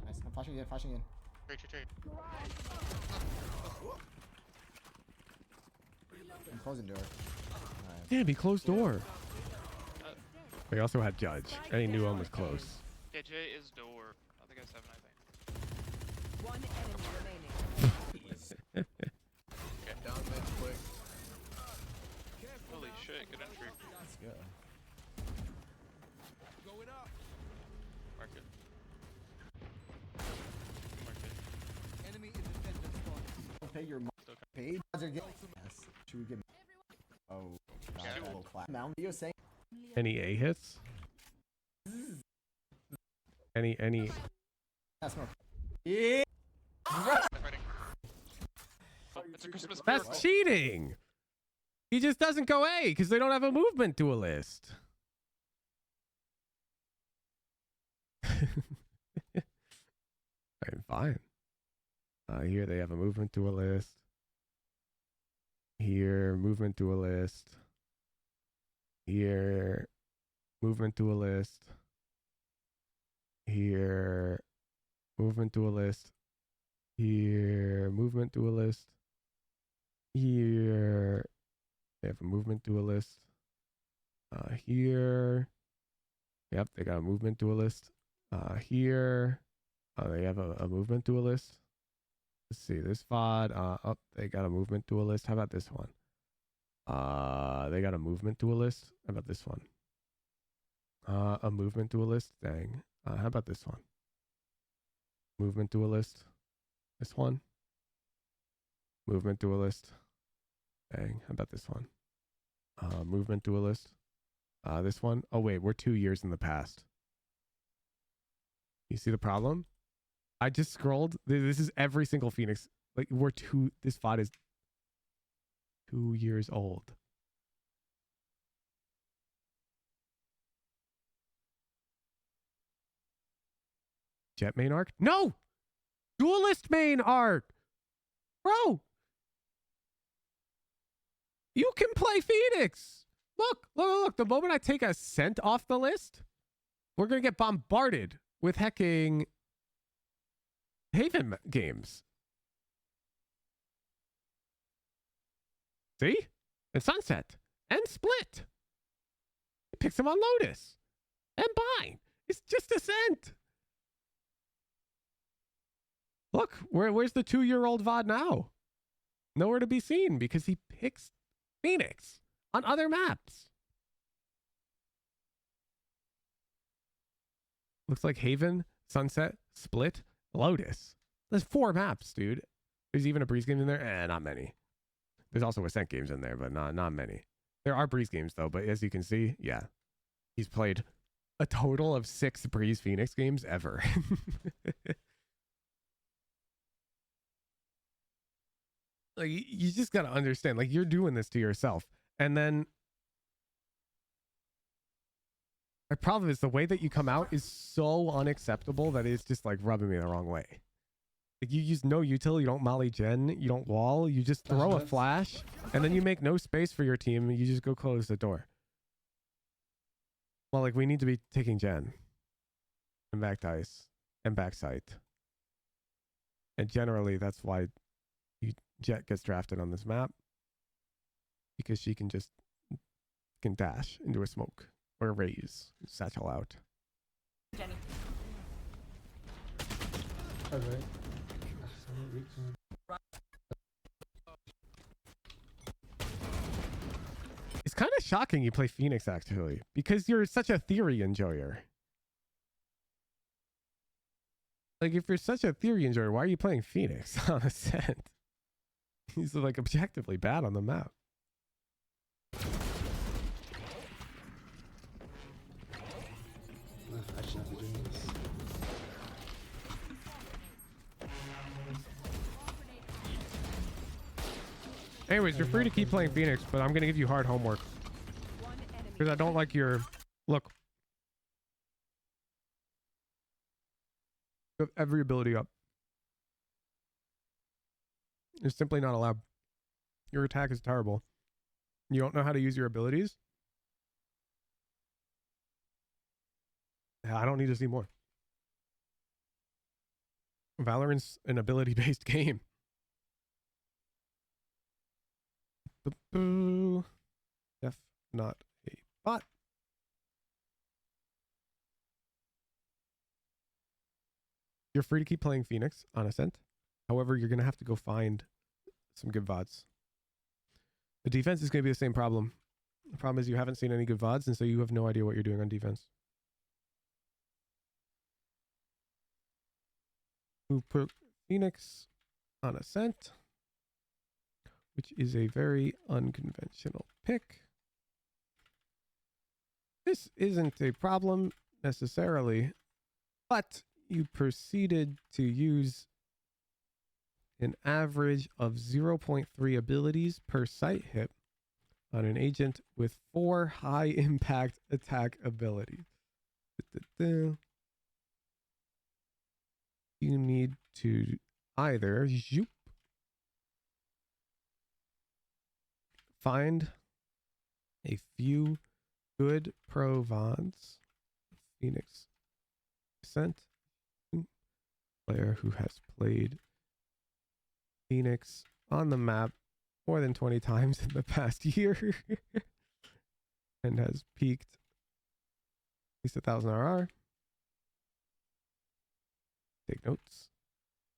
Nice. I'm flashing in, flashing in. Trade. I'm closing door. Nice. Damn, he closed door. He also had Judge. And he knew one was close. Yeah, Jay is door. I think I 7, I think. One enemy remaining. Okay. Down mid quick. Holy shit, good entry. Let's go. Going up. Mark it. Enemy independent spawn. Don't pay your paid. Yes. Should we get? Oh. God, Mount video saying. Any A hits? Any... That's more. Yeah. It's a Christmas That's miracle. cheating! He just doesn't go A because they don't have a movement duelist. I'm fine. Here they have a movement to a list. Here, movement to a list. Here, movement to a list. Here, movement to a list. Here, movement to a list. Here, they have a movement to a list. Here, yep, they got a movement to a list. Here, they have a movement to a list. Let's see, this VOD, oh, they got a movement to a list. How about this one? They got a movement to a list. How about this one? A movement to a list. Dang. How about this one? Movement to a list. This one. Movement to a list. Dang. How about this one? Movement to a list. This one. Oh wait, we're 2 years in the past. You see the problem? I just scrolled. This is every single Phoenix. Like this VOD is 2 years old. Jet main arc? No! Duelist main arc! Bro! You can play Phoenix! Look. The moment I take Ascent off the list, we're going to get bombarded with hecking Haven games. See? And Sunset. And Split. It picks them on Lotus. And Bind. It's just Ascent. Look, where's the 2-year-old VOD now? Nowhere to be seen because he picks Phoenix on other maps. Looks like Haven, Sunset, Split, Lotus. There's 4 maps, dude. There's even a Breeze game in there. Not many. There's also Ascent games in there, but not many. There are Breeze games, though, but as you can see, yeah. He's played a total of 6 Breeze Phoenix games ever. Like, you just got to understand, like, you're doing this to yourself. And then my problem is the way that you come out is so unacceptable that it's just like rubbing me the wrong way. Like, you use no util, you don't molly gen, you don't wall, you just throw a flash, and then you make no space for your team, and you just go close the door. Well, like, we need to be taking gen. And back dice. And back sight. And generally, that's why Jet gets drafted on this map. Because she can dash into a smoke. Or a raise. Satchel out. Jenny. Alright. It's kind of shocking you play Phoenix, actually, because you're such a theory enjoyer. Like, if you're such a theory enjoyer, why are you playing Phoenix on Ascent? He's like objectively bad on the map. I should not be doing this. Anyways, you're free to keep playing Phoenix, but I'm going to give you hard homework. Because I don't like your... Look. You have every ability up. You're simply not allowed. Your attack is terrible. You don't know how to use your abilities? I don't need to see more. Valorant's an ability-based game. Boo. Def not a bot. You're free to keep playing Phoenix on Ascent. However, you're going to have to go find some good VODs. The defense is going to be the same problem. The problem is you haven't seen any good VODs, and so you have no idea what you're doing on defense. Who put Phoenix on Ascent, which is a very unconventional pick. This isn't a problem necessarily, but you proceeded to use an average of 0.3 abilities per sight hit on an agent with 4 high impact attack abilities. you need to either find a few good pro VODs, Phoenix Ascent, player who has played Phoenix on the map more than 20 times in the past year and has peaked at least 1,000 RR. Take notes.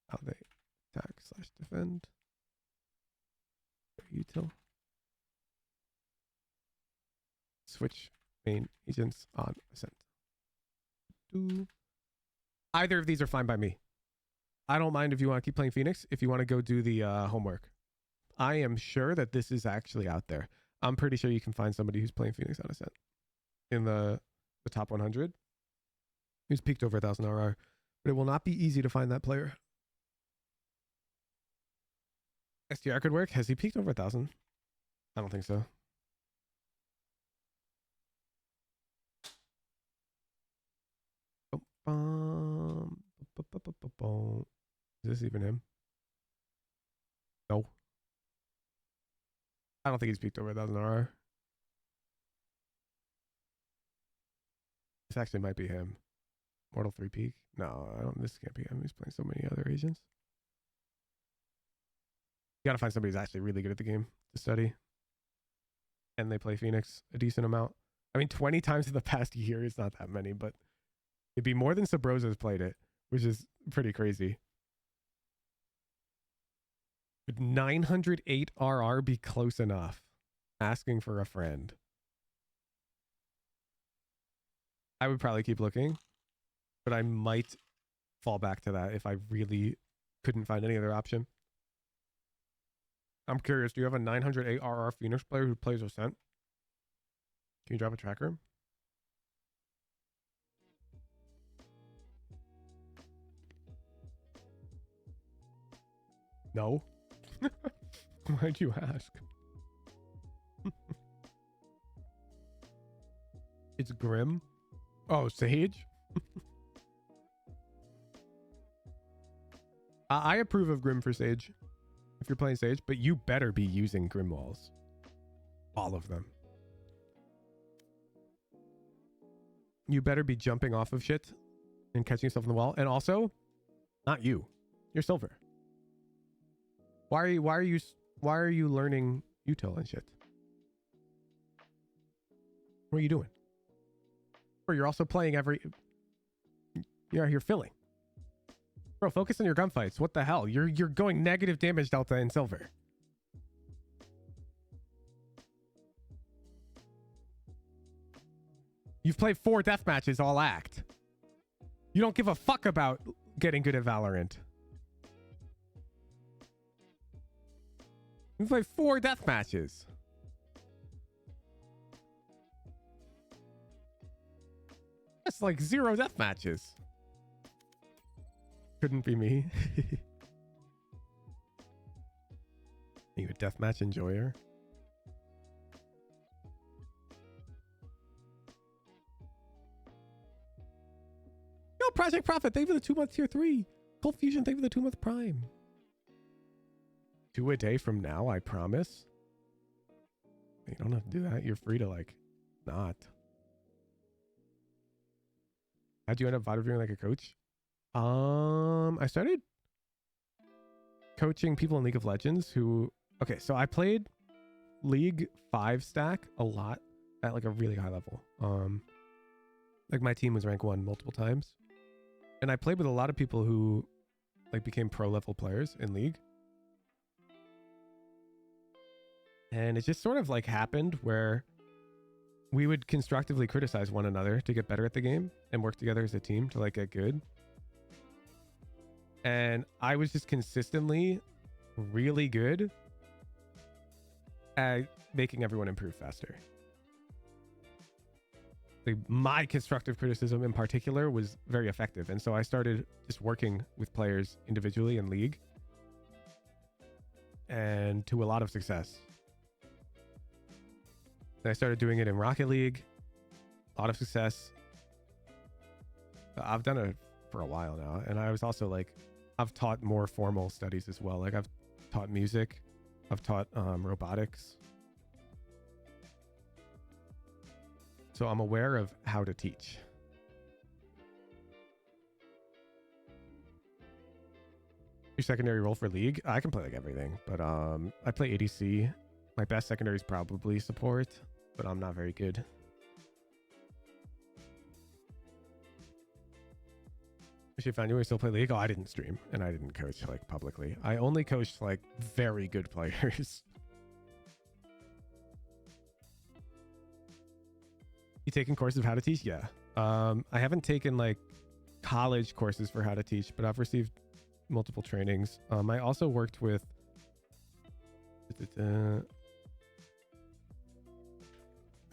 How they attack / defend. Their util. Switch main agents on Ascent. Either of these are fine by me. I don't mind if you want to keep playing Phoenix, if you want to go do the homework. I am sure that this is actually out there. I'm pretty sure you can find somebody who's playing Phoenix on Ascent in the top 100 who's peaked over 1,000 RR, but it will not be easy to find that player. SDR could work. Has he peaked over 1,000? I don't think so. Is this even him? No. I don't think he's peaked over 1,000 RR. This actually might be him. Mortal 3 peak? No, I don't. This can't be him. He's playing so many other agents. You gotta find somebody who's actually really good at the game to study. And they play Phoenix a decent amount. I mean, 20 times in the past year is not that many, but it'd be more than Sabrosa's played it, which is pretty crazy. Would 908 RR be close enough? Asking for a friend. I would probably keep looking, but I might fall back to that if I really couldn't find any other option. I'm curious, do you have a 908 RR Phoenix player who plays Ascent? Can you drop a tracker? No. Why'd you ask? It's Grim. Oh, Sage? I approve of Grim for Sage. If you're playing Sage, but you better be using Grim walls. All of them. You better be jumping off of shit and catching yourself in the wall. And also, not you. You're Silver. Why are you learning util and shit? What are you doing? Or you're also playing you're filling. Bro, focus on your gunfights. What the hell? You're going negative damage delta in Silver. You've played 4 death matches all act. You don't give a fuck about getting good at Valorant. You've played 4 death matches. That's like 0 death matches. Couldn't be me. Are you a deathmatch enjoyer? Yo, Project Profit, thank you for the 2-month tier 3. Cold Fusion, thank you for the 2-month prime. 2 a day from now, I promise. You don't have to do that. You're free to not. How'd you end up VOD reviewing like a coach? I started coaching people in League of Legends who... Okay, so I played League 5 stack a lot at a really high level. My team was rank 1 multiple times. And I played with a lot of people who became pro level players in League. And it just sort of happened where we would constructively criticize one another to get better at the game and work together as a team to get good. And I was just consistently really good at making everyone improve faster. My constructive criticism in particular was very effective. And so I started just working with players individually in League. And to a lot of success. And I started doing it in Rocket League. A lot of success. I've done a for a while now. And I was also like, I've taught more formal studies as well. Like I've taught music, I've taught robotics. So I'm aware of how to teach. Your secondary role for League? I can play like everything, but I play ADC. My best secondary is probably support, but I'm not very good. Actually, found you when still play League. Oh, I didn't stream and I didn't coach like publicly. I only coached like very good players. You taking courses of how to teach? Yeah. I haven't taken like college courses for how to teach, but I've received multiple trainings. I also worked with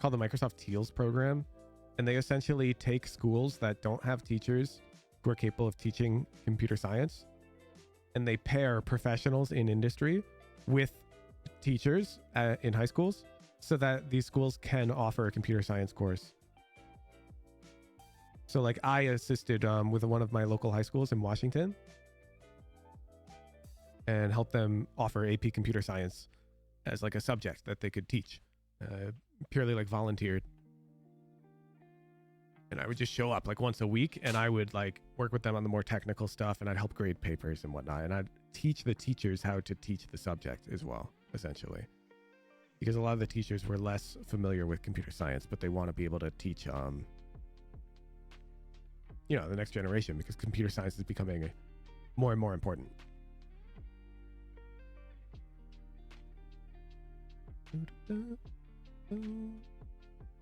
called the Microsoft Teals program, and they essentially take schools that don't have teachers who are capable of teaching computer science, and they pair professionals in industry with teachers in high schools so that these schools can offer a computer science course. So like I assisted with one of my local high schools in Washington and helped them offer AP computer science as like a subject that they could teach, purely like volunteered. And I would just show up like once a week and I would like work with them on the more technical stuff, and I'd help grade papers and whatnot. And I'd teach the teachers how to teach the subject as well, essentially. Because a lot of the teachers were less familiar with computer science, but they want to be able to teach, you know, the next generation, because computer science is becoming more and more important.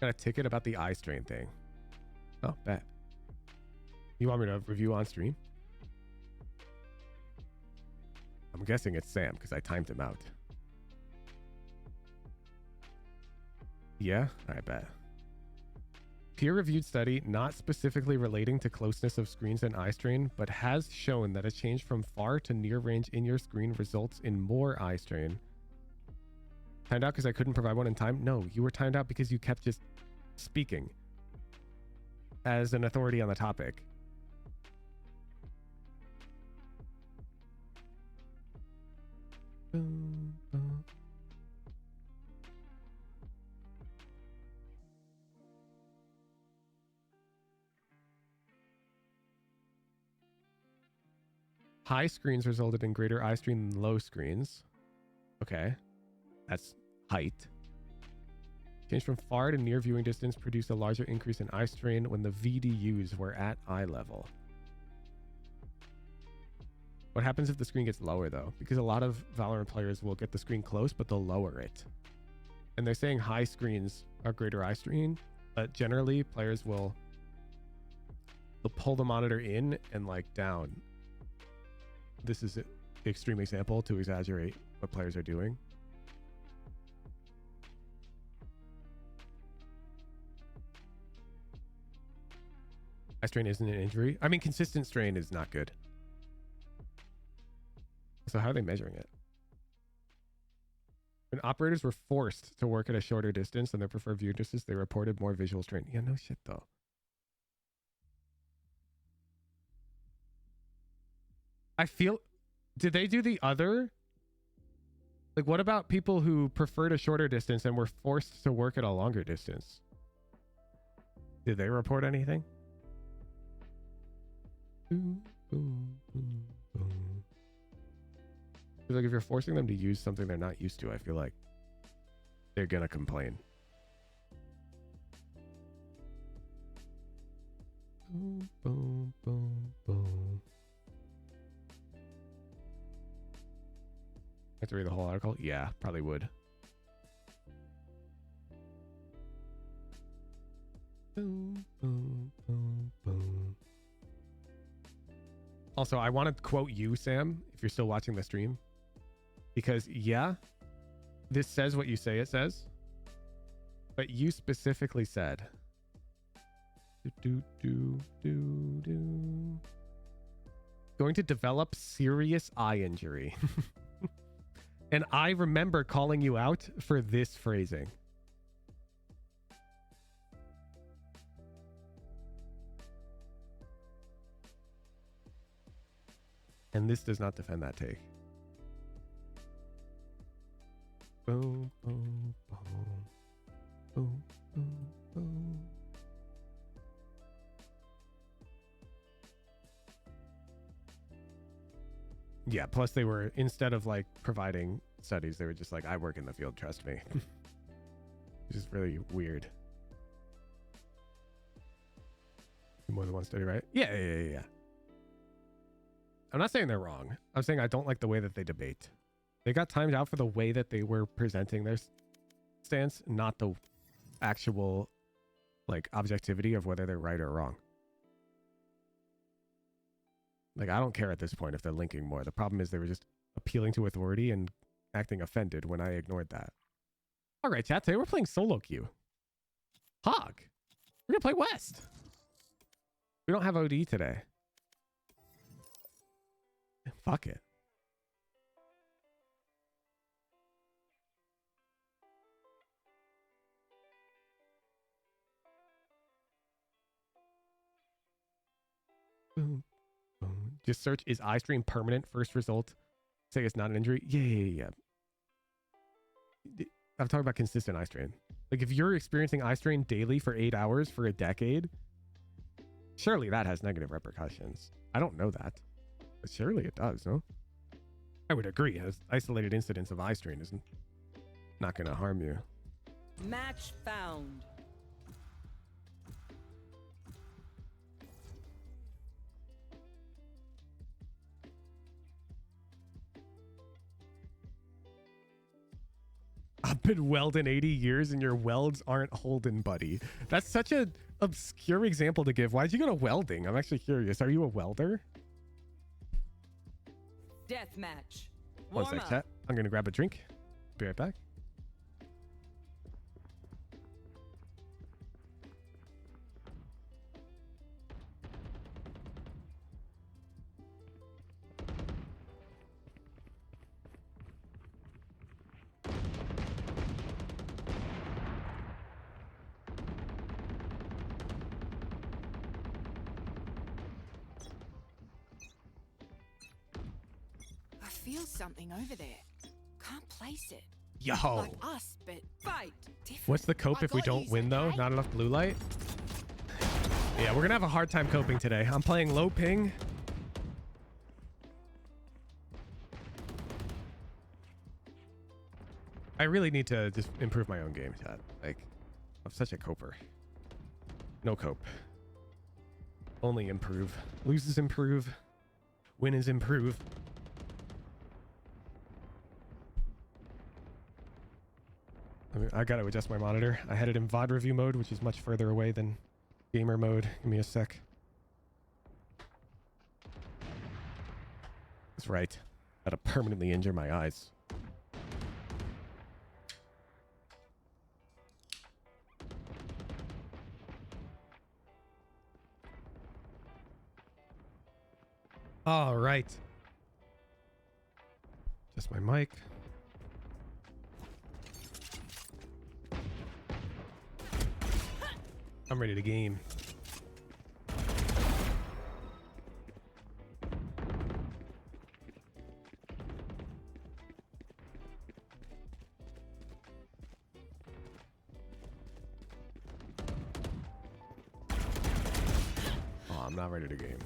Got a ticket about the eye strain thing. Oh, bet. You want me to review on stream? I'm guessing it's Sam because I timed him out. Yeah, I bet. Peer-reviewed study not specifically relating to closeness of screens and eye strain, but has shown that a change from far to near range in your screen results in more eye strain. Timed out because I couldn't provide one in time? No, you were timed out because you kept just speaking as an authority on the topic. High screens resulted in greater eye strain than low screens. Okay. That's height. Change from far to near viewing distance produced a larger increase in eye strain when the VDUs were at eye level. What happens if the screen gets lower though? Because a lot of Valorant players will get the screen close, but they'll lower it. And they're saying high screens are greater eye strain, but generally players will they'll pull the monitor in and like down. This is an extreme example to exaggerate what players are doing. Eye strain isn't an injury. I mean, consistent strain is not good. So how are they measuring it? When operators were forced to work at a shorter distance than their preferred view distance, they reported more visual strain. Yeah, no shit though. I feel... Did they do the other? Like, what about people who preferred a shorter distance and were forced to work at a longer distance? Did they report anything? Boom, boom, boom, boom. Like if you're forcing them to use something they're not used to, I feel like they're gonna complain. Boom, boom, boom, boom. I have to read the whole article? Yeah, probably would. Boom, boom, boom, boom. Also, I want to quote you, Sam, if you're still watching the stream. Because, yeah, this says what you say it says. But you specifically said... Going to develop serious eye injury. And I remember calling you out for this phrasing. And this does not defend that take. Boom, boom, boom. Boom, boom, boom. Yeah, plus they were, instead of like providing studies, they were just like, I work in the field, trust me. Which is really weird. More than one study, right? Yeah. I'm not saying they're wrong. I'm saying I don't like the way that they debate. They got timed out for the way that they were presenting their stance, not the actual like objectivity of whether they're right or wrong. Like, I don't care at this point if they're linking more. The problem is they were just appealing to authority and acting offended when I ignored that. All right, chat, today we're playing solo queue. Hog. We're gonna play West. We don't have OD today. Fuck it. Boom, boom. Just search, is eye strain permanent? First result, say it's not an injury. Yeah. I'm talking about consistent eye strain. Like, if you're experiencing eye strain daily for 8 hours for a decade, surely that has negative repercussions. I don't know that, but surely it does, no? I would agree. As isolated incidents of eye strain is not going to harm you. Match found. I've been welding 80 years and your welds aren't holding, buddy. That's such an obscure example to give. Why'd you go to welding? I'm actually curious. Are you a welder? Death match. One sec, chat. I'm going to grab a drink. Be right back. I feel something over there. Can't place it. Yo. Like us, but fight. Different. What's the cope if we don't win, though? Not enough blue light? Yeah, we're going to have a hard time coping today. I'm playing low ping. I really need to just improve my own game, chat. Like, I'm such a coper. No cope. Only improve. Lose is improve. Win is improve. I gotta adjust my monitor. I had it in VOD review mode, which is much further away than gamer mode. Give me a sec. That's right. Gotta permanently injure my eyes. All right. Just my mic. I'm ready to game. Oh, I'm not ready to game.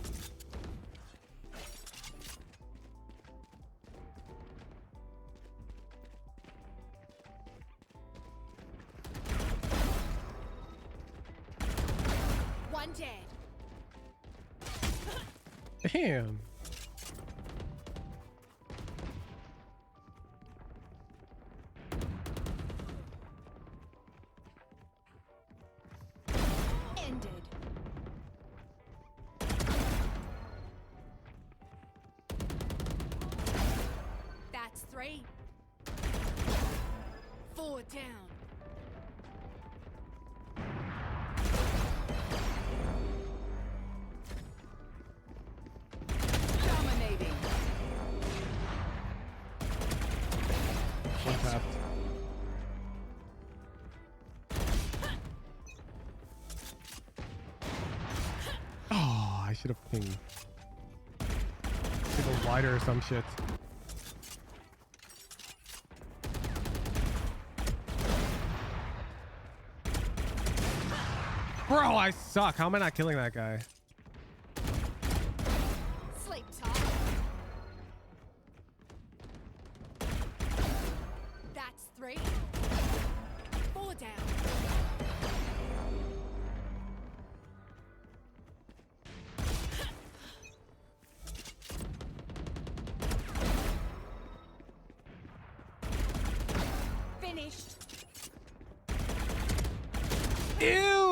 Damn. Ended. That's 3. 4 down. One tapped. Oh, I should have pinged. Big old wider or some shit. Bro, I suck. How am I not killing that guy? Sleep tight. That's 3. 4 down. Finished. Ew!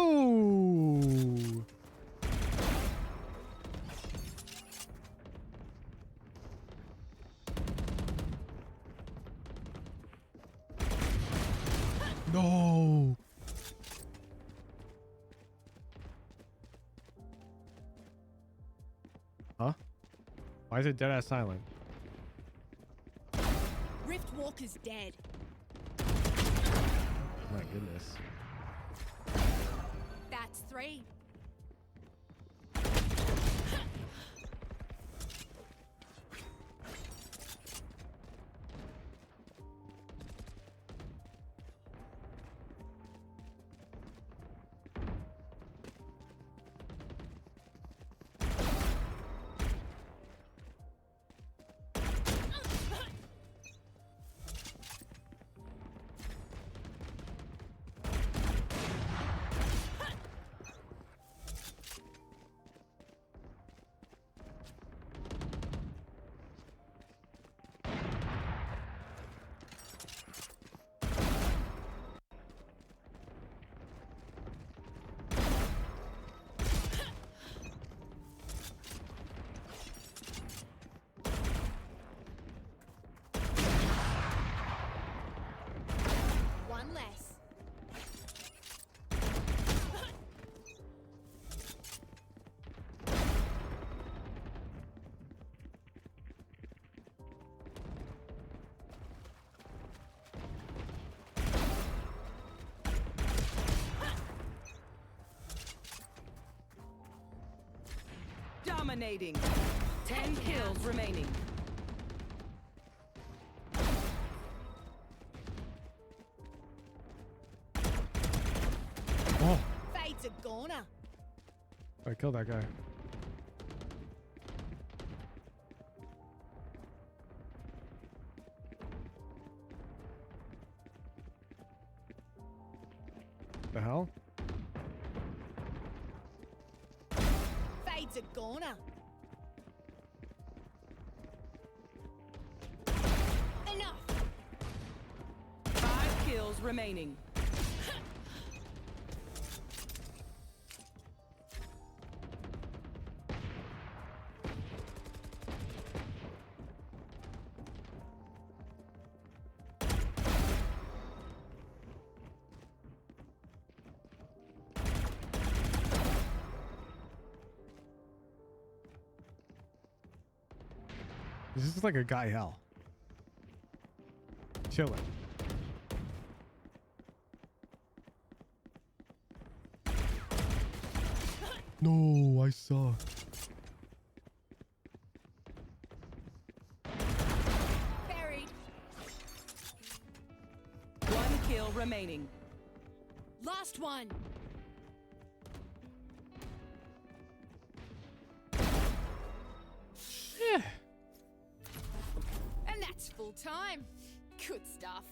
No! Huh? Why is it dead ass silent? Rift Walker's dead. My goodness. That's 3. One less. Dominating. 10 kills remaining. Oh, Fade's a goner. I killed that guy. The hell? Fade's a goner. Enough. 5 kills remaining. This is like a guy hell. Chilling. No, I suck. Buried. 1 kill remaining. Last one. Yeah. And that's full time. Good stuff.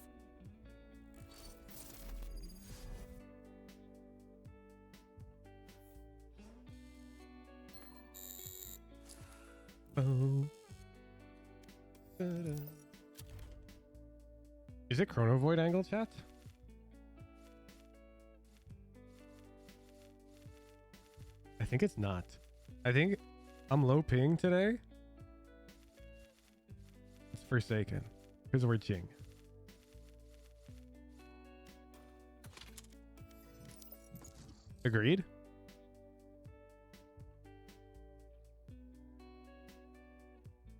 Oh. Da-da. Is it Chrono Void angle, chat? I think it's not. I think I'm low ping today. It's Forsaken. Because we're Jing. Agreed?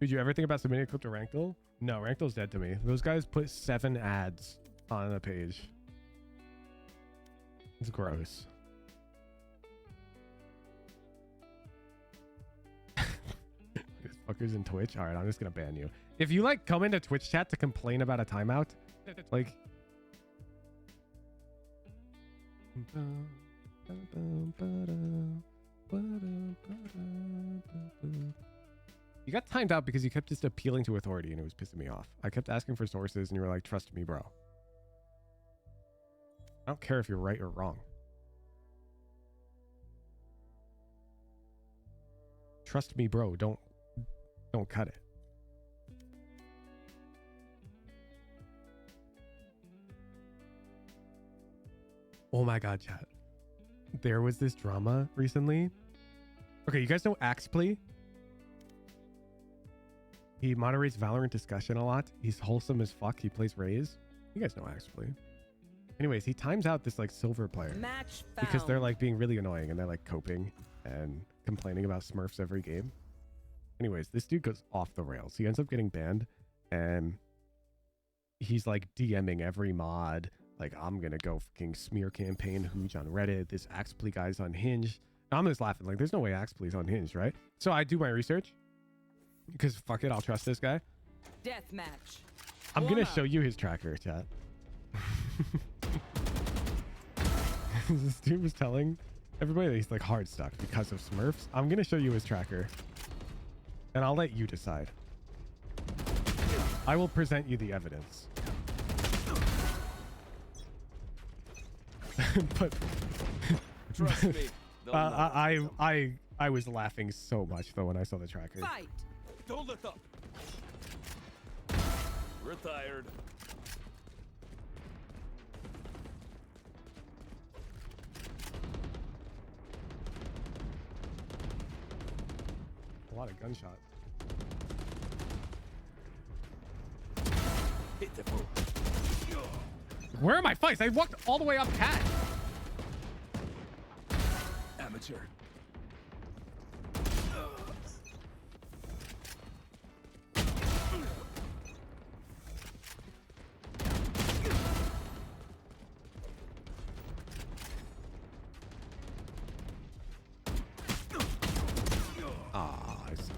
Did you ever think about submitting a clip to Rankle? No, Rankle's dead to me. Those guys put 7 ads on the page. It's gross. This fucking coworkers in Twitch. All right, I'm just gonna ban you. If you like come into Twitch chat to complain about a timeout, like. You got timed out because you kept just appealing to authority and it was pissing me off. I kept asking for sources and you were like, trust me, bro. I don't care if you're right or wrong. Trust me, bro. Don't cut it. Oh my god, chat. There was this drama recently. Okay, you guys know Axpley? He moderates Valorant discussion a lot. He's wholesome as fuck. He plays Raze. You guys know Axpley. Anyways, he times out this like silver player. Match found. Because they're like being really annoying and they're like coping and complaining about Smurfs every game. Anyways, this dude goes off the rails. He ends up getting banned and he's like DMing every mod. Like, I'm going to go fucking smear campaign Hooge on Reddit. This Axpley guy's unhinged. I'm just laughing. Like, there's no way Axpley's unhinged, right? So I do my research. Because fuck it, I'll trust this guy. Deathmatch. I'm going to show you his tracker, chat. This dude was telling everybody that he's like hard stuck because of Smurfs. I'm going to show you his tracker. And I'll let you decide. I will present you the evidence. But Trust me. I was laughing so much though when I saw the tracker. Fight. Don't let up. Retired. A lot of gunshots. Hit the fool. Where are my fights? I walked all the way up cat. Amateur. Ah, I suck.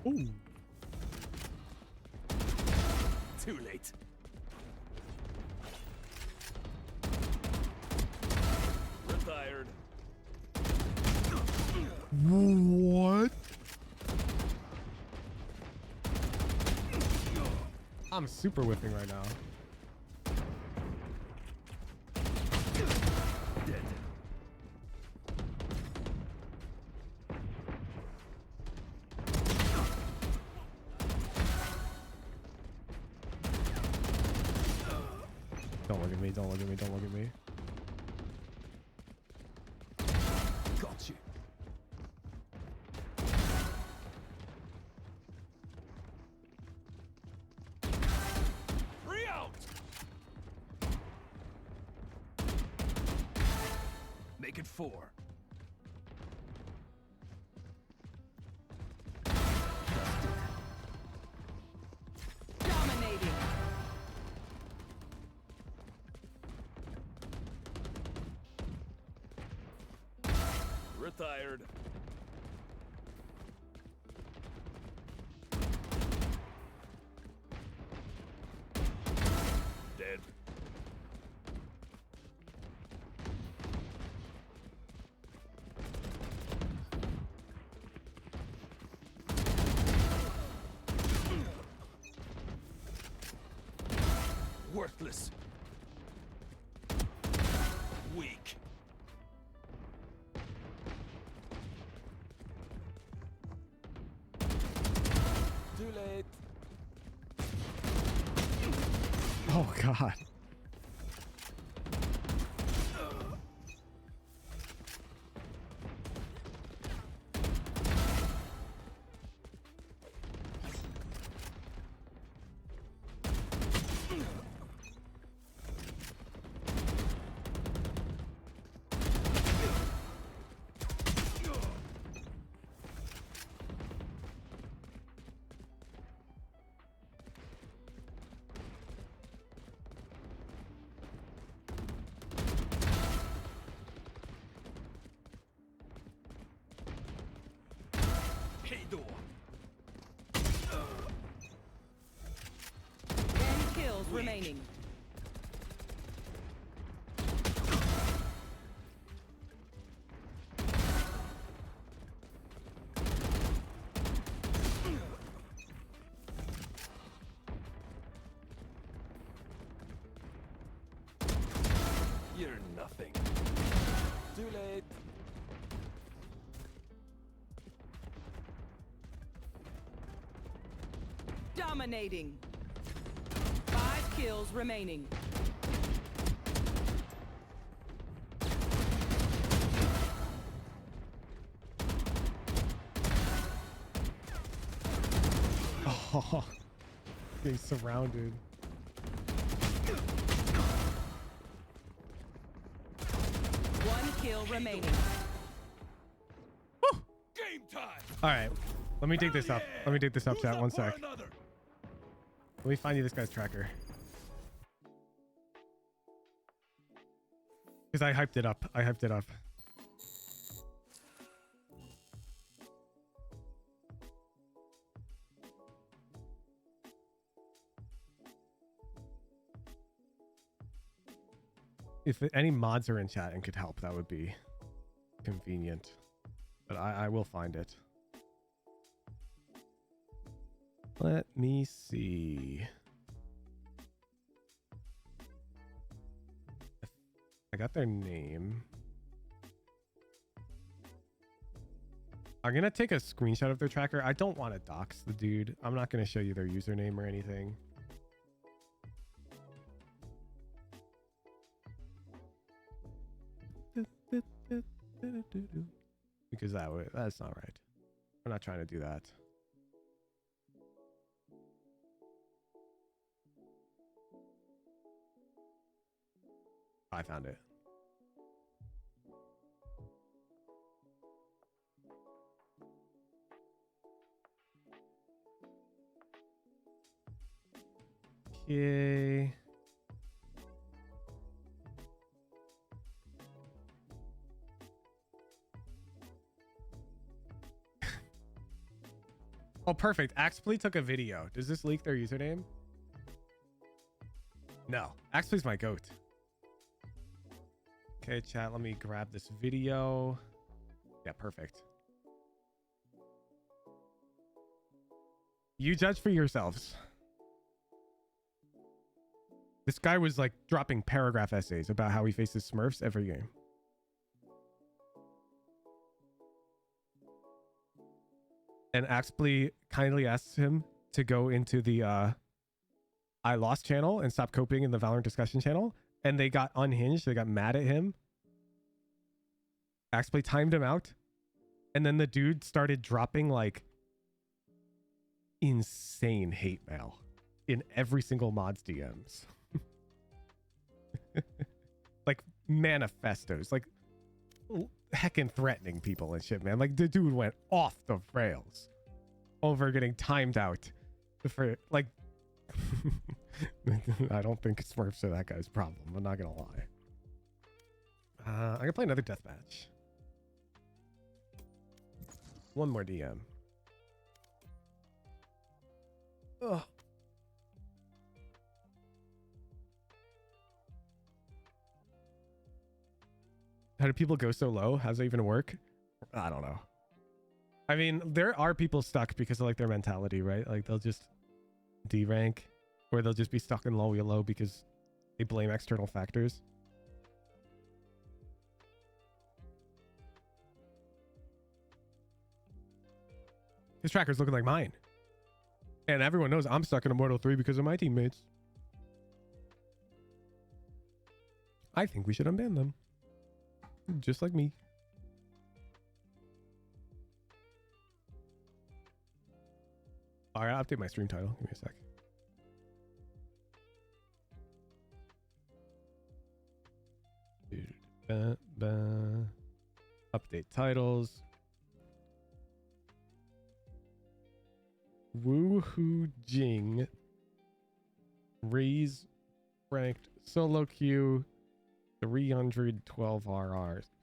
Ooh. Too late. Retired. What? I'm super whipping right now. Dead. Don't look at me, don't look at me, don't look at me. Got you. Free out. Make it 4. Dominating. Retired. Dead. Worthless. Weak. Too late. Oh god. Ten kills remaining. You're nothing. Too late. Dominating. 5 kills remaining. Oh, getting surrounded. One kill remaining. Game time. All right, let me take this up. Let me take this up, chat. One sec. Let me find you this guy's tracker. Because I hyped it up. I hyped it up. If any mods are in chat and could help, that would be convenient. But I will find it. Let me see. I got their name. I'm going to take a screenshot of their tracker. I don't want to dox the dude. I'm not going to show you their username or anything. Because that's not right. I'm not trying to do that. I found it. Okay. Oh, perfect. Axpley took a video. Does this leak their username? No. Axpley's my goat. Okay, chat, let me grab this video. Yeah, perfect. You judge for yourselves. This guy was like dropping paragraph essays about how he faces Smurfs every game. And Axpley kindly asks him to go into the I Lost channel and stop coping in the Valorant discussion channel. And they got unhinged. They got mad at him. Axpley timed him out. And then the dude started dropping like insane hate mail in every single mod's DMs. Like manifestos. Like heckin' threatening people and shit, man. Like the dude went off the rails over getting timed out for like I don't think Smurfs are that guy's problem. I'm not gonna lie. I'm gonna play another deathmatch. One more DM. Ugh. How do people go so low? How does that even work? I don't know. I mean, there are people stuck because of like their mentality, right? Like they'll just D-rank, or they'll just be stuck in low because they blame external factors. His tracker's looking like mine. And everyone knows I'm stuck in Immortal 3 because of my teammates. I think we should unban them. Just like me. Alright, I'll update my stream title. Give me a sec. Update titles. Woohoo Jing. Raise ranked solo queue 312 RRs.